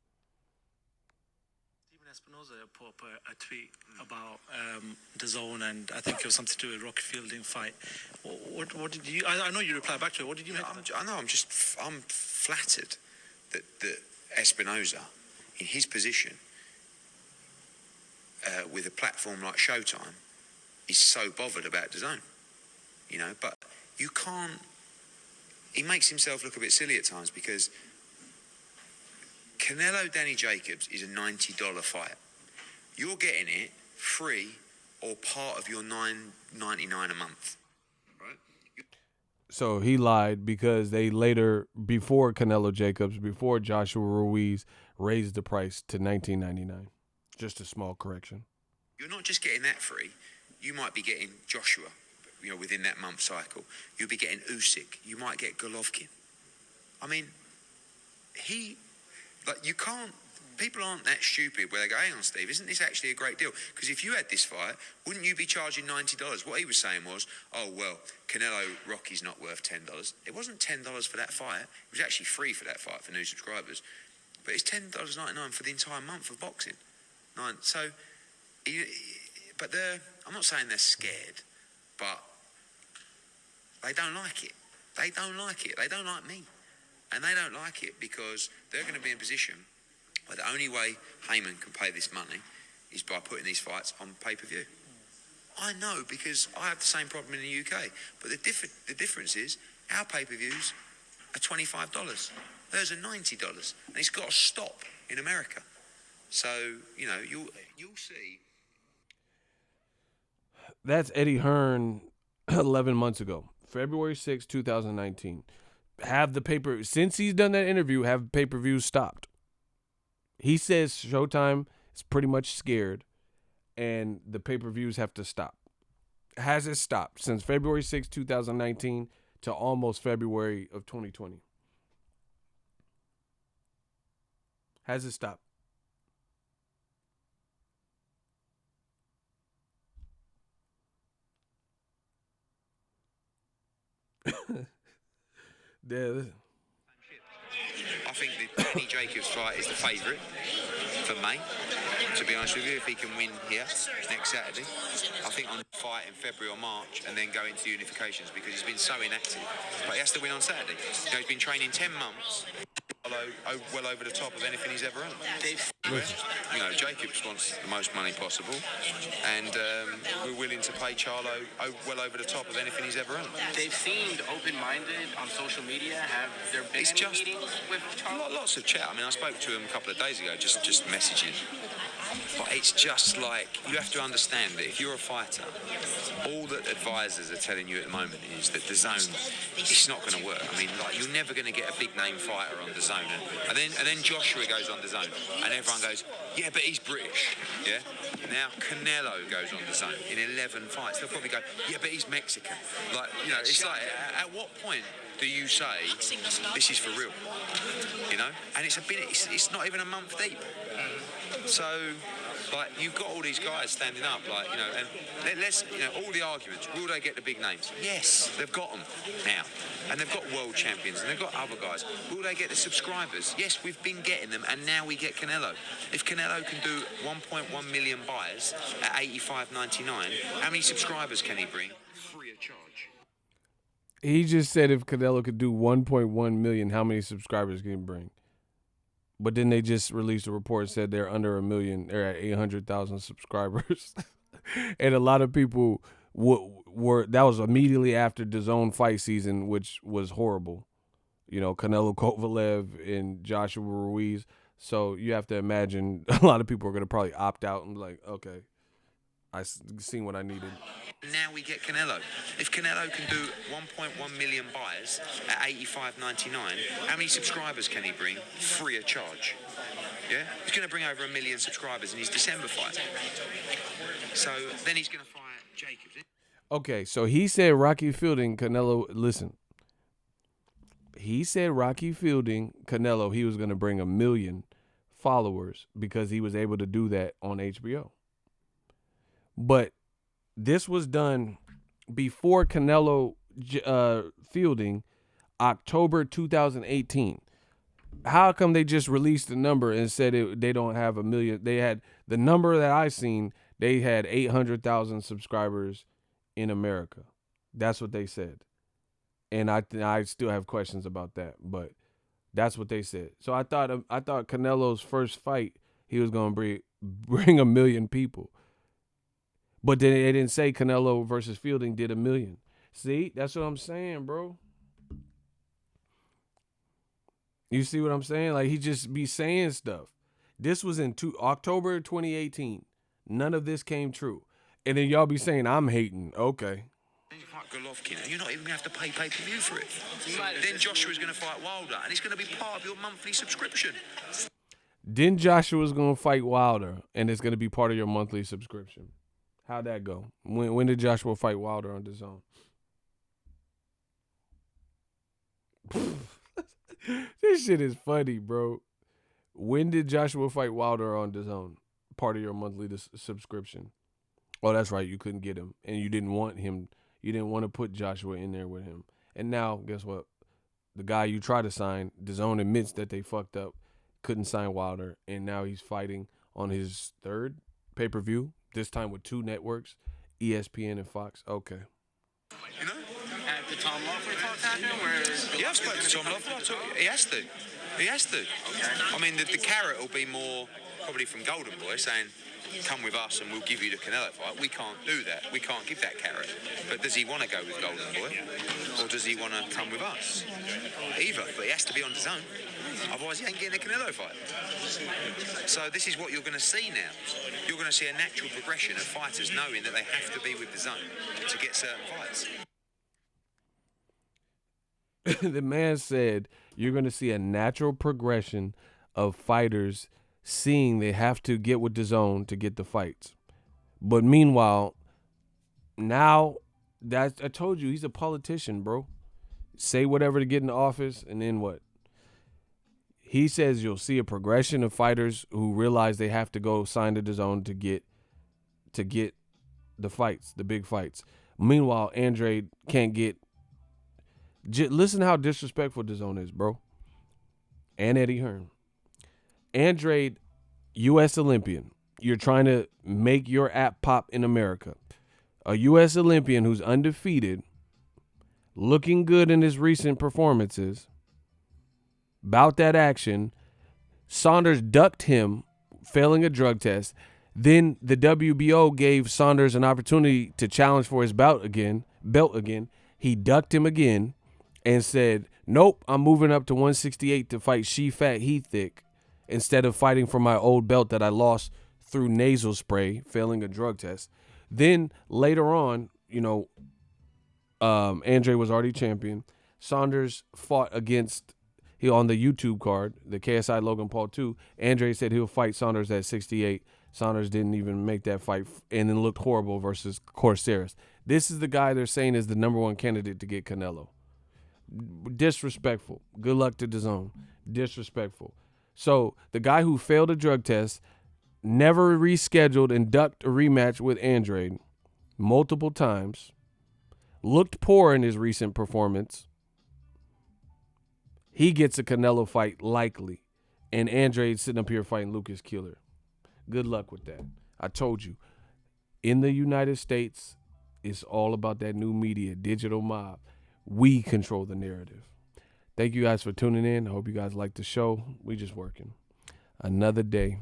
Stephen Espinoza put up a tweet about DAZN, and I think it was something to do with Rocky Fielding fight. What did you? I know you replied back to it. What did you make? I know. I'm flattered that Espinoza, in his position, with a platform like Showtime, is so bothered about DAZN. You know, but you can't. He makes himself look a bit silly at times because Canelo Danny Jacobs is a $90 fight. You're getting it free or part of your $9.99 a month. Right? So he lied because they later, before Canelo Jacobs, before Joshua Ruiz, raised the price to $19.99. Just a small correction. You're not just getting that free. You might be getting Joshua, you know, within that month cycle. You'll be getting Usyk. You might get Golovkin. I mean, you can't, people aren't that stupid where they go, hang on, Steve, isn't this actually a great deal? Because if you had this fight, wouldn't you be charging $90? What he was saying was, oh, well, Canelo Rocky's not worth $10. It wasn't $10 for that fight. It was actually free for that fight for new subscribers. But it's $10.99 for the entire month of boxing. I'm not saying they're scared, but they don't like it. They don't like it. They don't like me. And they don't like it because they're going to be in a position where the only way Heyman can pay this money is by putting these fights on pay-per-view. I know, because I have the same problem in the UK. But the difference is our pay-per-views are $25. Theirs are $90. And it's got to stop in America. So, you know, you'll see. That's Eddie Hearn 11 months ago, February 6, 2019. Since he's done that interview, have pay-per-views stopped. He says Showtime is pretty much scared and the pay-per-views have to stop. Has it stopped since February 6, 2019 to almost February of 2020? Has it stopped? I think the Danny Jacobs fight is the favourite for May, to be honest with you, if he can win here next Saturday. I think on fight in February or March and then go into the unifications because he's been so inactive. But he has to win on Saturday. You know, he's been training 10 months, well over the top of anything he's ever earned. You know, Jacobs wants the most money possible, and we're willing to pay Charlo well over the top of anything he's ever earned. They've seemed open-minded on social media. Have there been any meetings with Charlo? Lots of chat. I mean, I spoke to him a couple of days ago, just messaging. But it's just like, you have to understand that if you're a fighter, all that advisors are telling you at the moment is that DAZN, it's not going to work. I mean, like, you're never going to get a big name fighter on DAZN. And then Joshua goes on DAZN, and everyone goes, yeah, but he's British. Yeah. Now Canelo goes on DAZN in 11 fights. They'll probably go, yeah, but he's Mexican. Like, you know, it's like, at what point do you say this is for real? You know, and it's not even a month deep. So, like, you've got all these guys standing up, like, you know, and let's, you know, all the arguments. Will they get the big names? Yes, they've got them now, and they've got world champions, and they've got other guys. Will they get the subscribers? Yes, we've been getting them, and now we get Canelo. If Canelo can do 1.1 million buyers at $85.99, how many subscribers can he bring? Free of charge. He just said if Canelo could do 1.1 million, how many subscribers can he bring? But then they just released a report that said they're under 1 million. They're at 800,000 subscribers. And a lot of people were that was immediately after DAZN fight season, which was horrible. You know, Canelo Kovalev and Joshua Ruiz. So you have to imagine a lot of people are going to probably opt out and be like, okay, I seen what I needed. Now we get Canelo. If Canelo can do 1.1 million buyers at $85.99, how many subscribers can he bring free of charge? Yeah? He's going to bring over 1 million subscribers in his December fight. So then he's going to fight Jacobs. Okay, so he said Rocky Fielding, Canelo, listen. He said Rocky Fielding, Canelo, he was going to bring 1 million followers because he was able to do that on HBO. But this was done before Canelo Fielding, October 2018. How come they just released the number and said they don't have 1 million? They had the number that I seen. They had 800,000 subscribers in America. That's what they said. And I still have questions about that, but that's what they said. So I thought Canelo's first fight, he was going to bring 1 million people. But then they didn't say Canelo versus Fielding did 1 million. See, that's what I'm saying, bro. You see what I'm saying? Like, he just be saying stuff. This was in October 2018. None of this came true. And then y'all be saying, I'm hating. Okay. Golovkin, and you're not even going to have to pay pay-per-view for it. Then Joshua's going to fight Wilder, and it's going to be part of your monthly subscription. Then Joshua's going to fight Wilder, and it's going to be part of your monthly subscription. How'd that go? When did Joshua fight Wilder on DAZN? This shit is funny, bro. When did Joshua fight Wilder on DAZN? Part of your monthly subscription. Oh, that's right. You couldn't get him, and you didn't want him. You didn't want to put Joshua in there with him. And now, guess what? The guy you try to sign, DAZN admits that they fucked up, couldn't sign Wilder, and now he's fighting on his third pay-per-view. This time with 2 networks, ESPN and Fox. Okay. You know? At the Tom Loeffler talk happened? Yeah, I've spoken to Tom Loeffler. He has to. He has to. Okay. I mean, the carrot will be more probably from Golden Boy saying, come with us and we'll give you the Canelo fight. We can't do that. We can't give that carrot. But does he want to go with Golden Boy? Or does he want to come with us? Either. But he has to be on DAZN. Otherwise, he ain't getting a Canelo fight. So this is what you're going to see now. You're going to see a natural progression of fighters knowing that they have to be with DAZN to get certain fights. The man said you're going to see a natural progression of fighters seeing they have to get with DAZN to get the fights. But meanwhile, now I told you he's a politician, bro. Say whatever to get in the office, and then what? He says you'll see a progression of fighters who realize they have to go sign to DAZN to get the fights, the big fights. Meanwhile, Andre can't get. Listen how disrespectful DAZN is, bro. And Eddie Hearn. Andre, U.S. Olympian. You're trying to make your app pop in America. A U.S. Olympian who's undefeated, looking good in his recent performances. About that action, Saunders ducked him, failing a drug test. Then the WBO gave Saunders an opportunity to challenge for his belt again. He ducked him again and said, nope, I'm moving up to 168 to fight She-Fat Heathwick instead of fighting for my old belt that I lost through nasal spray, failing a drug test. Then later on, Andre was already champion. Saunders fought against on the YouTube card, the KSI Logan Paul 2. Andre said he'll fight Saunders at 68. Saunders didn't even make that fight and then looked horrible versus Corceras. This is the guy they're saying is the number one candidate to get Canelo. Disrespectful. Good luck to DAZN. Disrespectful. So the guy who failed a drug test, never rescheduled and ducked a rematch with Andre multiple times, looked poor in his recent performance. He gets a Canelo fight likely, and Andre's sitting up here fighting Lucas Keeler. Good luck with that. I told you, in the United States, it's all about that new media, digital mob. We control the narrative. Thank you guys for tuning in. I hope you guys like the show. We just working. Another day.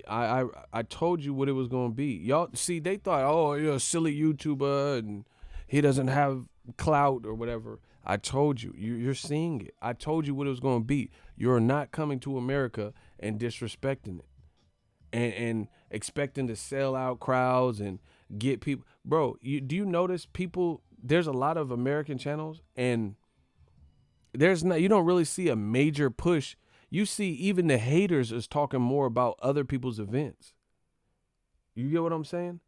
I told you what it was going to be. Y'all, see, they thought, oh, you're a silly YouTuber and he doesn't have clout or whatever. I told you. You're seeing it. I told you what it was going to be. You're not coming to America and disrespecting it and expecting to sell out crowds and get people. Bro, do you notice people, there's a lot of American channels and you don't really see a major push. You see even the haters is talking more about other people's events. You get what I'm saying?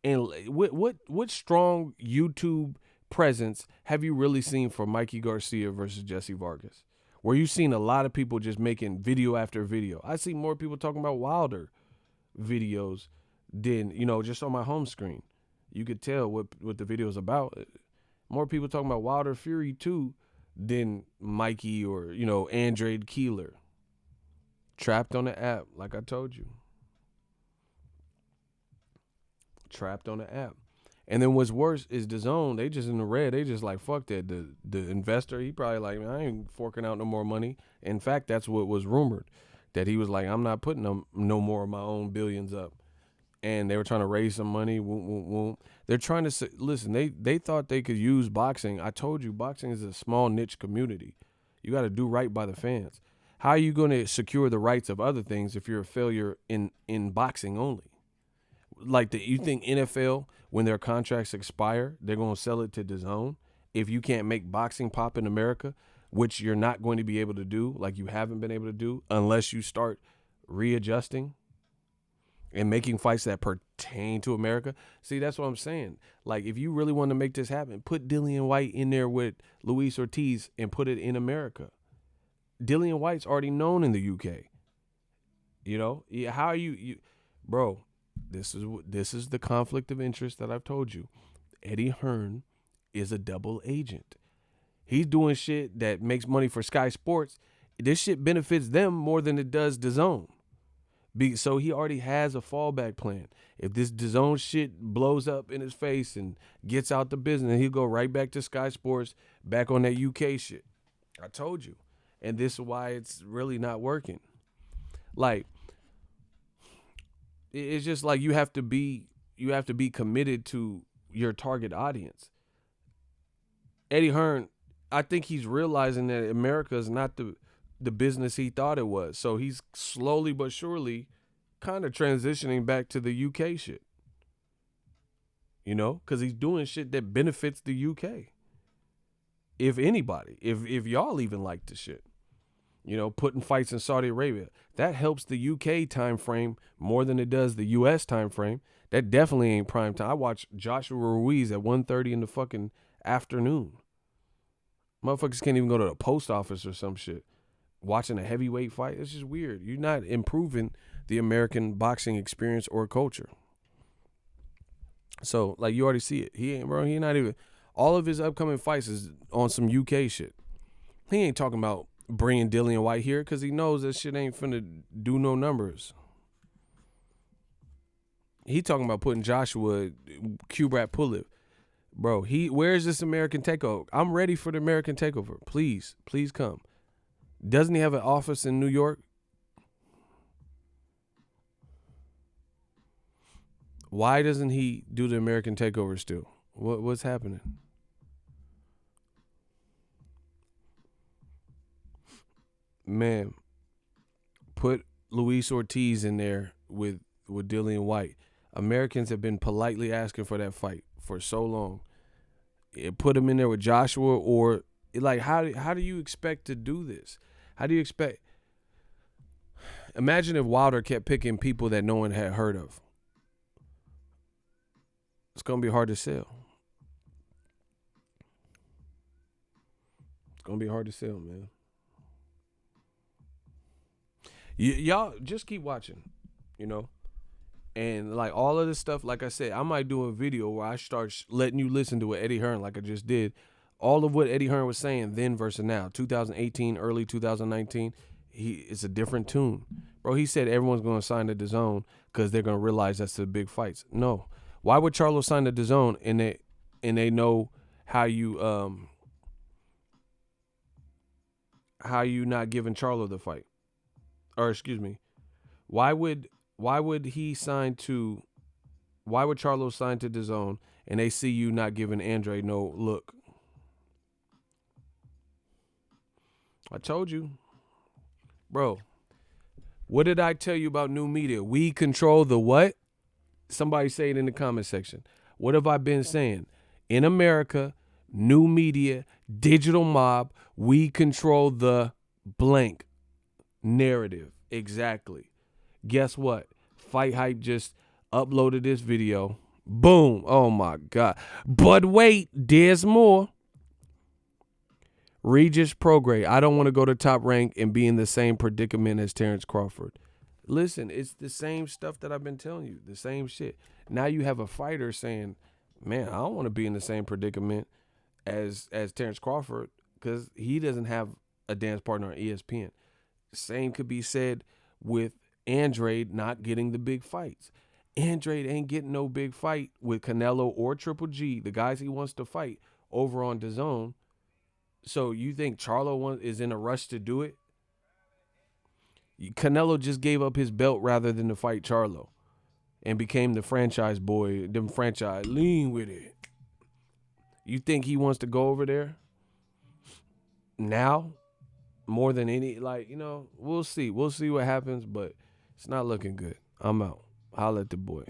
And what strong YouTube presence have you really seen for Mikey Garcia versus Jesse Vargas? Where you seen a lot of people just making video after video. I see more people talking about Wilder videos than, just on my home screen. You could tell what the video is about. More people talking about Wilder Fury 2 than Mikey or, Andre Keeler. Trapped on the app, like I told you. Trapped on the app. And then what's worse is DAZN, they just in the red. They just like, fuck that. The investor, he probably like, man, I ain't forking out no more money. In fact, that's what was rumored. That he was like, I'm not putting no more of my own billions up. And they were trying to raise some money. They're trying to, listen, they thought they could use boxing. I told you, boxing is a small niche community. You got to do right by the fans. How are you going to secure the rights of other things if you're a failure in boxing only? Like, you think NFL, when their contracts expire, they're going to sell it to DAZN? If you can't make boxing pop in America, which you're not going to be able to do, like you haven't been able to do, unless you start readjusting and making fights that pertain to America. See, that's what I'm saying. Like, if you really want to make this happen, put Dillian Whyte in there with Luis Ortiz and put it in America. Dillian Whyte's already known in the UK. How are you bro? This is the conflict of interest that I've told you. Eddie Hearn is a double agent. He's doing shit that makes money for Sky Sports. This shit benefits them more than it does DAZN. So he already has a fallback plan. If this DAZN shit blows up in his face and gets out the business, he'll go right back to Sky Sports, back on that UK shit. I told you. And this is why it's really not working. Like, it's just like you have to be committed to your target audience. Eddie Hearn, I think he's realizing that America is not the business he thought it was. So he's slowly but surely kind of transitioning back to the UK shit. Because he's doing shit that benefits the UK. If anybody, if y'all even like the shit. Putting fights in Saudi Arabia. That helps the UK time frame more than it does the US time frame. That definitely ain't prime time. I watched Joshua Ruiz at 1:30 in the fucking afternoon. Motherfuckers can't even go to the post office or some shit. Watching a heavyweight fight. It's just weird. You're not improving the American boxing experience or culture. So, like, you already see it. He not even, all of his upcoming fights is on some UK shit. He ain't talking about bringing Dillian Whyte here because he knows that shit ain't finna do no numbers. He talking about putting Joshua Kubrat Pulev. Bro, where's this American takeover? I'm ready for the American takeover. Please come. Doesn't he have an office in New York? Why doesn't he do the American takeover still? What's happening? Man, put Luis Ortiz in there with Dillian Whyte. Americans have been politely asking for that fight for so long. Put him in there with Joshua, or like how do you expect to do this? How do you expect? Imagine if Wilder kept picking people that no one had heard of. It's gonna be hard to sell. It's gonna be hard to sell, man. Y'all just keep watching, you know. And like all of this stuff, like I said, I might do a video where I start letting you listen to what Eddie Hearn, like I just did. All of what Eddie Hearn was saying then versus now, 2018, early 2019, it's a different tune. Bro, he said everyone's going to sign the DAZN because they're going to realize that's the big fights. No. Why would Charlo sign the DAZN and they know how you not giving Charlo the fight? Or excuse me. Why would Charlo sign to DAZN and they see you not giving Andre no look? I told you. Bro, what did I tell you about new media? We control the what? Somebody say it in the comment section. What have I been saying? In America, new media, digital mob, we control the blank narrative. Exactly. Guess what? Fight Hype just uploaded this video. Boom. Oh, my God. But wait, there's more. Regis Prograis. I don't want to go to Top Rank and be in the same predicament as Terrence Crawford. Listen, it's the same stuff that I've been telling you. The same shit. Now you have a fighter saying, man, I don't want to be in the same predicament as Terrence Crawford because he doesn't have a dance partner on ESPN. Same could be said with Andrade not getting the big fights. Andrade ain't getting no big fight with Canelo or Triple G, the guys he wants to fight, over on DAZN. So you think Charlo is in a rush to do it? Canelo just gave up his belt rather than to fight Charlo and became the franchise boy, them franchise, lean with it. You think he wants to go over there now more than any, like, you know, we'll see. We'll see what happens, but it's not looking good. I'm out. Holla at the boy.